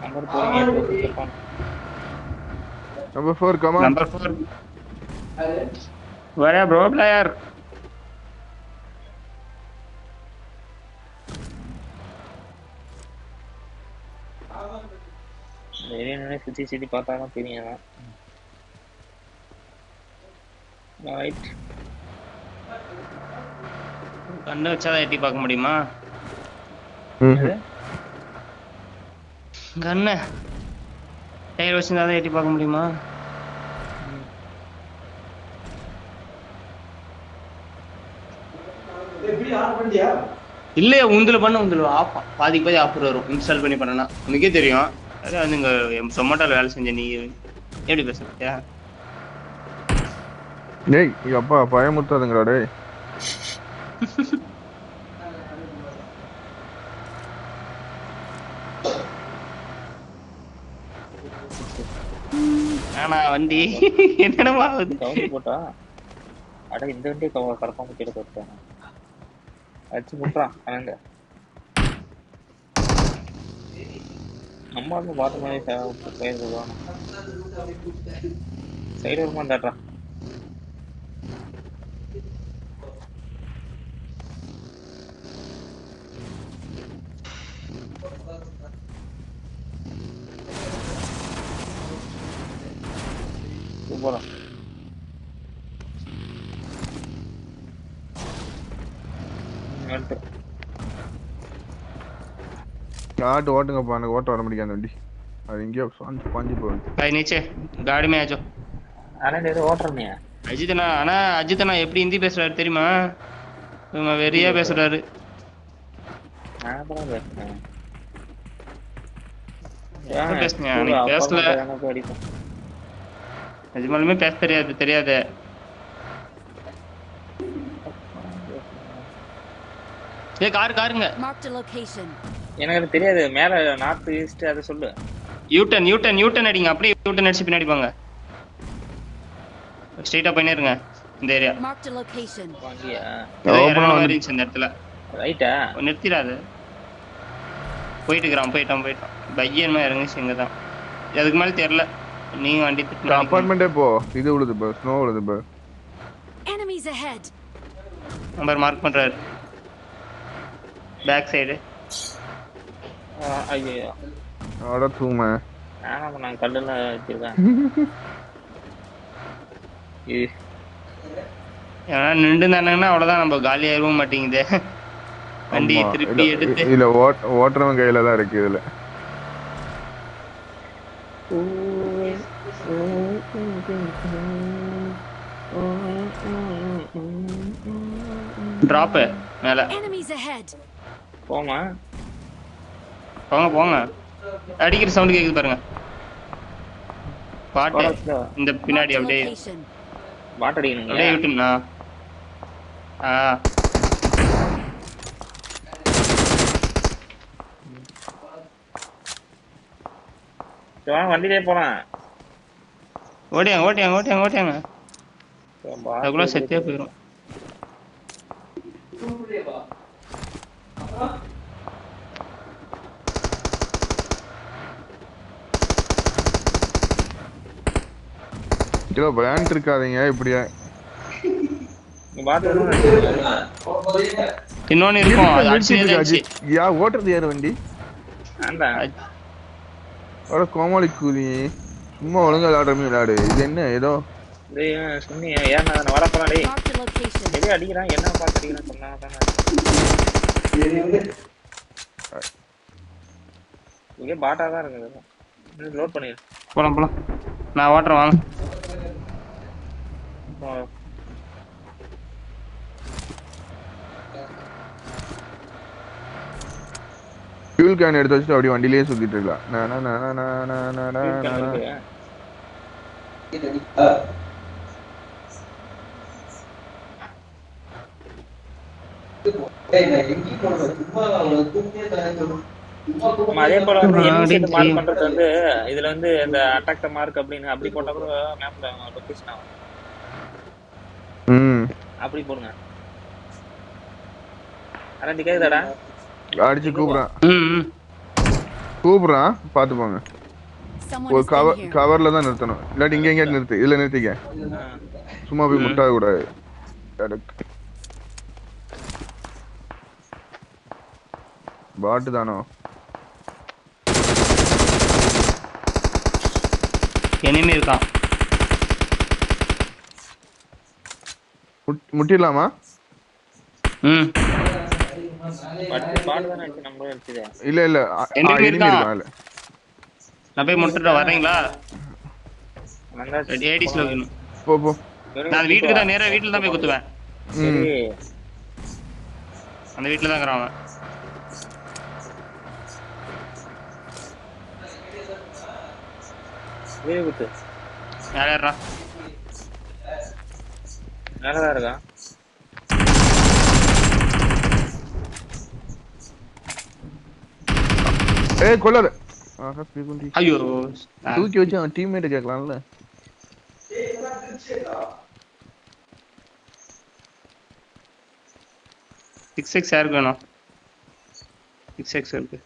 S5: Number 4
S10: Number 4 come on.
S11: Number 4 where are bro player?
S5: வேறே சுத்தி பார்த்தாலும் தெரியும். ரைட்
S11: கண்ணு வச்சா எட்டி பார்க்க முடியுமா? கண்ணு டயர் வச்சிருந்தா தான் எட்டி பார்க்க முடியுமா? இல்லையா உந்துல ஆஃப் பாதிக்கு பாதி ஆஃபர் வரும் இன்ஸ்டால் பண்ணி பண்ணனா உனக்கே தெரியும். அது நீங்க சொமோட்டோல வேலை செஞ்ச நீ எப்படி பேசுறியா?
S10: டேய் அப்பா பயமுத்தாதுங்கடா டேய்.
S11: ஆனா வண்டி என்னடா
S5: கவுண்ட் போட்டா அட இந்த வண்டி கரெக்டா முட்டிட்டு போட்டாங்க. அடிச்சு முட்றான் அங்க. நம்ம வந்து பாத்து மாதிரி போயிருக்கோம். சைடு வருமா தாட்றா. சூப்பரா
S10: காட்டு ஓட்டுங்கப்பா, எனக்கு ஓட்ட வர முடியாது வண்டி. அது எங்கேயோ பாஞ்சு போகுது.
S11: भाई नीचे गाड़ी में आ जाओ.
S5: அண்ணா இது ஓட்டறனே
S11: அஜித் அண்ணா எப்படி ஹிந்தி பேசுறாரு தெரியுமா? இவங்க வெறியா பேசுறாரு.
S5: நான் அப்புறம் பேசுறேன்.
S11: பேசுனியா? நீ பேசல. நிஜமாலுமே பேச தெரியாது. காருங்க.
S8: Marked a location.
S5: எனக்கு தெரியாது. மேல நார்த் ஈஸ்ட் அத சொல்லு.
S11: யூட்டன் அடிங்க. அப்படியே யூட்டன் அடிச்சு பின்னாடி போங்க. ஸ்ட்ரைட்டா போயினே இருங்க இந்த ஏரியா.
S8: Marked a location.
S5: வாங்கியா?
S11: ஓபனா வந்துருச்சு இந்த இடத்துல.
S5: ரைட்டா?
S11: நிறுத்திராத. போயிட்டோம். பையன்மா இறங்குச்சு இங்க தான். அதுக்கு மேல தெரியல. நீங்க வண்டி திட்டு.
S10: அபார்ட்மெண்டே போ. இது உழுது பா. ஸ்னோ உழுது பா.
S8: Enemies ahead.
S11: நம்பர் மார்க் பண்றாரு. Back side.
S5: ஐயோ.
S10: ஆட தூமா.
S5: நான் கல்லுல வச்சிருக்கேன்.
S11: ஏன்னா நின்றுந்தானுங்கன்னா அவ்வளவுதான், நம்ம காலியாகவும் மாட்டேங்குது வண்டி திருப்பி எடுத்து.
S10: இல்ல ஓட்டுறவன் கையில தான் இருக்கு இதுல.
S11: டிராப் மேல.
S5: போமா
S11: போங்க. அடிக்கிற சவுண்ட் கேக்குது பாருங்க. பாட்டு இந்த பின்னாடி அப்படியே
S5: பாட்டு அடிக்கணும்.
S11: அப்படியே விட்டுனா.
S5: வண்டியிலே போலாம்.
S11: ஓட்டியாங்க. அதுக்குள்ள செத்தே போயிடும்.
S10: கிலோ பிராண்ட் இருக்காதீங்க இப்படியா.
S11: இன்னொன்னு இருக்கும்.
S10: யா ஓட்டுறது யாரு வண்டி? அட கோமாளி கூலி, சும்மா ஒழுங்கா விளையாடு. இது என்ன ஏதோ
S5: சொன்னீங்க. ஏன் நான் வரப்போறேன். டேய் எது அடிக்கிறான்? என்ன பார்த்து அடிக்கிறான் சொன்னா இங்கே பாட்டா தான் இருக்குது. லோட் பண்ணிடு.
S11: போலாம். நான் ஓட்டுறேன் வாங்க.
S10: ஃபியூல் கேன் எடுத்து வச்சுட்டு அப்படியே வண்டியிலேயே சுத்திட்டு இருக்கலாம்.
S5: அதே போல வந்து மார்க் பண்றது வந்து இதுல வந்து இந்த அட்டாக் மார்க் அப்படின்னு அப்படி போட்டா கூட மேப்ல லொகேஷன் ஆகும். அப்படி போடுங்க. அரண்டி கேக்குதாடா?
S10: அடிச்சு கூப்பிடுறான் பாத்து போங்க. ஒரு கவர்ல தான் நிறுத்தணும். இல்லாட்டி இங்க எங்கேயாவது நிறுத்து. இதுல நிறுத்திக்க. சும்மா போய் முட்டாத கூடாது. பாட்டு தானோ?
S11: எனிமி இருக்கான்.
S10: முட்டிடலாமா?
S5: பாட்டு தானே வச்சு நம்ம வச்சுதே.
S10: இல்ல
S11: எனிமி
S10: enemy
S11: இருக்கான்.
S10: இருக்கான் இல்ல.
S11: நான் போய் முட்டுறேன், வர்றீங்களா?
S5: வந்தாச்சு.
S11: ஏடிஸ் லோகன்.
S10: போ.
S11: நான் வீட்டுக்கு தான் நேரா வீட்டுல தான் போய் குத்துவேன்.
S5: சரி.
S11: அந்த வீட்டுல தான் இருக்கிறான் அவன்.
S5: வீடு குத்து.
S11: யாரா?
S5: மேலதான் இருக்கா?
S10: ஏய் கொல்லாத.
S11: ஐயோ.
S10: தூக்கி வச்சு அவன் டீம்மேட் கேட்கலாம்ல.
S11: சிக்ஸ் எக்ஸ் யாருக்கு வேணும்? 6x இருக்கு.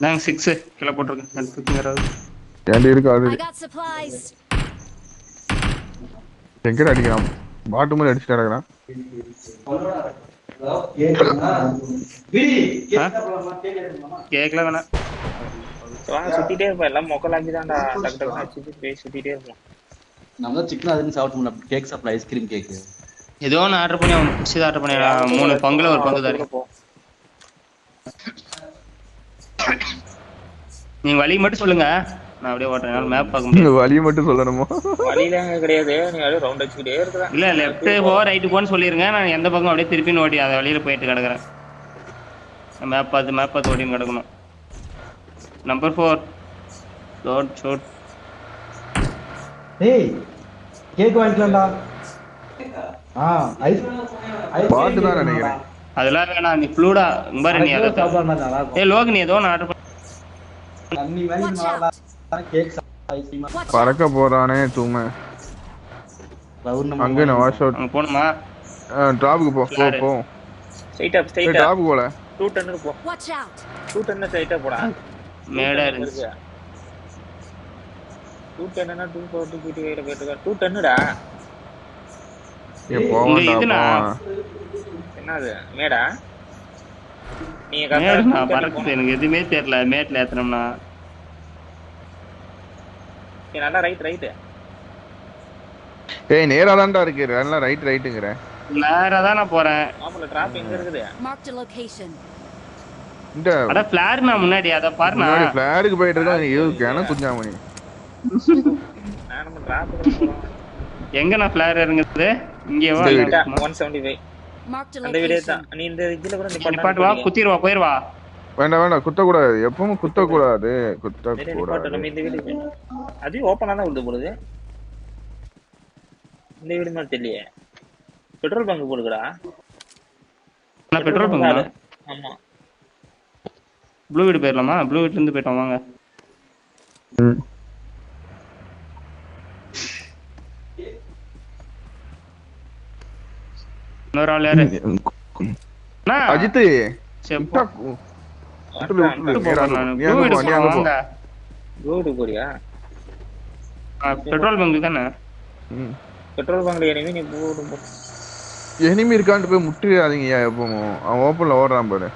S11: நாங்க 6 கீழ போட்டுருக்கேன்.
S10: ஏண்டி இருக்கு ஆல்ரெடி.
S8: I got supplies.
S10: எங்கடா அடிக்கிறான்? பாட்டு மாதிரி அடிச்சு கிடக்குறான்.
S11: கேக்கல வேணா.
S5: வாங்க சுத்திட்டே இருப்போம். எல்லாம் மொக்கலாக்கி தான்டா. டக்கு டக்கு அடிச்சுட்டு போய் சுத்திட்டே இருப்போம்.
S13: நம்ம சிக்கன் அதுன்னு சாப்பிட்டு முடியல. கேக் சாப்பிடல, ஐஸ்கிரீம் கேக்.
S11: ஏதோ ஒன்று ஆர்டர் பண்ணி அவன் பிடிச்சது ஆர்டர் பண்ணிடா. 3 பங்குல ஒரு பங்கு தாரு. நீங்க வழி மட்டும் சொல்லுங்க, நான் அப்படியே ஓட்டுறேன். மேப் பார்க்க முடியும்.
S10: வழி மட்டும் சொல்லணுமா?
S5: வழியில கிடையாது, நீங்க அப்படியே ரவுண்ட் அடிச்சுக்கிட்டே இருக்கா.
S11: இல்ல லெஃப்ட் போ ரைட்டு போன்னு சொல்லிருங்க. நான் எந்த பக்கம் அப்படியே திருப்பின்னு ஓட்டி அந்த வழியில போயிட்டு கிடக்குறேன். மேப் பார்த்து ஓட்டின்னு கிடக்கணும். நம்பர் 4 லோட் ஷூட்.
S13: டேய் கேக் வாங்கிக்கலாம்டா. ஐஸ்
S10: பாட்டு தான் நினைக்கிறேன்.
S11: அதெல்லாம் வேணாம், நீ ஃப்ளூடா பாரு. நீ அதை ஏய் லோக், நீ ஏதோ ஒன்று ஆர்டர் பண்ணி
S13: தண்ணி வாங்கி கேக் ஐஸ்கிரீம்
S10: பறக்க போறானே தூமை. அங்க நான் வாஷ் அவுட்.
S11: அங்க போணுமா?
S10: டிராப்க்கு போ.
S5: ஸ்ட்ரைட்டா
S10: டிராப் போல.
S5: 210 போ.
S8: Watch out.
S5: 210 ஸ்ட்ரைட்டா போடா.
S11: மேடா இருந்துச்சு.
S5: 210 னா 240 கிட்ட வேற கேட்டுக்க. 210 டா.
S10: ஏ போடா.
S5: என்னது மேடா? நீ
S11: கரெக்ட்டா பறக்குது. எனக்கு எதுமே தெரியல. மேட்ல ஏத்துறோம்னா
S5: நீ நல்லா ரைட்.
S10: ஏய் நேரா தான்டா இருக்கு. நல்லா ரைட்டுங்கற.
S11: நேரா தான் நான் போறேன்.
S5: ஆமால டிராப் எங்க இருக்குது?
S8: Mark the location.
S10: இந்த
S11: அட ஃபிளார் நான் முன்னாடி அத பாருங்க.
S10: முன்னாடி ஃபிளாருக்கு போயிட்டு இருக்கா. நீ ஏவுக்கேன குஞ்சாமணி.
S5: நான் நம்ம டிராப்க்கு போறோம்.
S11: எங்க நான் ஃபிளார் இறங்குது? இங்க வா.
S5: 175.
S8: Mark the
S5: அந்த வீடியோ
S8: location.
S5: தான். நீ இந்த இதுல கூட
S11: நிப்பாட்டு வா. குத்திரவா போயிரவா.
S10: வேண்டாம் குத்த கூடாது. எப்பவும் குத்த கூடாது.
S5: நம்ம இந்த வீடியோ அது ஓபனா தான் உள்ளது போடுது. இந்த வீடியோ மாதிரி தெரியல. பெட்ரோல் பங்க் போடுங்கடா.
S11: நான் பெட்ரோல் பங்க்.
S5: ஆமா.
S11: ப்ளூ வீட் போயிரலாமா? ப்ளூ வீட்ல இருந்து போய்ட்டோம் வாங்க. இன்னொரு ஆள் யாரு?
S10: அஜித்.
S11: செப்பா. பெட்ரோல் பங்க் தானே?
S5: பெட்ரோல் பங்க்ல எனிமி நீ போடு.
S10: எனிமி இருக்கான்னு போய் முட்டிடாதீங்க. எப்பவும் அவன் ஓப்பன்ல ஓடுறான் பாரு.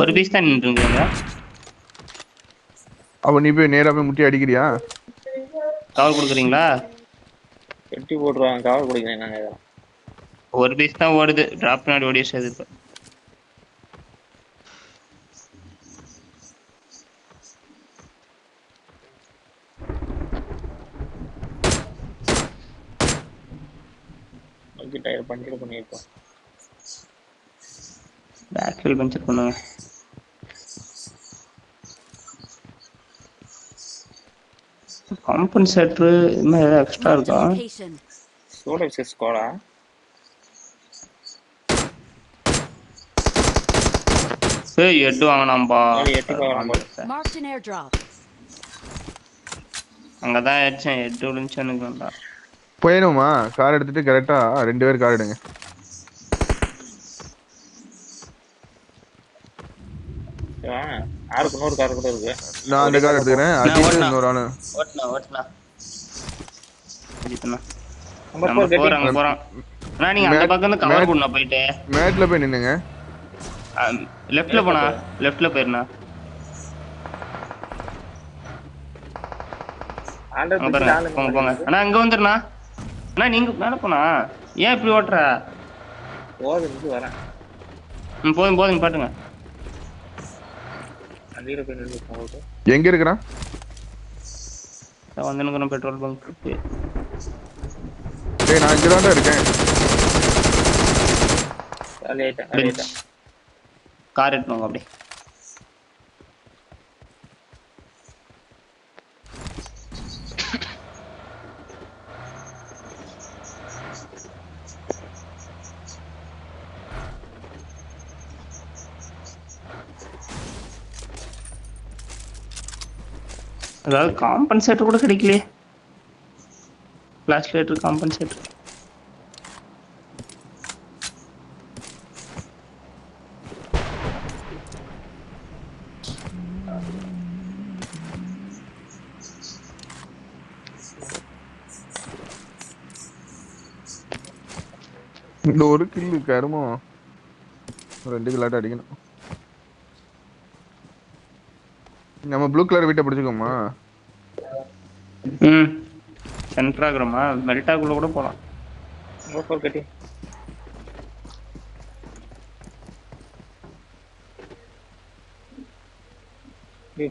S11: ஒரு பீஸ் தான் நின்றுங்க.
S10: அப்ப நீ போய் நேரா போய் முட்டி அடிக்கிறியா?
S11: கவர் கொடுக்குறீங்களா?
S5: எட்டி போடுறாங்க. கவர் கொடுக்குறேன் நாங்க.
S11: ஒரு பீஸ் தான் ஓடுது. டிராப் நாடி ஓடிச்சு அது. இப்ப
S5: டயர் பஞ்சர் பண்ணிருக்கோம்.
S11: பேக் வீல் பஞ்சர் பண்ணுங்க. காம்பன்சேட்டர் இன்னும் ஏதாவது எக்ஸ்ட்ரா இருக்கா?
S5: சோலோ எக்ஸஸ் கோடா.
S11: ஏய் எட்டு வாங்கலாம்பா.
S8: Marked an airdrop.
S11: அங்க தான் ஏச்சேன். எட்டு விழுந்துச்சு எனக்கு வேண்டாம்.
S10: போயிடுமா? கார் எடுத்துட்டு கரெக்டா 2 பேர் கார் எடுங்க.
S5: ஆருக்கு இன்னொரு கார் கூட இருக்கு.
S10: நான் அந்த கார் எடுத்துக்கிறேன். அஜித் இன்னொரு ஆளு.
S11: ஓட்டலாம் அஜித்ண்ணா நம்ம போறாங்க போறோம். ஆனா நீங்க அந்த பக்கம் இருந்து கவர் பண்ணணும் போயிட்டு.
S10: மேட்ல போய் நின்னுங்க.
S11: லெஃப்ட்ல போனா லெஃப்ட்ல போயிருண்ணா. போங்க. அண்ணா இங்க வந்துருண்ணா. அண்ணா நீங்க மேல போனா ஏன் இப்படி ஓட்டுற?
S5: போதும் வரேன்.
S11: போதும் பாட்டுங்க.
S10: எங்க இருக்கிறான்?
S11: வந்து பெட்ரோல் பங்க்.
S10: டேய் நான் இங்க தான் இருக்கேன்.
S11: கார் எடுத்துங்க அப்படியே. அதாவது காம்பன்சேட்டர் கூட கிடைக்கலையே. Flash light compensator.
S10: இந்த ஒரு கில்லு கருமோ 2 கில்லாட்ட அடிக்கணும். நம்ம ப்ளூ கலர் வீட்டை பிடிச்சுக்கோமா?
S11: சென்ட்ராகிரமா மெல்டாக்குள்ள கூட போலாம்.
S5: கட்டி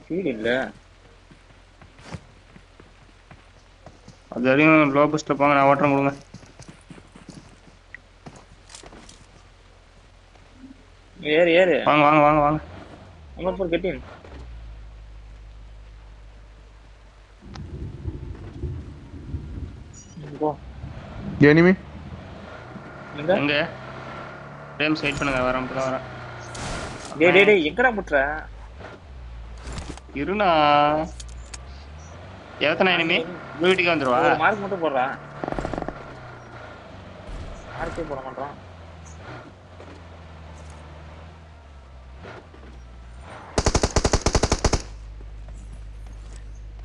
S5: ஃபீல் இல்ல.
S11: அது வரையும் லோ பஸ்ட்ல போங்க. நான் ஓட்டுறேன் கொடுங்க.
S5: ஏறு
S11: வாங்க.
S5: நம்ம கட்டி
S10: எனிமி
S11: எங்க டைம் சைட் பண்ணுங்க. வரேன் வரேன்.
S5: டேய் எங்கடா முட்ற?
S11: இருனா எத்தனை எனிமி வீட்டுக்கு வந்துருவா.
S5: ஒரு மார்க் மட்டும் போடுறா. மார்க்கே போட மாட்டான்.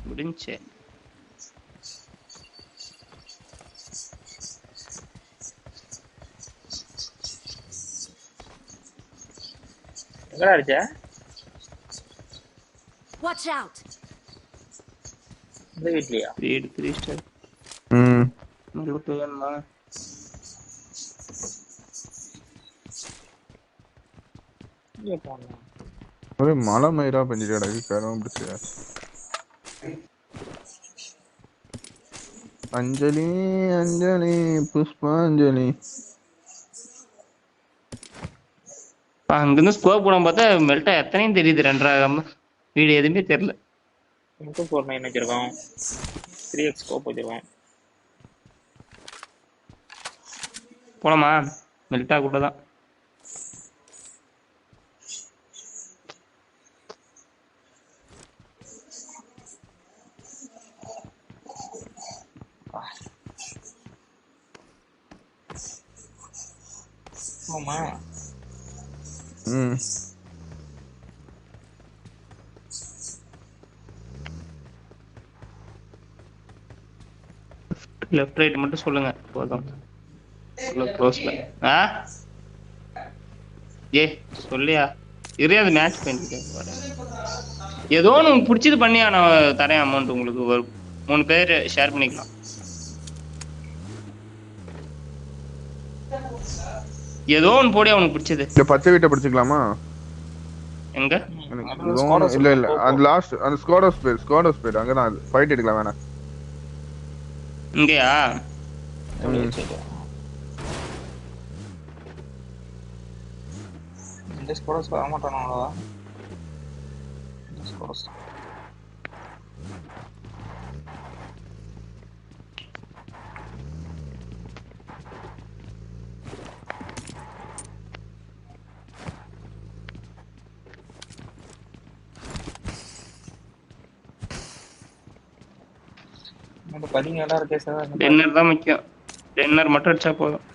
S11: முடிஞ்சே.
S5: எங்கடா அடிச்ச?
S8: Watch out.
S5: இந்த வீட்லயா?
S11: 3 ஸ்டார். உங்களுக்கு வேணுமா?
S5: இங்க போங்க.
S10: ஒரே மலை மயிரா பெஞ்சிட்டு கிடக்கு. கருமம் பிடிச்ச. அஞ்சலி புஷ்பாஞ்சலி.
S11: அங்கிருந்து ஸ்கோப் போட பார்த்தா மெல்ட்டா எத்தனையும் தெரியுது. 2 வீடு எதுவுமே தெரியல.
S5: 49 வச்சிருக்கோம். 3x ஸ்கோப் வச்சிருக்கோம்.
S11: போலாமா? மெல்ட்டா கூட தான்.
S5: ஆமா.
S11: லெஃப்ட் ரைட் மட்டும் சொல்லுங்க போதும். க்ளோஸ்ல சொல்லியா இறையாது. மேட்ச் பண்ணிட்டு ஏதோ ஒன்று பிடிச்சது பண்ணியா நான் தரேன். அமௌண்ட் உங்களுக்கு ஒரு 3 பேர் ஷேர் பண்ணிக்கலாம். ஏதோ ஒன்று போடி அவனுக்கு பிடிச்சது.
S10: இந்த பச்சை வீட்டை பிடிச்சிக்கலாமா?
S11: எங்க
S10: இல்ல அந்த லாஸ்ட் அந்த ஸ்குவாட் ஸ்பேட் அங்க தான் ஃபைட் எடுக்கலாம். வேணா
S11: இங்கயா?
S5: இந்த ஸ்குவாட்ஸ் வர மாட்டானோ? இந்த ஸ்குவாட்ஸ் அந்த பதிங்க எல்லாம் இருக்கே
S11: டின்னர் தான் முக்கியம். டின்னர் மட்டும் அடிச்சா போதும்.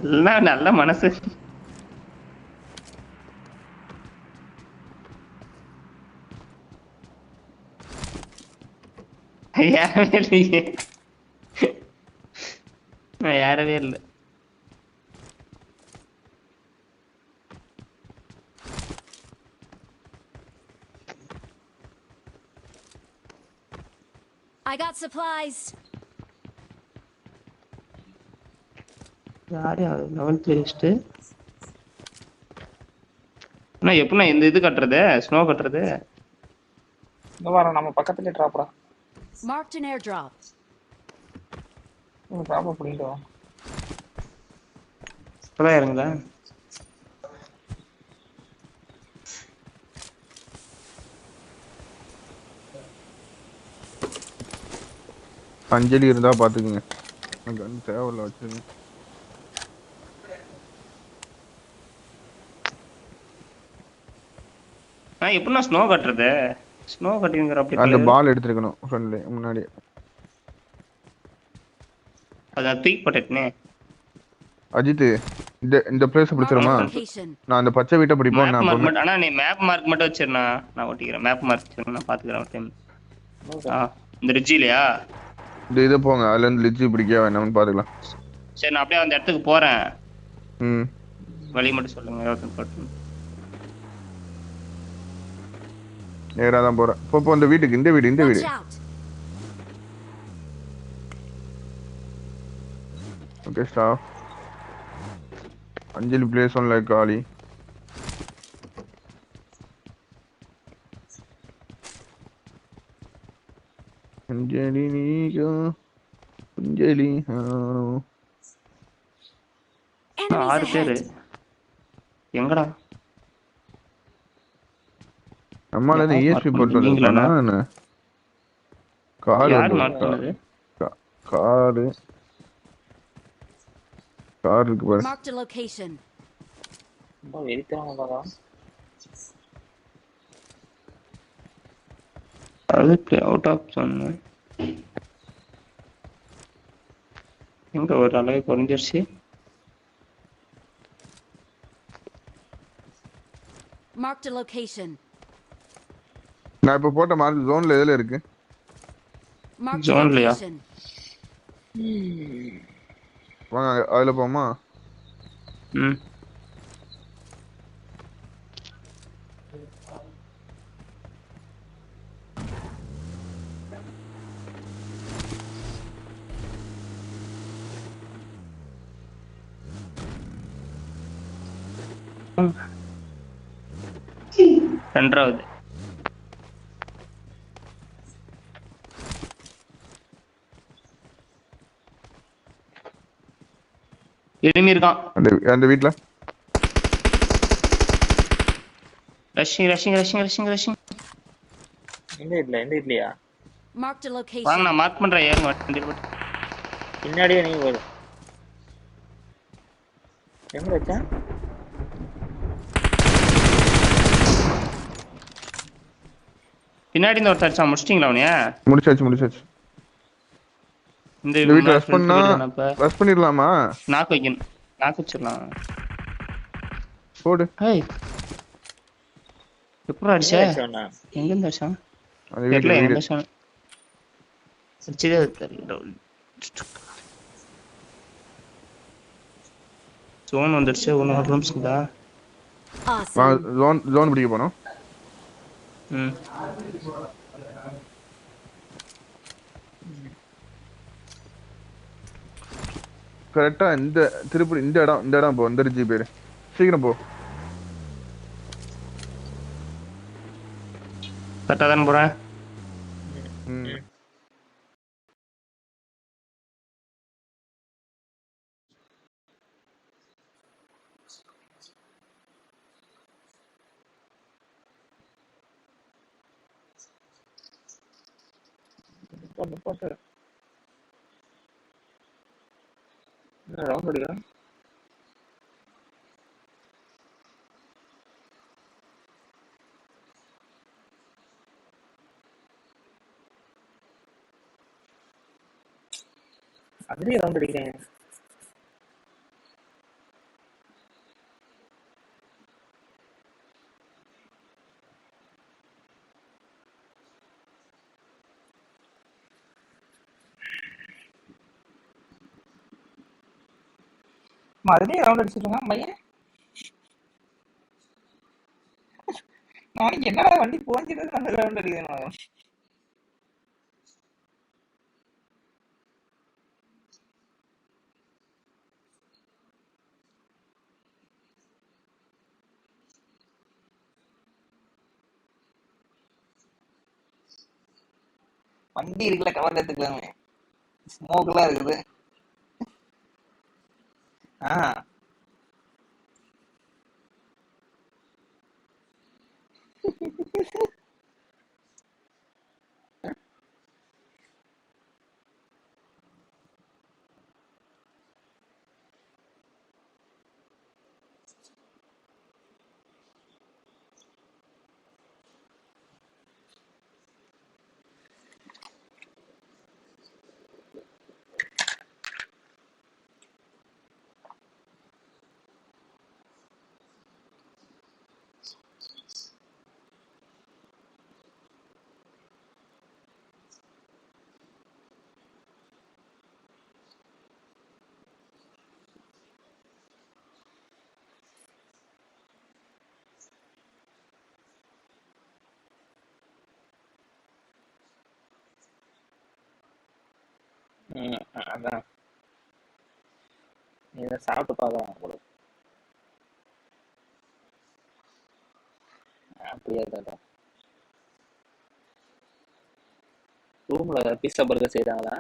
S11: எல்லாம் நல்ல மனசு. யாரவே இல்லையே. யாரவே இல்லை.
S8: I got supplies.
S11: யாரு 11th லிஸ்ட்? அண்ணா எப்படிண்ணா இந்த இது கட்டுறது, ஸ்னோ கட்டுறது?
S5: இந்த வாரம் நம்ம பக்கத்துலயே டிராப்டா.
S8: Marked an airdrop.
S5: டிராப் பண்ணிட்டோம்.
S11: இப்பதான் இறங்குதா?
S10: அஞ்சலி இருந்தா பாத்துக்குங்க. கன் தேவையில்ல வச்சுருங்க.
S11: எப்படிண்ணா ஸ்னோ கட்டுறது? ஸ்னோ கட்டிங்கிற அப்படி
S10: அந்த பால் எடுத்துருக்கணும் ஃப்ரெண்ட்ல முன்னாடி.
S11: அதான் தூக்கி போட்டேனே.
S10: அஜித் இந்த பிளேஸ் பிடிச்சிருமா? நான் அந்த பச்சை வீட்டை பிடிப்போம்.
S11: ஆனா நீ மேப் மார்க் மட்டும் வச்சிருந்தா நான் ஓட்டிக்கிறேன். மேப் மார்க் வச்சிருந்தா நான் பாத்துக்கிறேன் ஒரு டைம். இந்த ரிஜிலையா?
S10: இந்த இது போங்க, அதுல இருந்து லிஜி பிடிக்க வேணாம்னு பாத்துக்கலாம்.
S11: சரி நான் அப்படியே அந்த இடத்துக்கு போறேன். வழி மட்டும் சொல்லுங்க.
S10: நேரா தான் போறேன். போ இந்த வீட்டுக்கு. இந்த வீடு ஓகே ஸ்டாப். அஞ்சலி பிளேஸ் ஒன் லைக் காலி. அஞ்சலி நீகோ அஞ்சலி ஹானோ.
S11: 6 பேரு எங்கடா?
S10: நம்மால ESP போட்டு வந்தானா என்ன? கார் இருக்கு பாரு.
S8: Marked a location.
S5: ரொம்ப வெறித்தனமாடா.
S11: அது ப்ளே அவுட் ஆஃப் சொன்ன. எங்க ஒரு அளவு குறைஞ்சிருச்சு.
S8: Marked a location.
S10: நான் இப்ப போட்ட மார்க் ஜோன்ல எதுல இருக்கு?
S11: ஜோன்லயா?
S10: வாங்க அதுல போமா.
S11: ரெண்டாவது எனிமி இருக்கான்
S10: அந்த வீட்ல.
S11: ரஷிங்
S5: எந்த வீட்லயா?
S8: Marked a location.
S11: வாங்க நான் மார்க் பண்றேன். ஏறுங்க வண்டில போட்டு.
S5: பின்னாடியே நீ போடு. எங்க வச்சா?
S11: பின்னாடி இந்த ஒருத்தர் அடிச்சா. முடிச்சிட்டீங்களா அவனையா?
S10: முடிச்சாச்சு. இந்த வீட்ல ரஷ் பண்ணிடலாமா?
S11: நாக்கு வச்சிடலாம்.
S10: போடு.
S11: எப்படி அடிச்சா? எங்க இருந்து அடிச்சான்? தெரியல. எங்க அடிச்சான் அடிச்சதே தெரியல. ஜோன் வந்துருச்சு. ஒன்று ரூம்ஸ் இருந்தா
S10: ஜோன் பிடிக்க போனோம். கரெக்டா இந்த திருப்பி இந்த இடம் போ. இந்த ரிஜி பேரு சீக்கிரம் போ.
S11: கரெக்டா தானே போறேன்.
S5: போட்டு ரவுண்ட் அடிக்கிறேன். அதுலயே ரவுண்ட் அடிக்கிறேன். அதுலயே ரவுண்ட் அடிச்சுட்டு இருக்கான் பையன். நாளைக்கு என்னடா வண்டி போஞ்சிட்டு அந்த ரவுண்ட் அடிக்கணும். வண்டி இருக்குல்ல கவர் எடுத்துக்கலாமே. ஸ்மோக் எல்லாம் இருக்குது. அதான் இதை சாப்பிட்டு பார்க்கலாம் கூட. அப்படியே தான் ரூம்ல பீஸா பர்கர் செய்றாங்களா?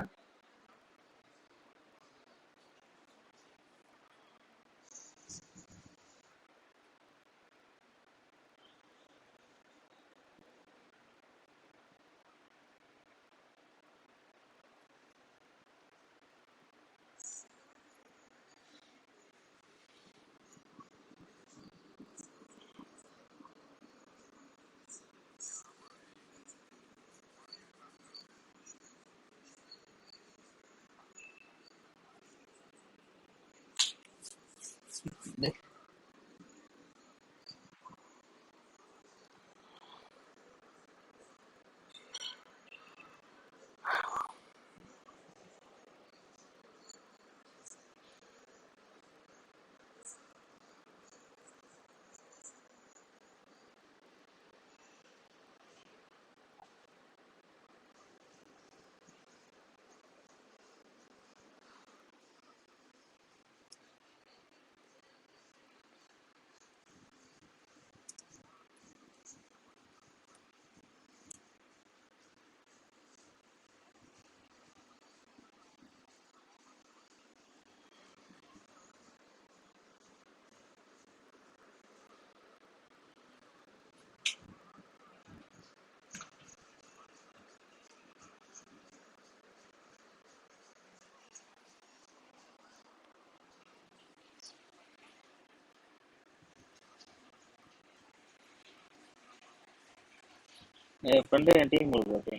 S5: என் ஃப்ரெண்டு என் டீம் கொடுக்குறது.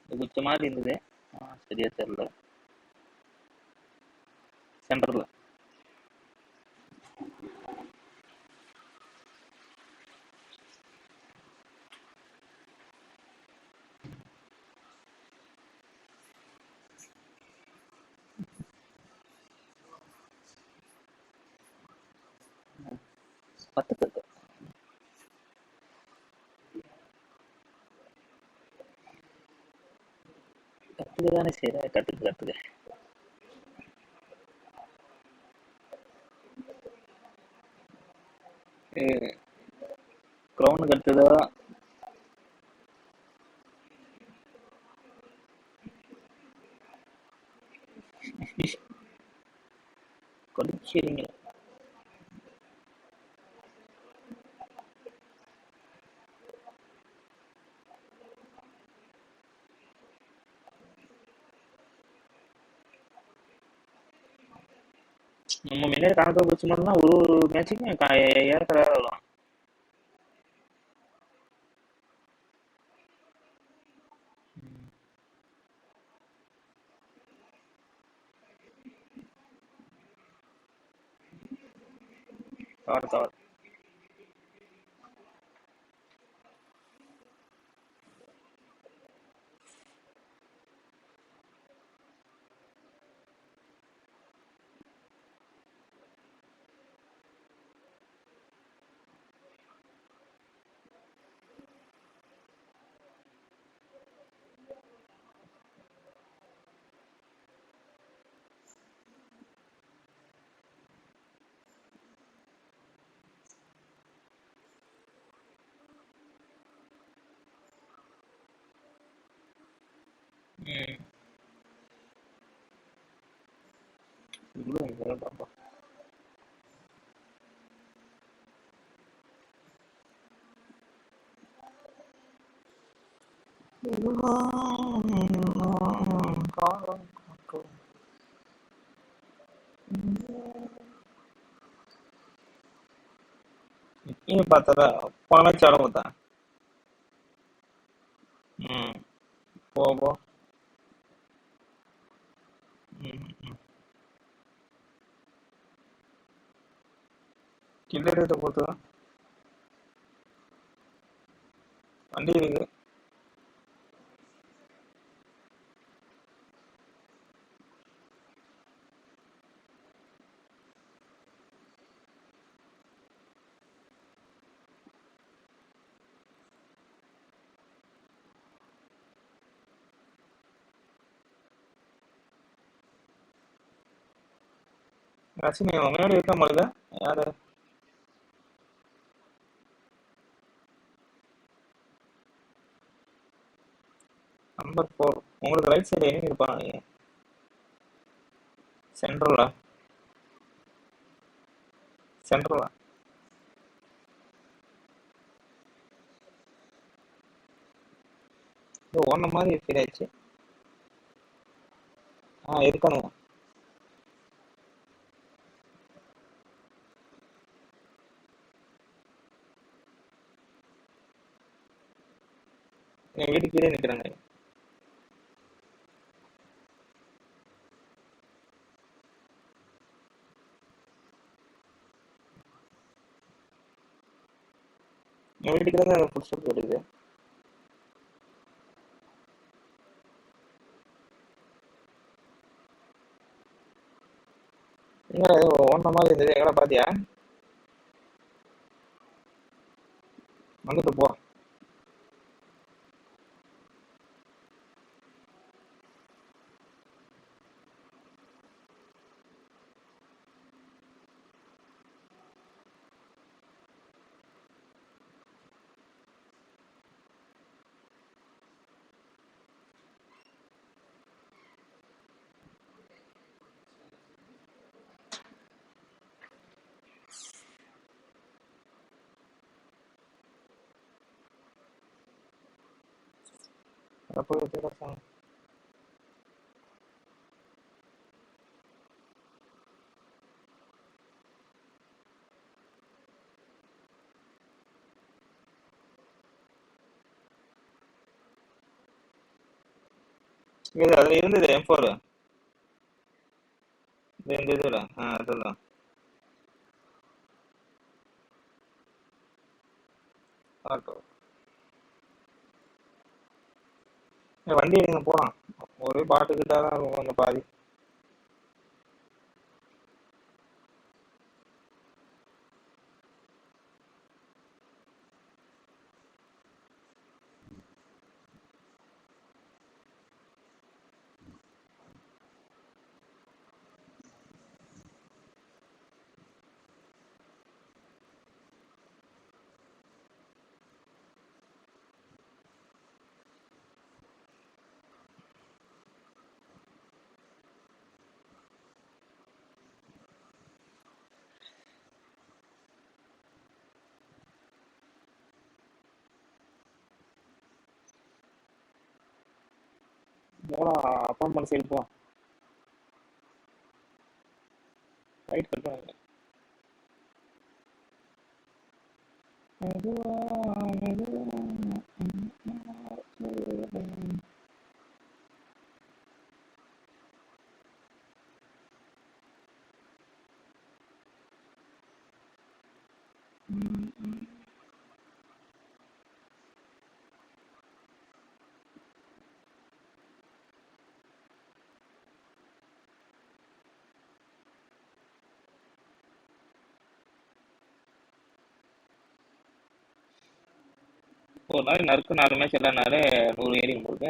S5: குச்ச மாதிரி இருந்தது. சரியா தெரியல. சென்டர்ல பத்து கத்துக்க தானே செய்யற. கத்துக்க க்ரௌனுக்கு அடுத்ததா கொதிச்சிருங்க. நம்ம முன்னாடி கணக்கு பிடிச்ச மட்டும்தான் ஒரு மேட்சுக்கு ஏற்ற விளாடலாம். கவர் கவர் பாப்பா. இப்பயும் பார்த்தா பணச்சாட பார்த்தா போ போ. கில்லர் பொறுத்துதான் வண்டி இருக்கு. ரசினி முன்னாடி இருக்க முடியல. யாரு நம்பர் 4 உங்களுக்கு ரைட் சைடு எங்க இருப்பாங்க? சென்ட்ரலா சென்ட்ரலா ஒன்ன மாதிரி ஃபீல் ஆயிடுச்சு. இருக்கணும். என் வீட்டு கீழே நிக்கிறாங்க. என் வீட்டுக்கு தான் ஃபுட் ஸ்டெப் வருது. எங்க ஒன்ன மாதிரி இருந்தது, எங்கடா பாத்தியா? வந்துட்டு போ. போய் பேசுறாங்க. அதுல இருந்தது M4 இந்த இதுல அதுதான் ஆட்டோ. வண்டி எடுங்க போலாம். ஒரே பாட்டுக்கிட்டா தான் கொஞ்சம் பாதி. போலாம் அப்பார்ட்மெண்ட் சைடு போலாம். ரைட் கட் பண்ணுங்க. ஒரு நாளைக்கு நறுக்கு 4 மேட்ச் இல்லைனாலே 100 ஏறி போகுது.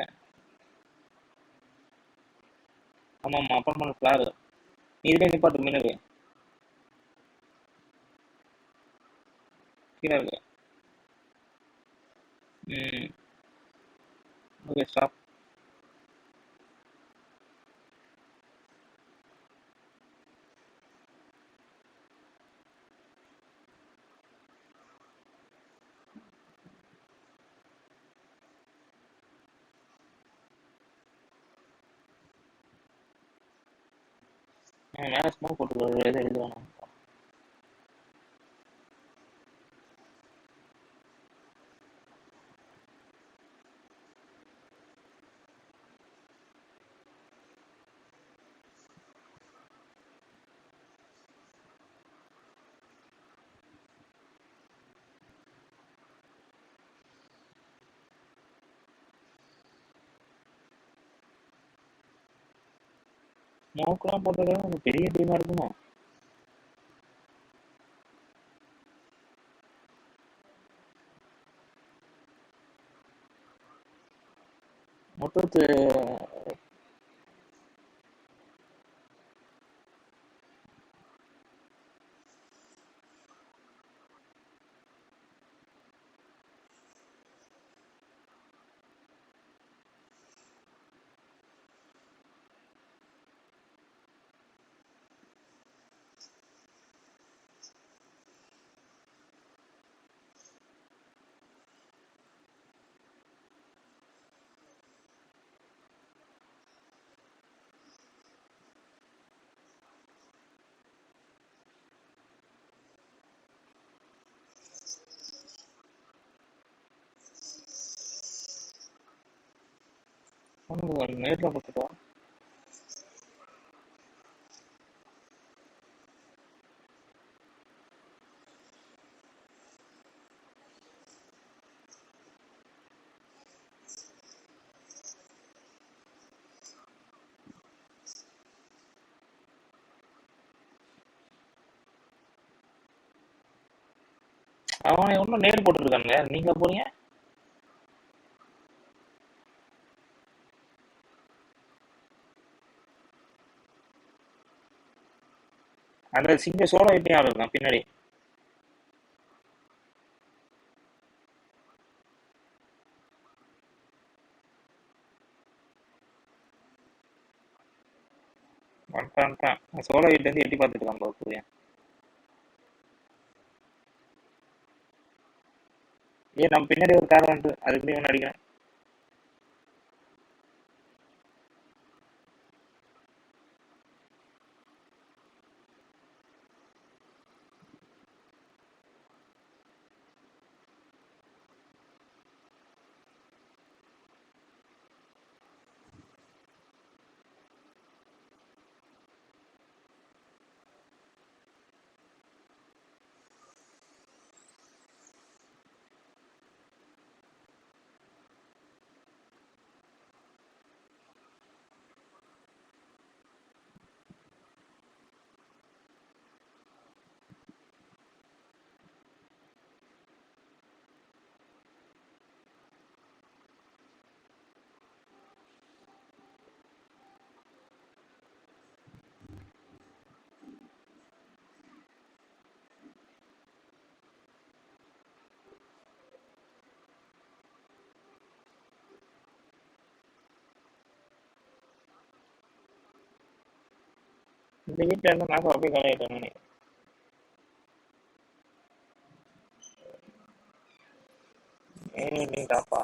S5: ஆமாம் அப்புறமா ஃபிளாரு நீ இதுலேயே நிப்பாட்டு முன்னாடி கீழே இருக்கு. Okay stop. மேலே ஸ்மோக் போட்டு எது எழுதுவானா ஸ்மோக்லாம் போட்டது பெரிய டீமாக இருக்குமா? மொத்தத்து நேரில் போட்டுட்டா அவன் ஒன்றும் நேர் போட்டுருக்கானுங்க. நீங்க போறீங்க அந்த சிங்க சோள எப்படி ஆள் இருக்கான் பின்னாடி. வந்துட்டான் சோள வீட்டுலேருந்து எட்டி பார்த்துட்டு இருக்கான் பாப்புரியா. நம்ம பின்னாடி ஒரு கார் வந்து அதுக்குள்ளேயே ஒன்று அடிக்கிறேன். இந்த வீட்டில் இருந்து நான் அப்படியே கலையிட்டேன். டாப்பா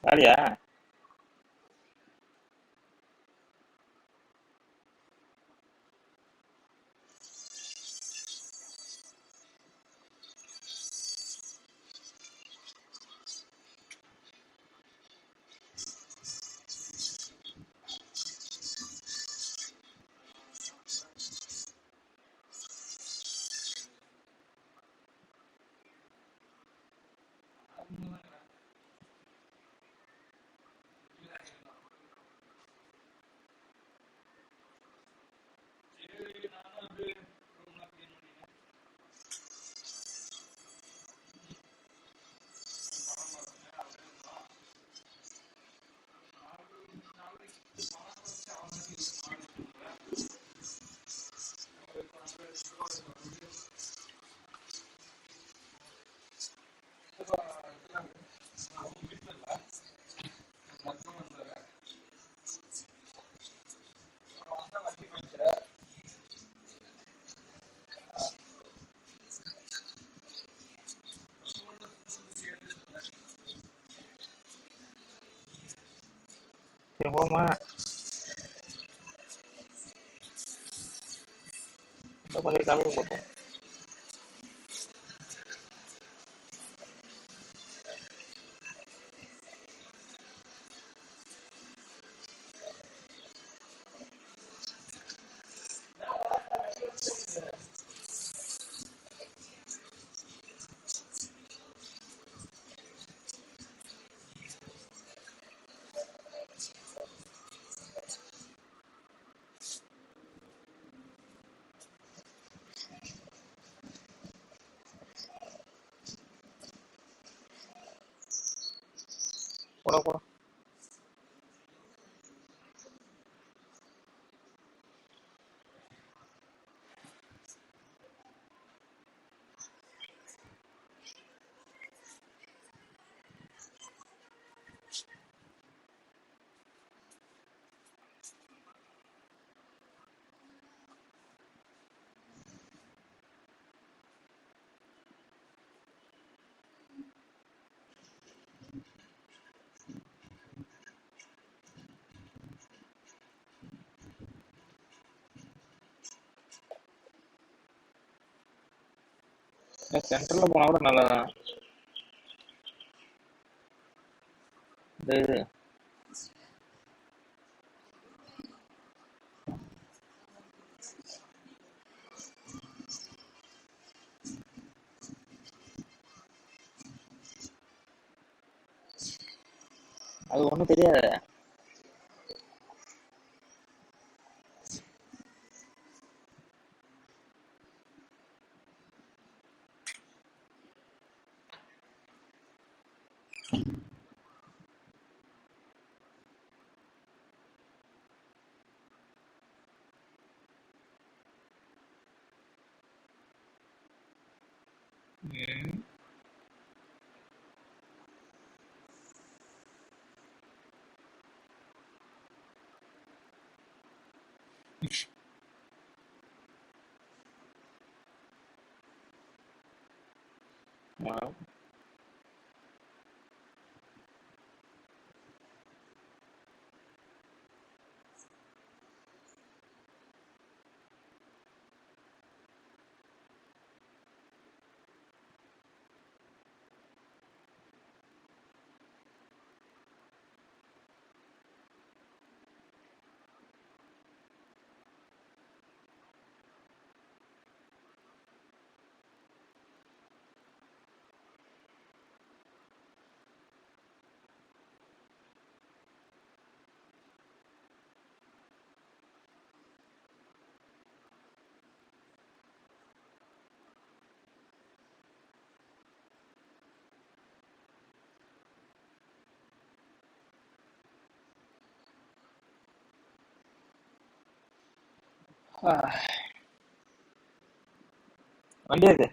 S5: காலியா? சரி போமா. கொஞ்சம் கம்மி போட்டோம். போட போட சென்டர்ல போனா கூட நல்லாதான். இது அது ஒண்ணும் தெரியாது. வண்டி இருக்கு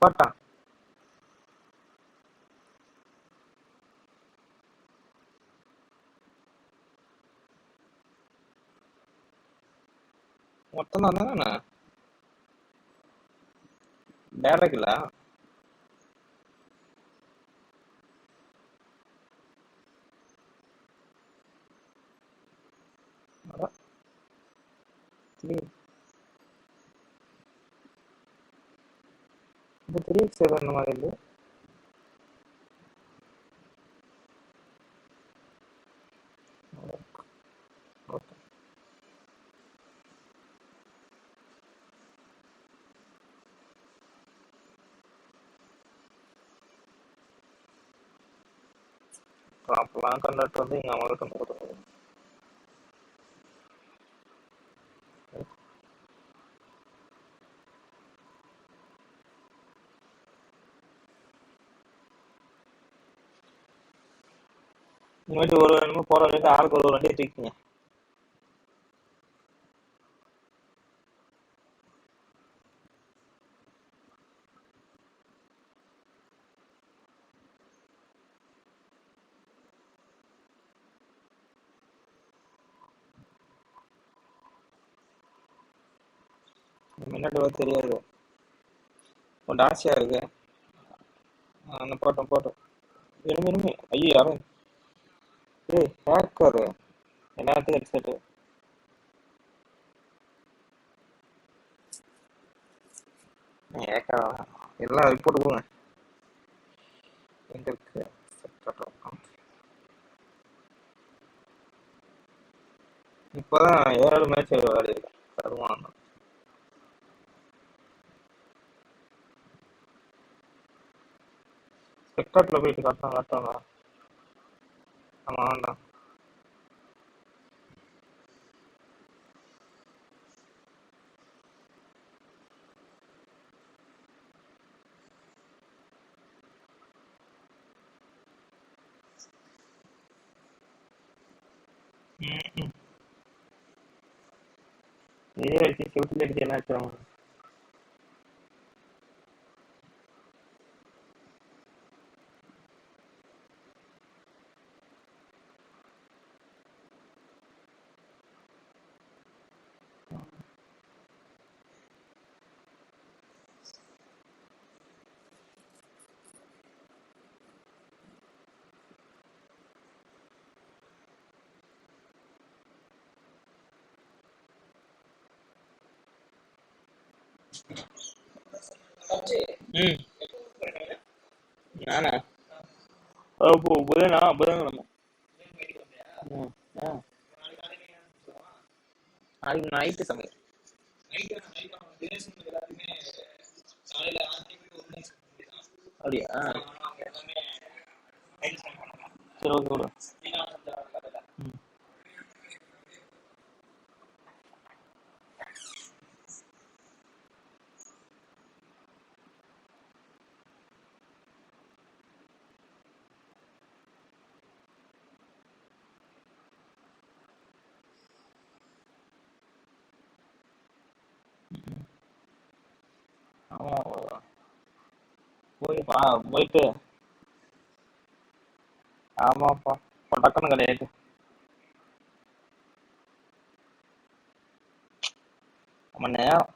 S5: பாட்டா. மொத்தம் தானே டேரக்ட் இல்ல. இந்த 3x அந்த மாதிரி இல்லை. பிளான் கண்டக்ட் வந்து இங்கே அவங்களுக்கு கொடுத்துருவோம். இனிமேட்டு ஒரு ரெண்டு போகிற வரைக்கும் ஆளுக்கு ஒரு வண்டியை தூக்கிங்க. முன்னாடி வந்து தெரியாது. ஒரு ஆசையா இருக்கு. அந்த போட்டோம் இருமி ஐயோ யாரும் ஹேக்கரு எல்லாத்தையும் ஹெட்செட்டு ஏக்கா எல்லாம் ரிப்போர்ட் போங்க. எங்க இருக்கு இப்பதான் 7 மேட்ச் விளையாடி இருக்கேன். தருவாங்க ஸ்பெக்டாட்ல போயிட்டு காட்டாங்க. ஆமா வேண்டாம். இதே அடிச்சு செவத்துல அடிச்சு என்ன வச்சிருவாங்க. நானா புதன்கிழமை நாளைக்கு நைட்டு சமையல். அப்படியா சரி ஓகே விடு. போயிட்டு ஆமாப்பா டக்குன்னு கிடையாது. நம்ம நேரம்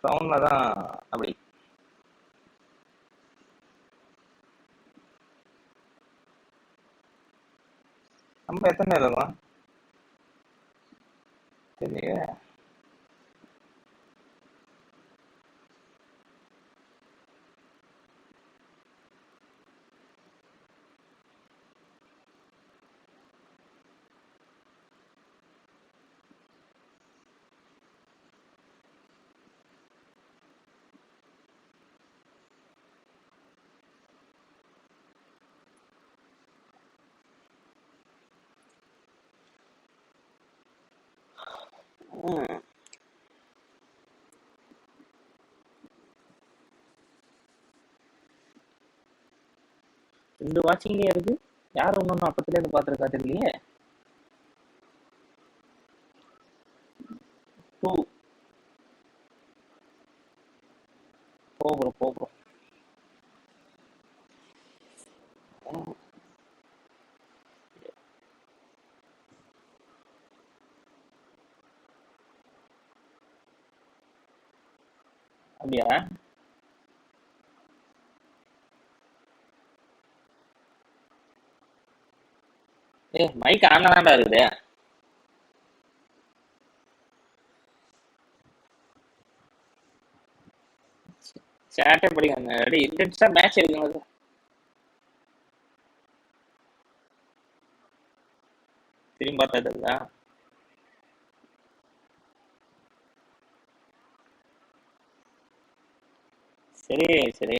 S5: கிரவுண்ட்ல தான் அப்படி. நம்ம எத்தனை இருக்கும் தெரியல. ரெண்டு வாட்சிங்லயே இருக்கு. யாரும் ஒன்னும் அப்பத்துல இருந்து பாத்துருக்கா தெரியலையே. 2 போ. அப்படியா? மைக் ஆன்ல தான்டா இருக்குது. சேட்டே படிக்காங்க. ரெடி இன்டென்ஸா மேட்ச் எடுக்கணும். திரும்பி பார்த்தா சரி.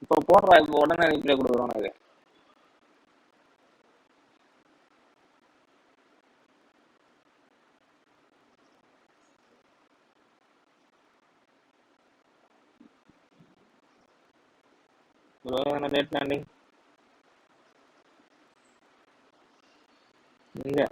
S5: இப்போ போடுறா, இப்போ உடனே ரிப்ளை கொடுக்குறோம் உனக்கு. ப்ரோ லேட் லேண்டிங் இங்க.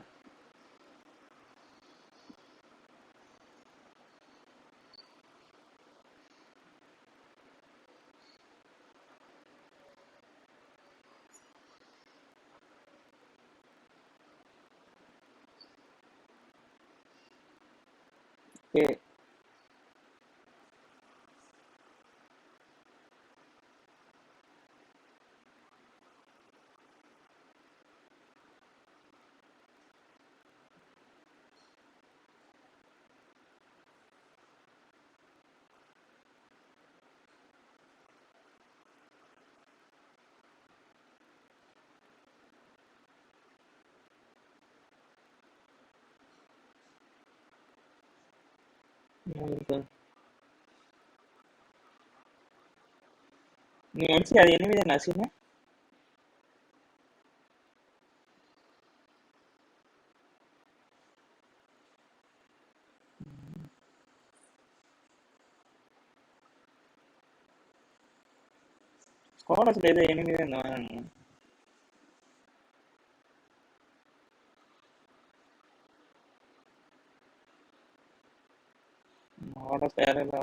S5: Okay. நீ நினைச்சு அது என்ன வித நசுன்னு கோடஸ்ல ஏதோ எனிமி தான். கோடஸ் யாரும்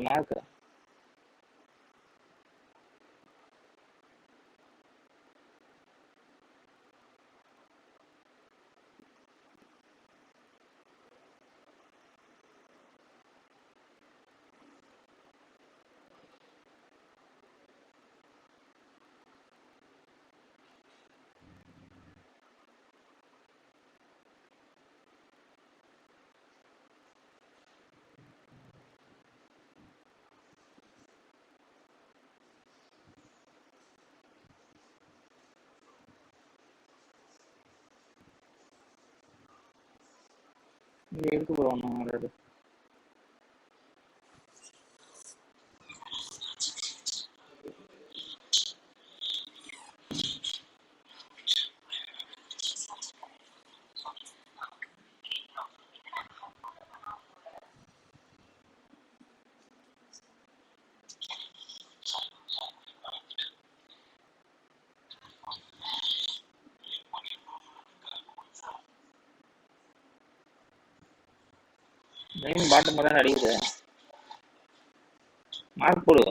S5: மார்க் இங்க இருக்கு ப்ரோ. ஒன்று மெயின் பாட்டம் தான் அடிக்குது. மார்க் போடு.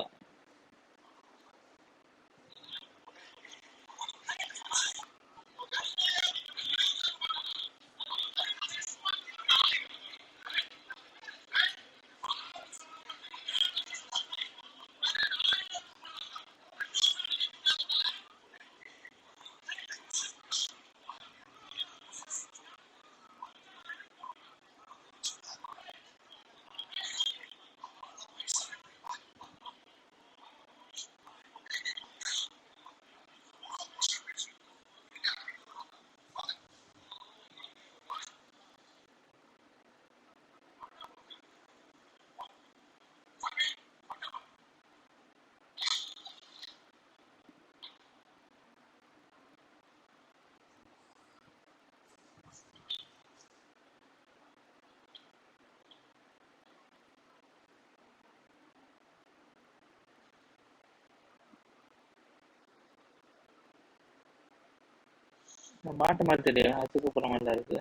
S5: பாட்டு மாத்திடு, அது கூப்பிட மாதிரி இருக்கு.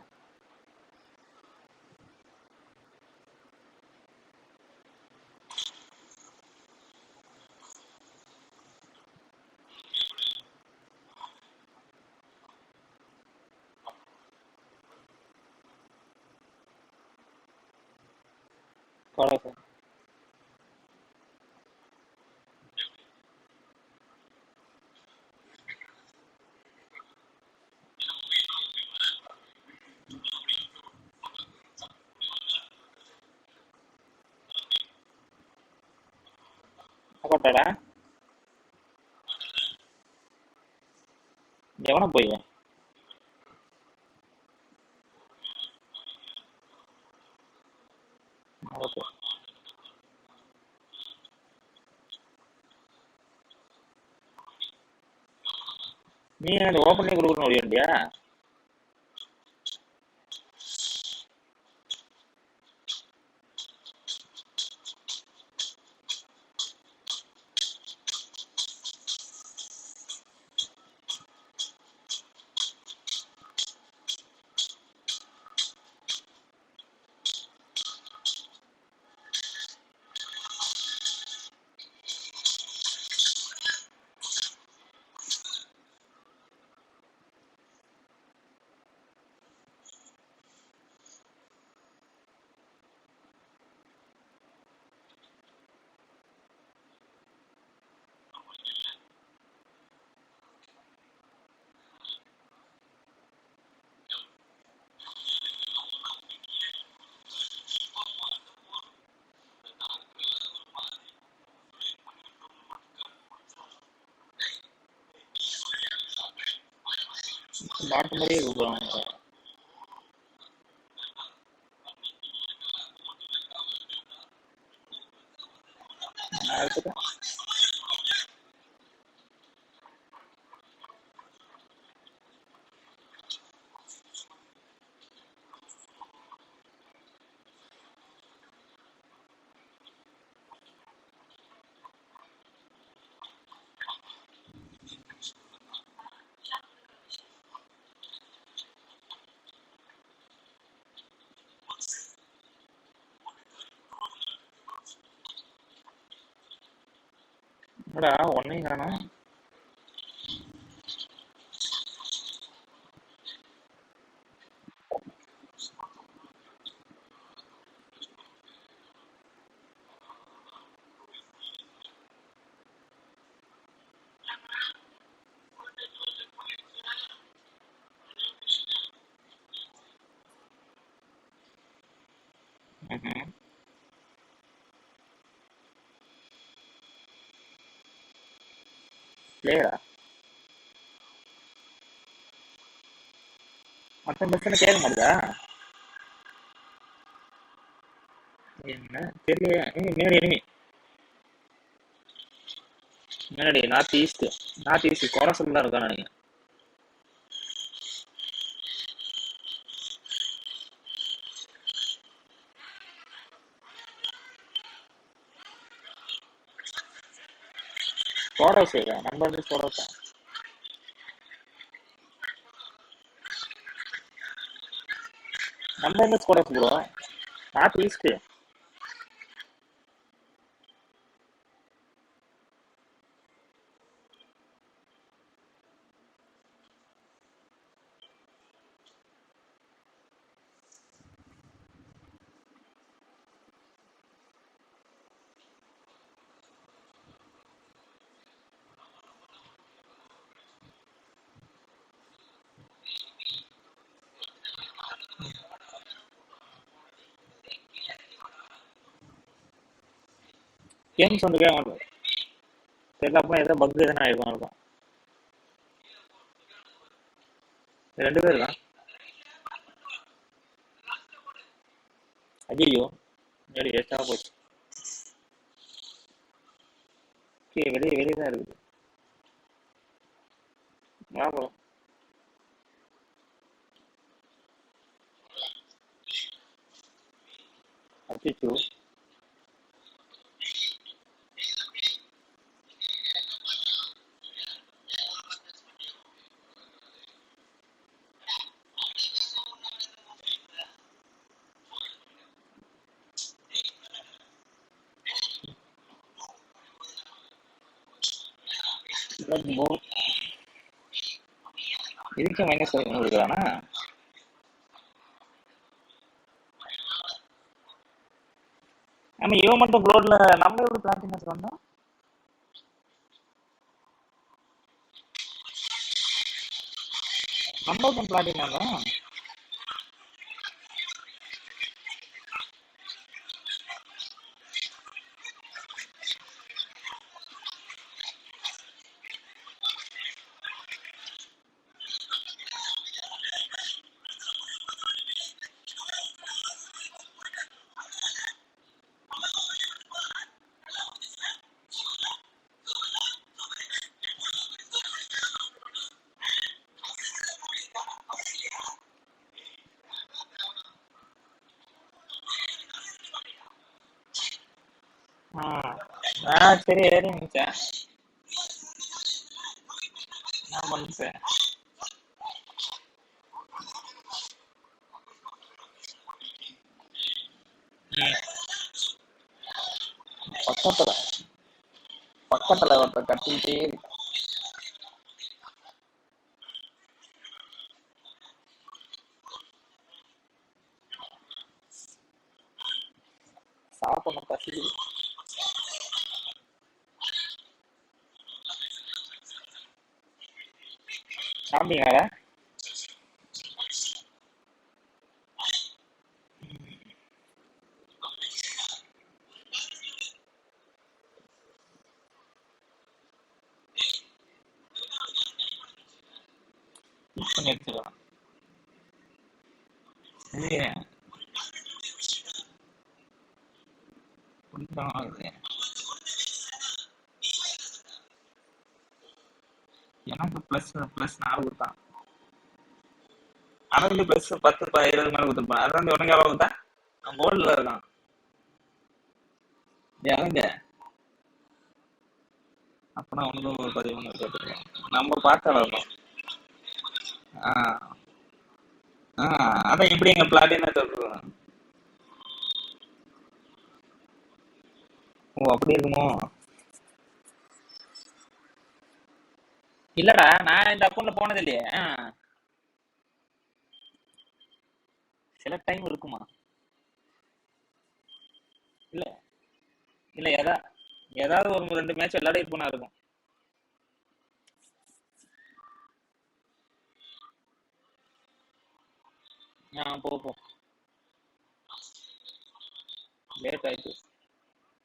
S5: கொடை கொட்டாடா எவன போய் நீ அந்த ஓப்பன்லேயே கொடுக்கணும் இல்லையா? பாட்டு மாதிரியே கூப்பிடுவாங்க. என்னடா ஒன்னையும் காணோம். பிளேயரா மற்ற பிரச்சனை கேட்க மாட்டேதா என்ன தெரியல. மேலே எனிமி மேலடி நார்த் ஈஸ்ட் கோரசல் தான் இருக்கா நினைக்கிறேன். கோரஸ் நம்ம வந்து கோரஸா நம்ம என்ன கோரஸ் ப்ரோ நார்த் ஈஸ்ட். கேம்ஸ் வந்து கேட்க மாட்டோம் தெரியல. அப்புறம் ஏதோ பக் எதுனா இருக்கும். ரெண்டு பேர் தான். ஐயோ வெளியே வேஸ்டாக போச்சு. வெளியே தான் இருக்குது. ஞாபகம் அச்சோ இதுக்கு மைனஸ் கொடுக்குறானா? ஆமா, இவன் மட்டும் க்ளோட்ல நம்ம எப்படி பிளாட்டினஸ் வந்தோம்? நம்ம பிளாட்டினா தான். சரி ஏறி நினைச்சேன். நான் பண்ணிட்டேன். பக்கத்துல ஒருத்தர் கட்டிக்கிட்டே இருக்கு. சாப்பிடணும், பசிக்குது. சாப்பிட்டீங்களா? பண்ணி வச்சுக்கலாம். எனக்கு பிளஸ் பிளஸ் 4 கொடுத்தான். அவனுக்கு பிளஸ் 10 20 மேல கொடுத்துருப்பான். அதான் உனக்கு எவ்வளவு கொடுத்தான்? கோல்ட்ல இருக்கான். எவங்க அப்பனா அவனுக்கும் ஒரு 13 கொடுத்துருக்கான். நம்ம பார்த்தாலும் இருக்கும். அதான் எப்படி எங்க பிளாட்டினா சொல்றோம். ஓ அப்படி இருக்குமோ? இல்லடா, நான் இந்த அக்கௌண்ட்ல போனது இல்லையே. சில டைம் இருக்குமா? இல்ல இல்ல, ஏதாவது ஒரு 2 மேட்ச் விளையாடி போனா இருக்கும். போ லேட் ஆயிடுச்சு.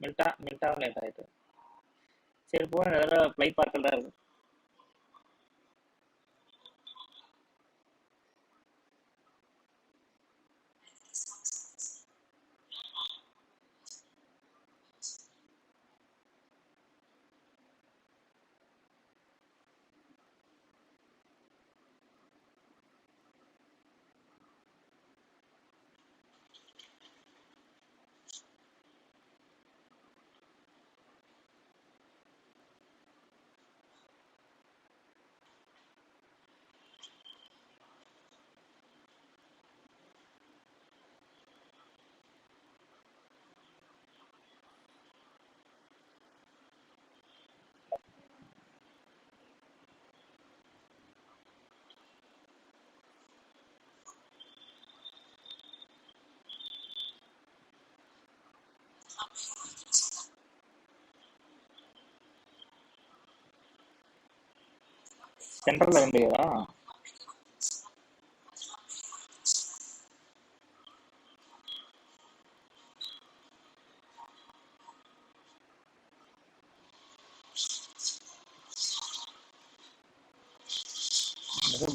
S5: மில்டாவும் லேட் ஆயிடுச்சு. சரி போ, ஏதாவது பிளை பார்க்கல் தான் இருக்கு. சென்ட்ரல்ல வேண்டியதா?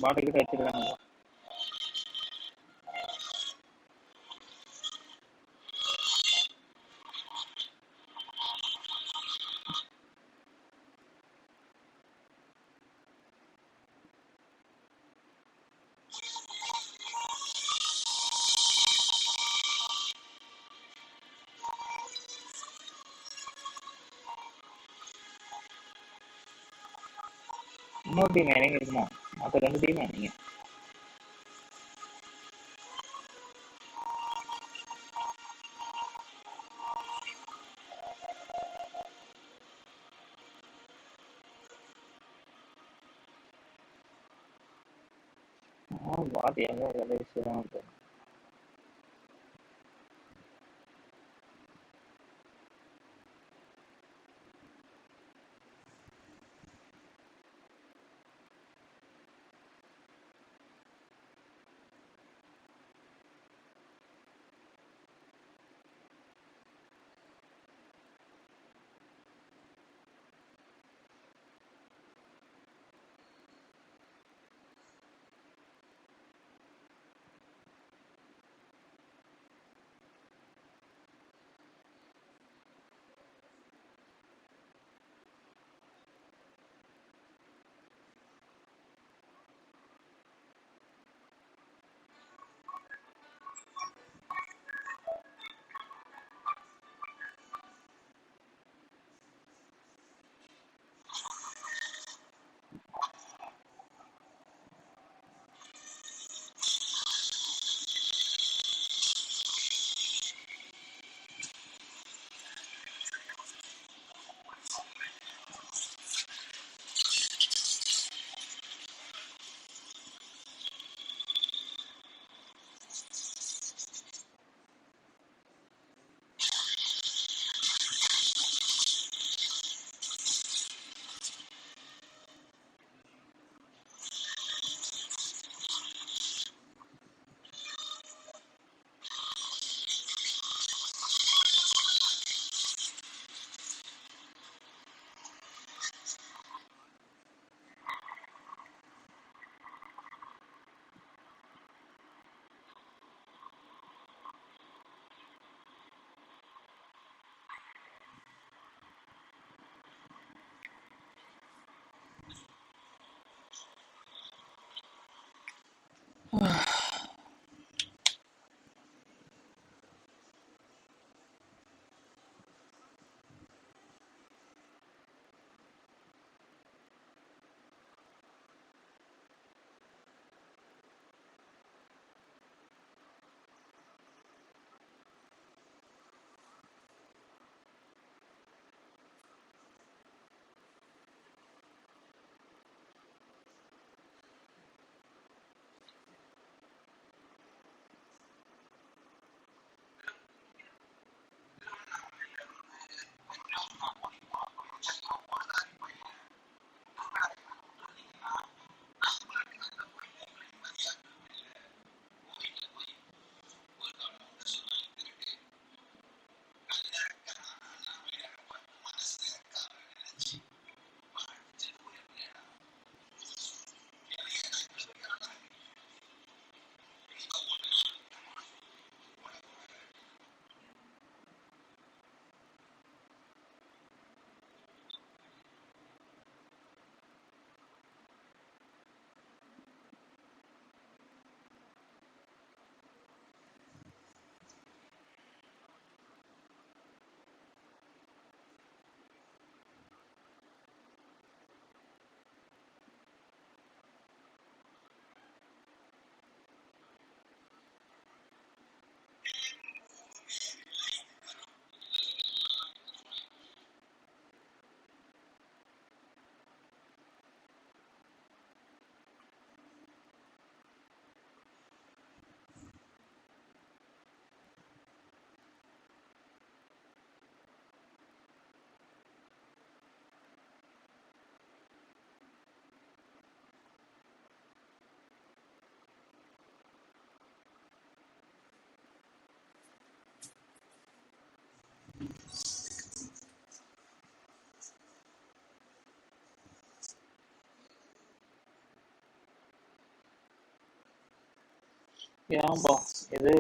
S5: பாட்டு கிட்ட வச்சிருக்காங்க. இன்னொரு டீம் இறங்கி இருக்குமா? மற்ற 2 டீம் நீங்க பாட்டு எங்க கடைசிதான் வந்து ஏன்பா இது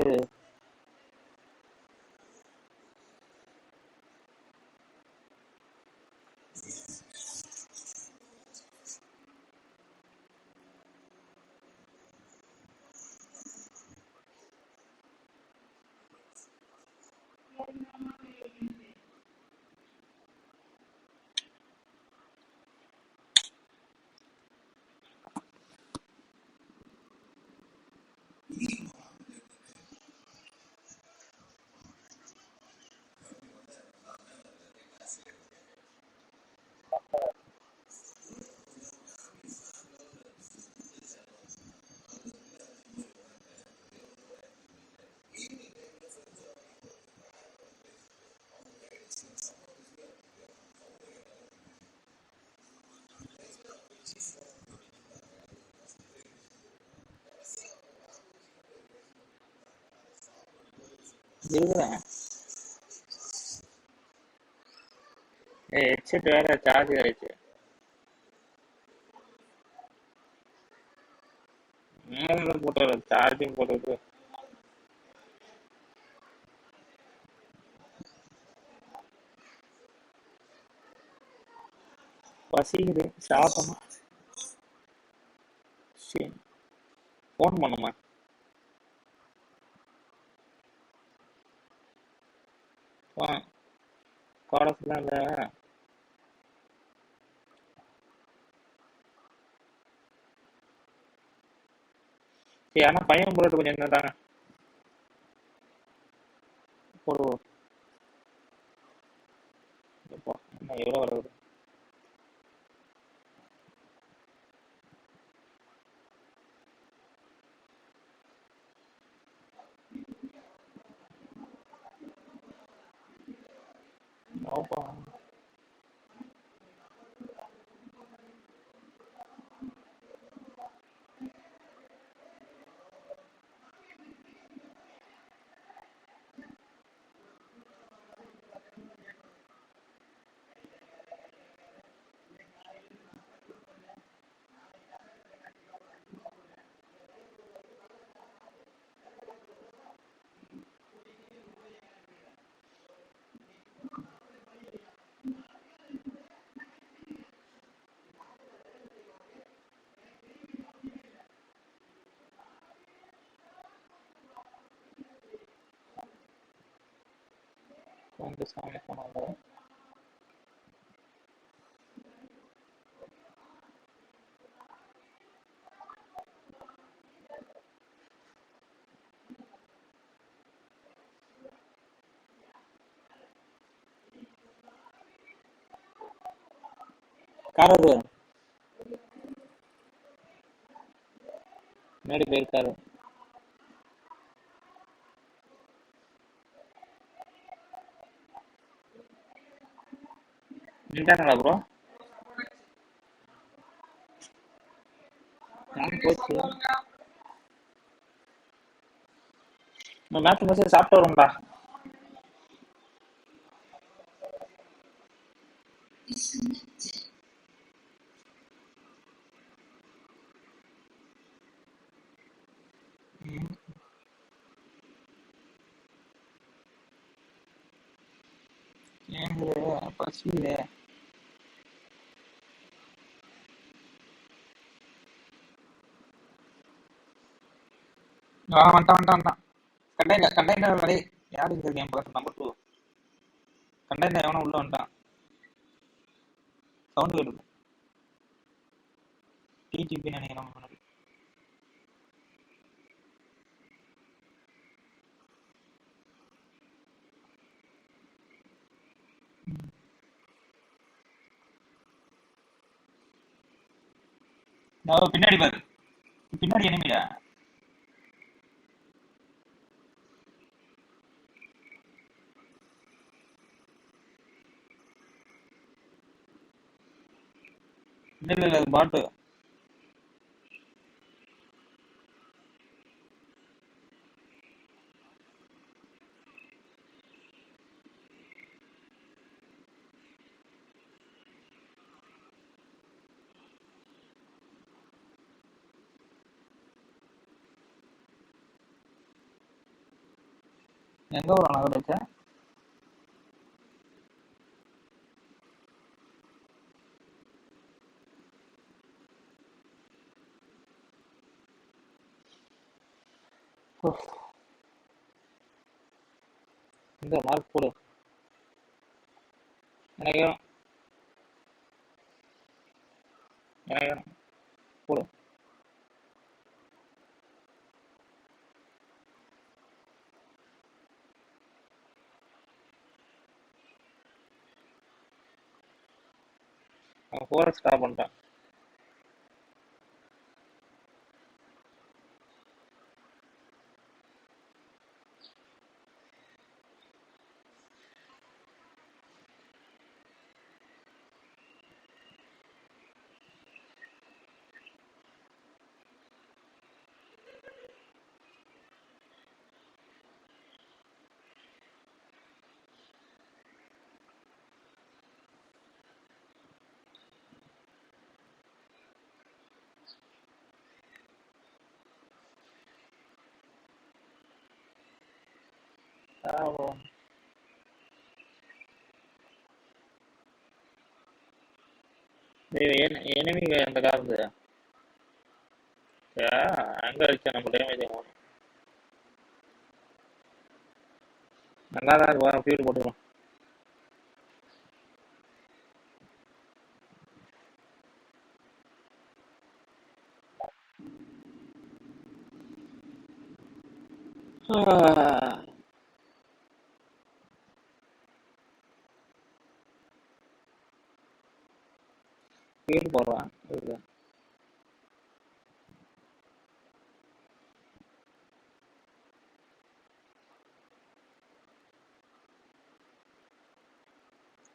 S5: இருக்கிறேன். ஹெட்செட் வேற சார்ஜ் ஆயிடுச்சு. போட்டு சார்ஜிங் போட்டுட்டு பசிக்குது, சாப்பிடணும். சரி, ஃபோன் பண்ணுமா? காலத்துல இல்லை. சரி, ஆனால் பையன் போட்டு கொஞ்சம் என்ன தாங்க போடுவோம். என்ன எவ்வளோ வருது? ஓப்பா வந்து சாமி போனாங்க. காரது முன்னாடி போயிருக்காரு. நின்றாங்களா ப்ரோ? போச்சு. மேட்ச் முடிச்சு சாப்பிட்டு வரும்டா. ஏங்க பசியில வந்துட்டான். கண்டெய்னர் வரை யாரு இந்த கேம் நம்பர் 2 கண்டெய்னர் எவனோ உள்ள வந்துட்டான். சவுண்ட் வருது. டிஜிபி நினைக்கிறேன் முன்னாடி. பின்னாடி பாரு, பின்னாடி எனிமியா? இல்ல பாட்டு. எங்க வரும் நகரச்ச? இந்த மார்க் போடு. எனக்கு போடு. அவன் போற ஸ்டாப் பண்ணிட்டான். எனிமி அந்த காருந்து அங்க அடிச்சா நம்ம டேமேஜ் ஆகும். நல்லா தான் இருக்கும், ஃபீல்டு போட்டுக்கலாம். ஃபீல்டு போடுறான்.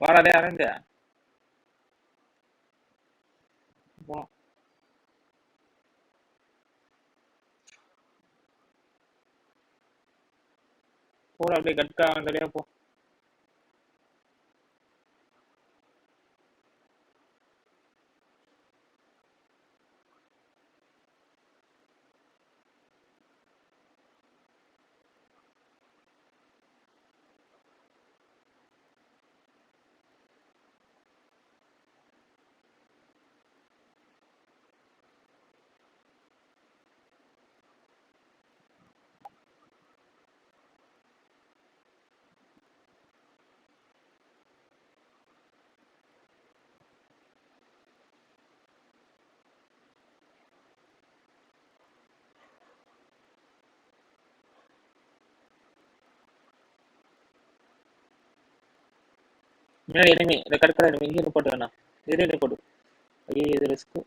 S5: வாடாதே அரங்க போனோம். போட அப்படியே கட்டா வந்தடியா போ. முன்னாடி எனிமி இந்த கடற்கரை எனிமி இங்கே ரிப்போர்ட் வேணாம். இதே ரிப்போர்ட். ஐயோ இது ரிஸ்க்.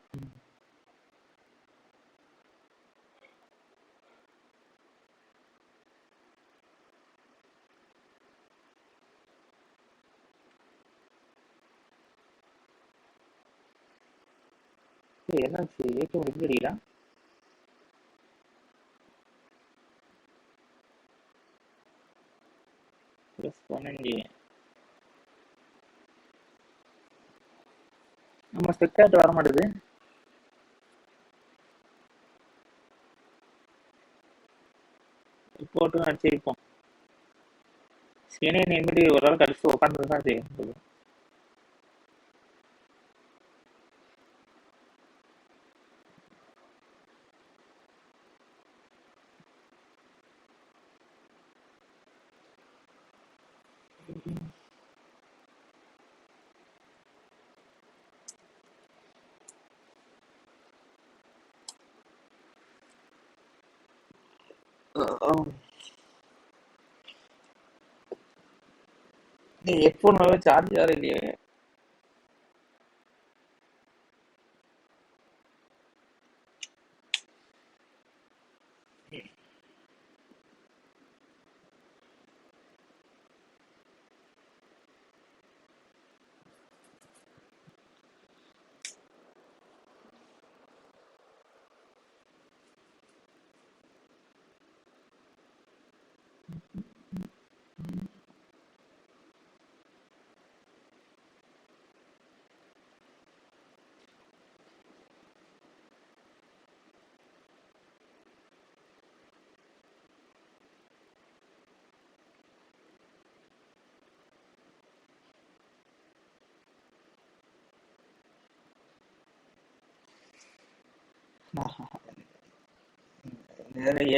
S5: என்னாச்சு ஏற்க முடியல. நம்ம ஸ்பெக்டாட் வர மாட்டேது. ரிப்போர்ட்டும் அடிச்சிருப்போம். சீனியர் எப்படி ஒரு ஆள் கடிச்சு உட்காந்து தான் செய்யும். ஹெட்ஃபோன் சார்ஜ் ஆகல இல்லையே.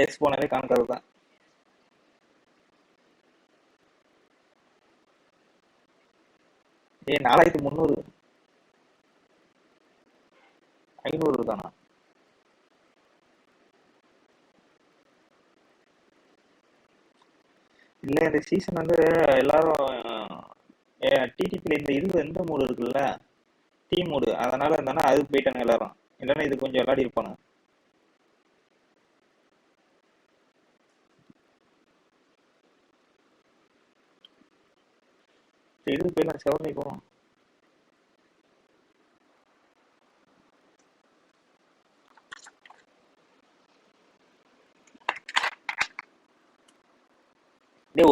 S5: ஏஸ் போனாலே காண்கிறது தான். ஏ 4300 500 தானா? இல்ல இந்த சீசன் வந்து எல்லாரும் டிடிபில இந்த இது எந்த மூடு இருக்குல்ல, டீம் மூடு, அதனால இருந்தானா அது போயிட்டாங்க எல்லாரும். இல்லைன்னா இது கொஞ்சம் விளையாடி இருப்பாங்க. இது போயிடலாம், செவனி போவோம்.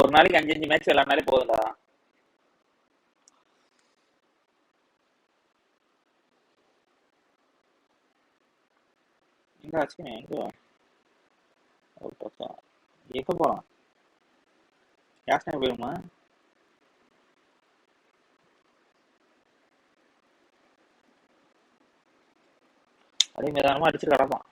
S5: ஒரு நாளைக்கு 5 மேட்ச் விளையாடினாலே போதும்டா. எங்க ஆச்சு எங்க எப்ப போறான்? யாஸ்னா போயிருமா? அதே நிதானமா அடிச்சுட்டு கிடப்பான்.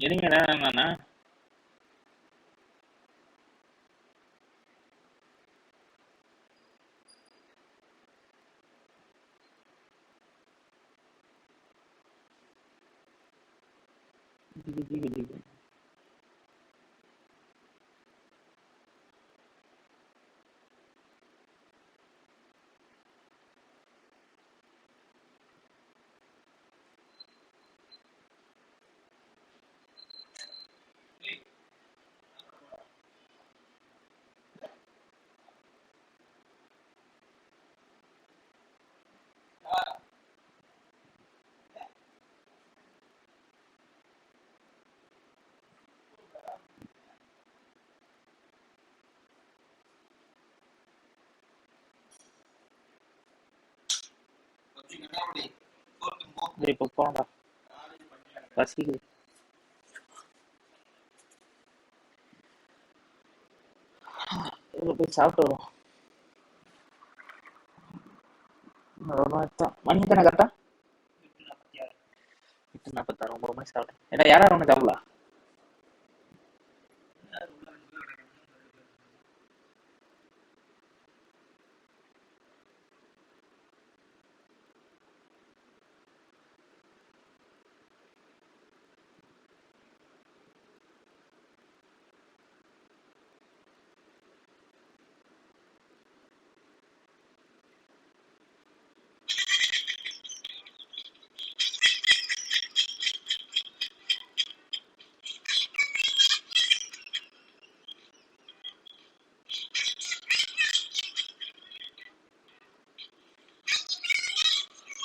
S5: எனிமே என்னண்ணா இப்போ போங்கடா பசிக்குது. போய் சாப்பிட்டு வரும். மணி தானே கரெக்டா 8:46 9 மணி சாப்பிட்டேன். ஏன்னா யாரும் ஒன்று சாப்பிடல.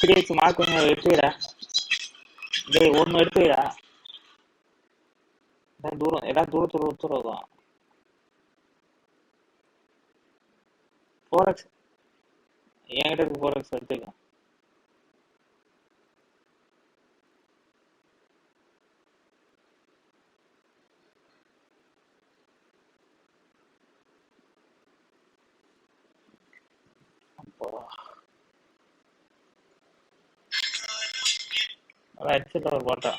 S5: சரி வச்சு மார்க் கொஞ்சம் எடுத்து வைடா. டேய் ஒன்று எடுத்து வைடா. தூரம் ஏதாவது தூரத்தில் ஒத்துறதுதான். 4x என்கிட்ட இருக்கு. 4x எடுத்துக்கலாம். அதான் ஹெட்செட் ஒரு போட்டா.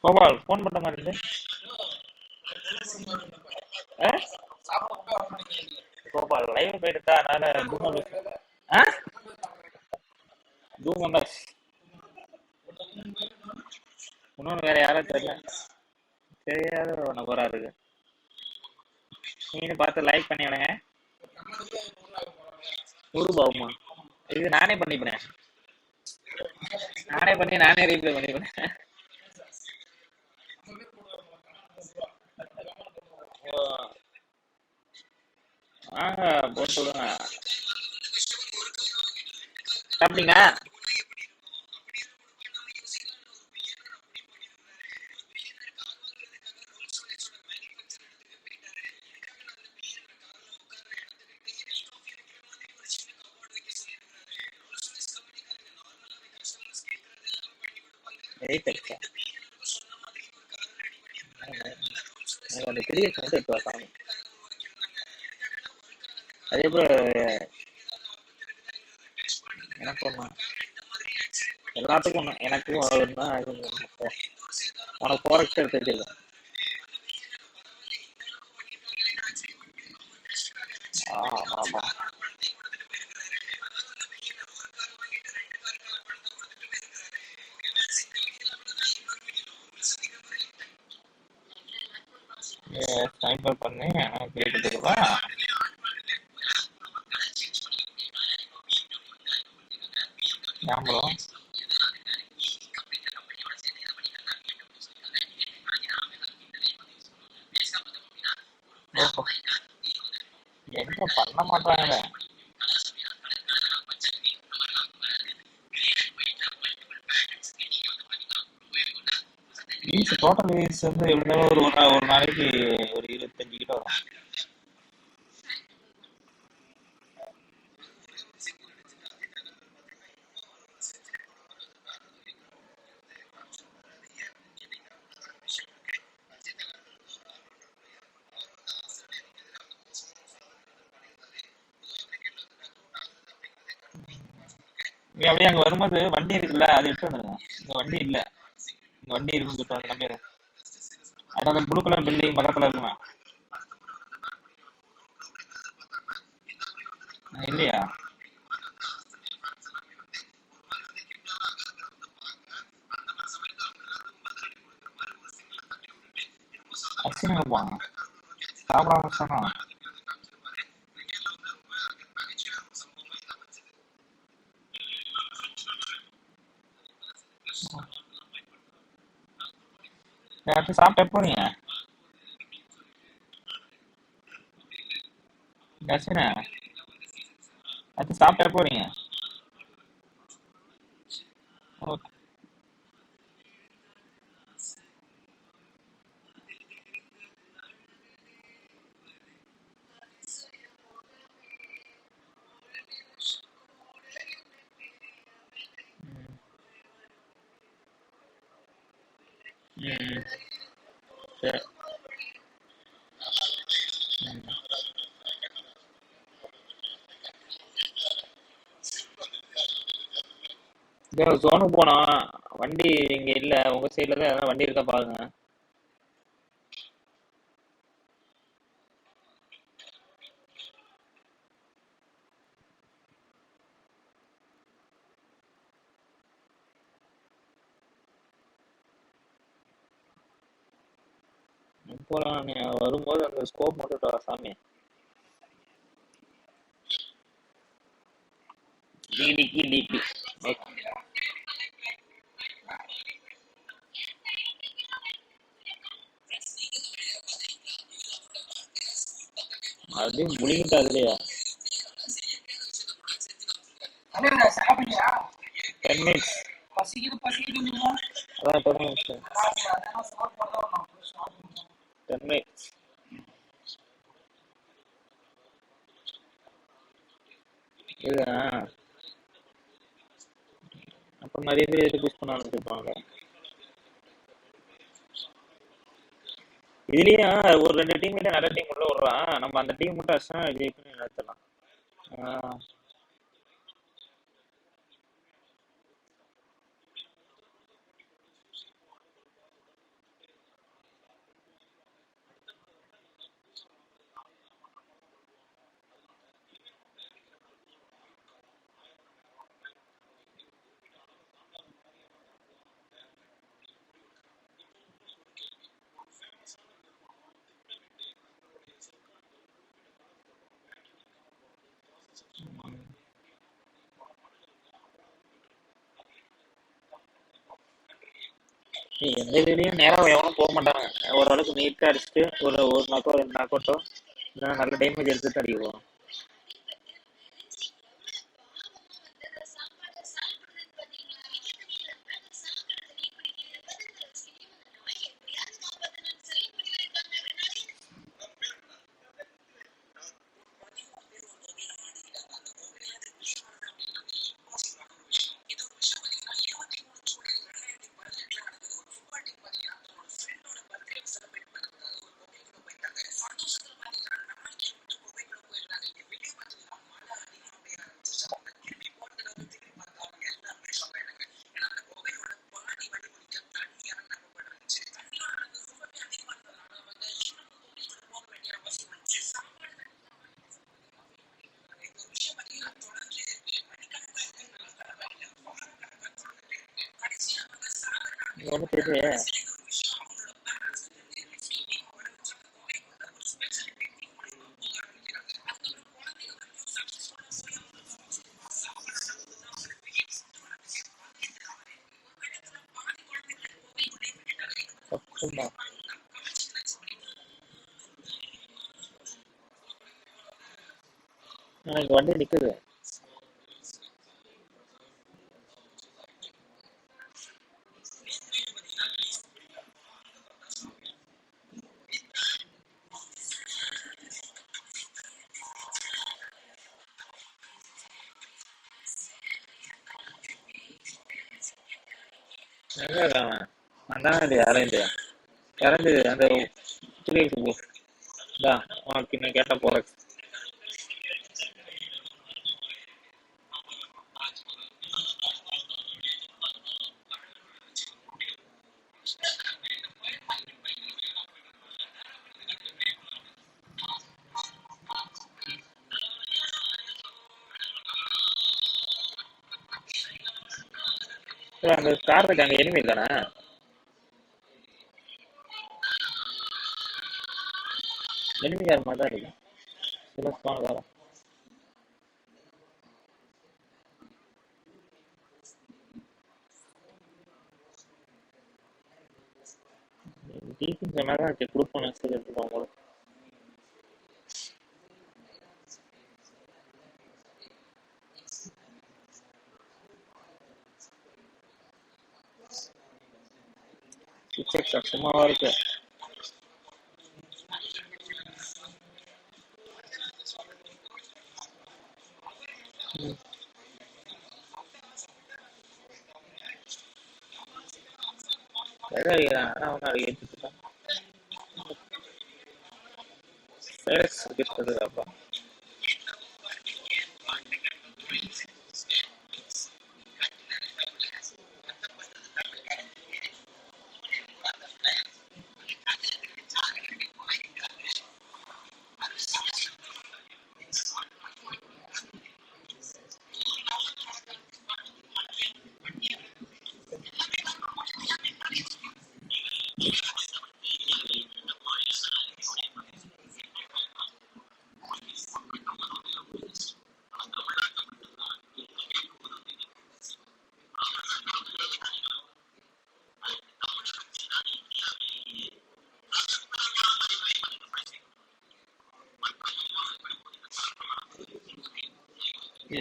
S5: கோபால் ஃபோன் பண்ண மாதிரி இருக்கு. கோபால் லைவ் போயிட்டு அதனால ஜூம் மெம்பர்ஸ் இன்னொன்று வேற யாரும் தெரியல. தெரியாத ஒரு நபரா இருக்கு. நீங்க பார்த்து லைக் பண்ணி விடுங்க. ரூபாவுமா இது நானே பண்ணிப்பேன். நானே பண்ணி நானே ரீப்ளே பண்ணிப்பேன். போட்டு விடுங்க. சாப்பிட்டீங்க? 8 எக்ஸா எனக்கு அந்த பெரிய மட்டும் எடுத்து சாமி. அதே போல எனக்கு ஒண்ணு எல்லாத்துக்கும் ஒண்ணு எனக்கு ஒண்ணா உனக்கு ஃபாரஸ்ட் எடுத்து வச்சிருக்கேன். ஆமா ஸ்னைப்பர் பண்ணி கேட்டுருவா. ஞாபகம் என்ன பண்ண மாட்டாங்க. வீஸ் டோட்டல் வீஸ் வந்து எப்படினாலும் ஒரு நாளைக்கு ஒரு 25 கிட்ட வரும். நீ அப்படியே அங்க வரும்போது வண்டி இருக்குல்ல, அது எடுத்து வந்துருங்க. இந்த வண்டி இல்ல, இந்த வண்டி இருக்குன்னு சொல்லிட்டு நம்பிடு. அதான் அந்த ப்ளூ கலர் பில்டிங் பக்கத்துல இருக்குமா இல்லையா? அசிங்க போவாங்க சாப்பிடாம சொன்னா யாராச்சும் சாப்பிட்ட போறீங்க தர்ஷனா? அது சாப்பிட்ட போறீங்க? ஓகே. சரி. ஜோனுக்கு போனோம். வண்டி இங்க இல்ல, உங்க சைட்ல தான் எதனா வண்டி இருக்கா பாருங்க. போலாம். நீ வரும்போது அந்த ஸ்கோப் மட்டும் வா சாமி. டிடி அப்படியே முழுங்கிட்டா அதுலயா? 10 minutes. அதான் 10 minutes. 10 minutes. இல்ல அப்ப நிறைய பேர் எது புஷ் பண்ண ஆரம்பிச்சிருப்பாங்க. இதுலயே ஒரு 2 டீம் இல்ல நல்ல டீம் உள்ள விடுறான். நம்ம அந்த டீம் மட்டும் அடிச்சா ஜெயிக்கணும்னு நினைச்சலாம். எந்த இதுலயும் நேரம் எவனும் போக மாட்டாங்க. ஓரளவுக்கு நீட்டா அடிச்சுட்டு ஒரு நாக்கோ 2 நாக்கோட்டோ நல்ல டேமேஜ் எடுத்துட்டு அடிக்குவோம். ஒன்றும் தெரியலையே. சும்மா எனக்கு வண்டி நிக்குது. எங்க இருக்கான் அந்தாங்க இல்லையா இறந்து இறந்து அந்த துணிக்கு போ. உனக்கு நான் கேட்ட போற அந்த கார் இருக்கு அங்க எனிமி தானே. எனிமி கார் மாதிரி தான் இருக்கு. சில ஸ்பான் காரம் டீச்சிங் சொன்னாதான் இருக்கு கொடுப்போம் நெக்ஸ்ட் எடுத்துக்கோ உங்களுக்கு. சும்மாவா இருக்கு. அப்பா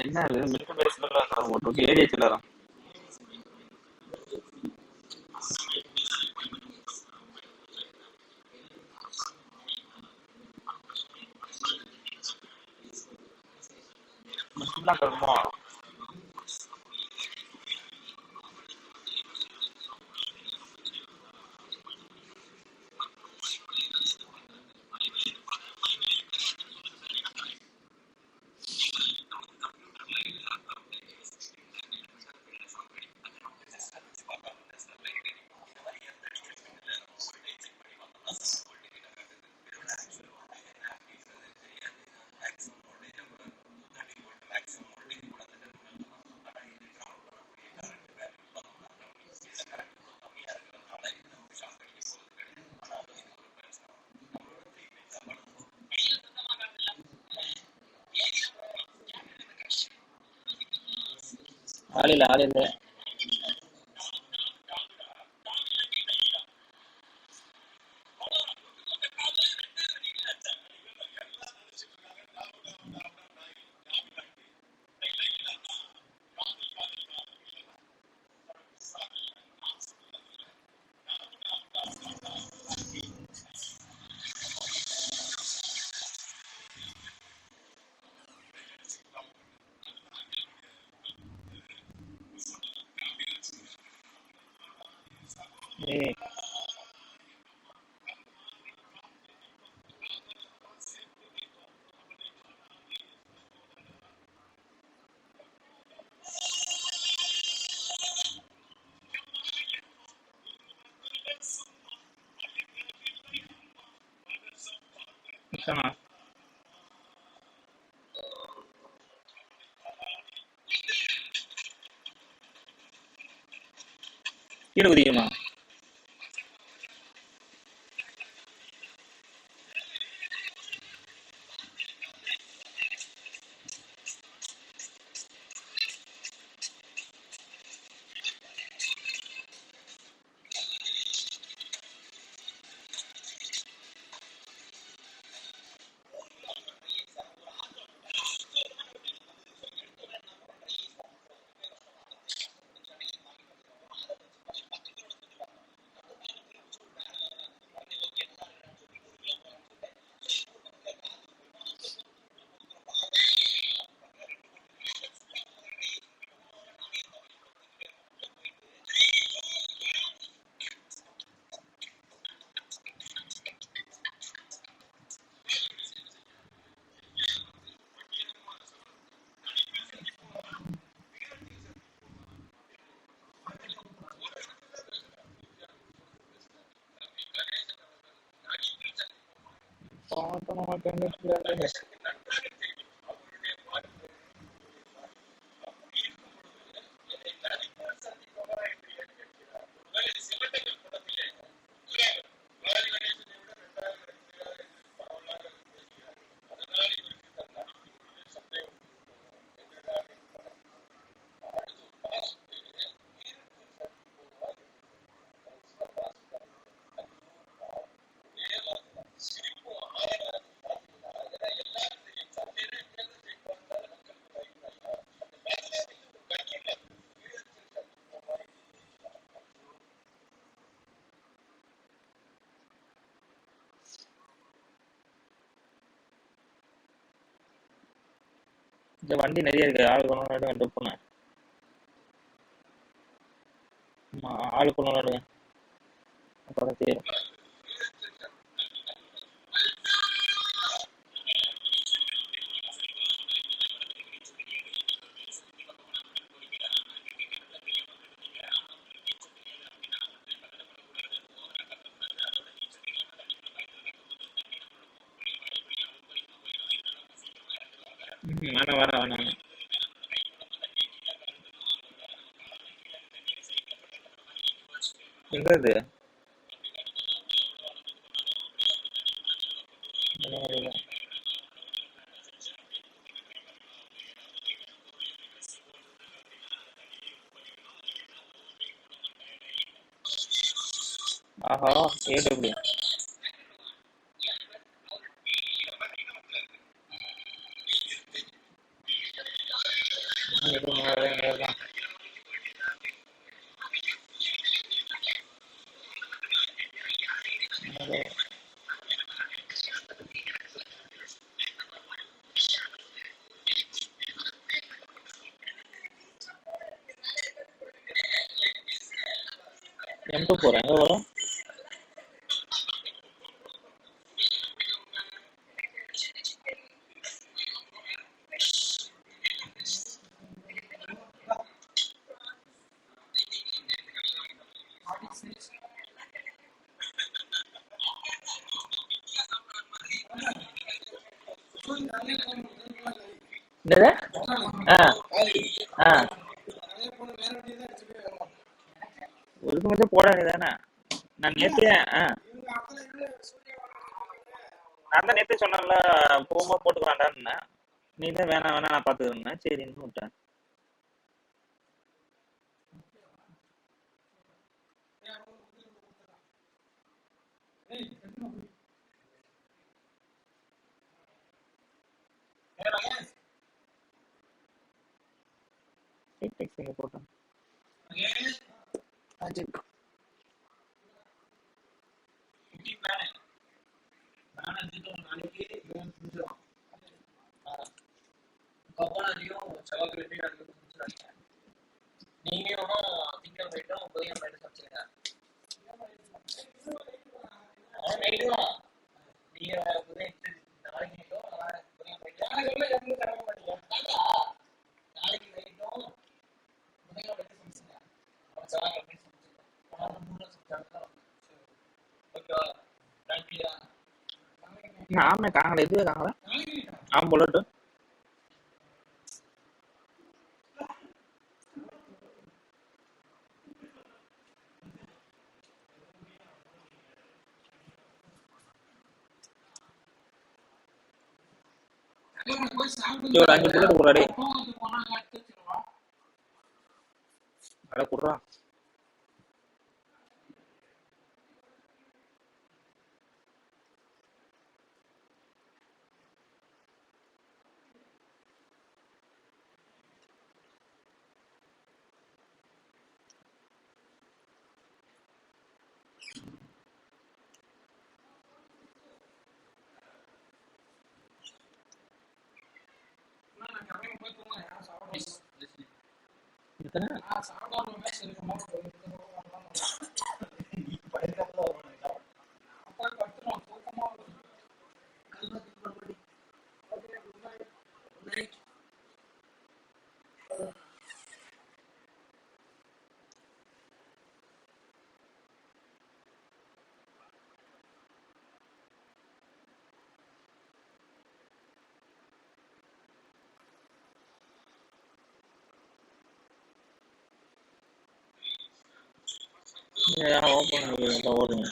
S5: என்ன அது மில்க் பேஸ்ல போட்டு ஏரியா சில்லறான். கருமா ஆளில்ல ஆளில்ல. ஏய் நிச்சயமா கீழே குதிக்குமா? இந்த வண்டி நிறைய இருக்கு. ஆள் கொண்டு ட்ரிப் பண்ண ஆள் கொண்டு அப்புறம் தெரியும். வேணாம் எங்கது ஆஹா ஏடபிள்யூ M2 போறேன் எங்க வரும் என்னது ஒரு நிமிஷம் போட வேண்டியதானே நான் நேற்று நான் தான் நேற்று சொன்னேன்ல போகும்போது போட்டுக்கலான்டான்னு நீ தான் வேணாம் நான் பார்த்துக்கிறேன் சரின்னு விட்டேன் போட்டேன் ஆமே காங்கல இது காங்கல ஆம் புல்லட் ஒரு 5 புல்லட் குறாடே அட குறா ஓப்பன் ஓடுங்க.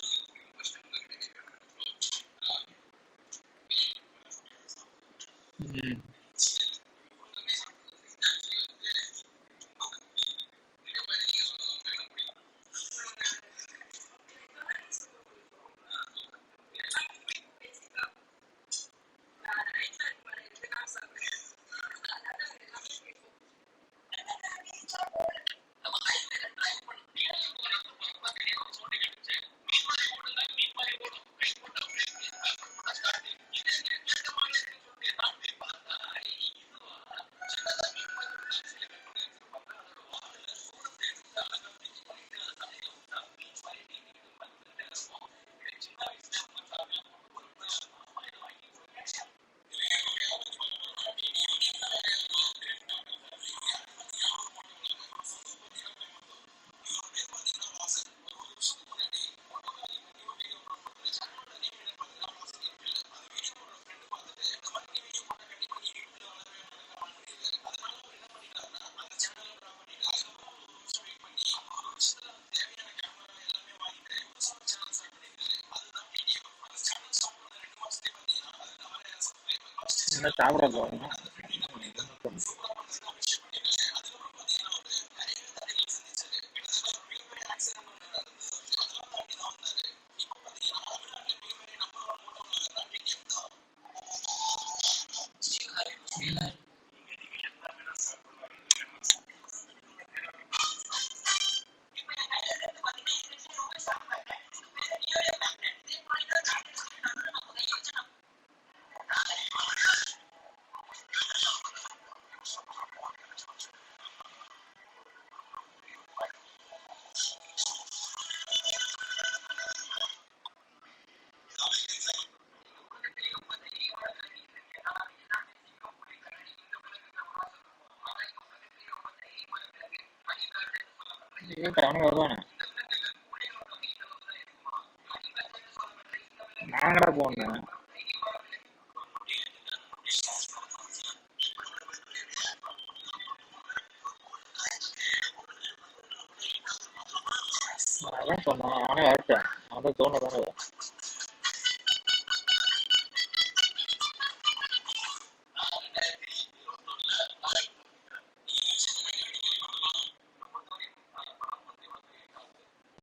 S5: என்ன சாப்பிட போறோம். அவனுக்கு வருவானே நாங்கடா போகணும். அதான் சொன்னான் அவனே வரட்டேன். அவன் தோணுதானே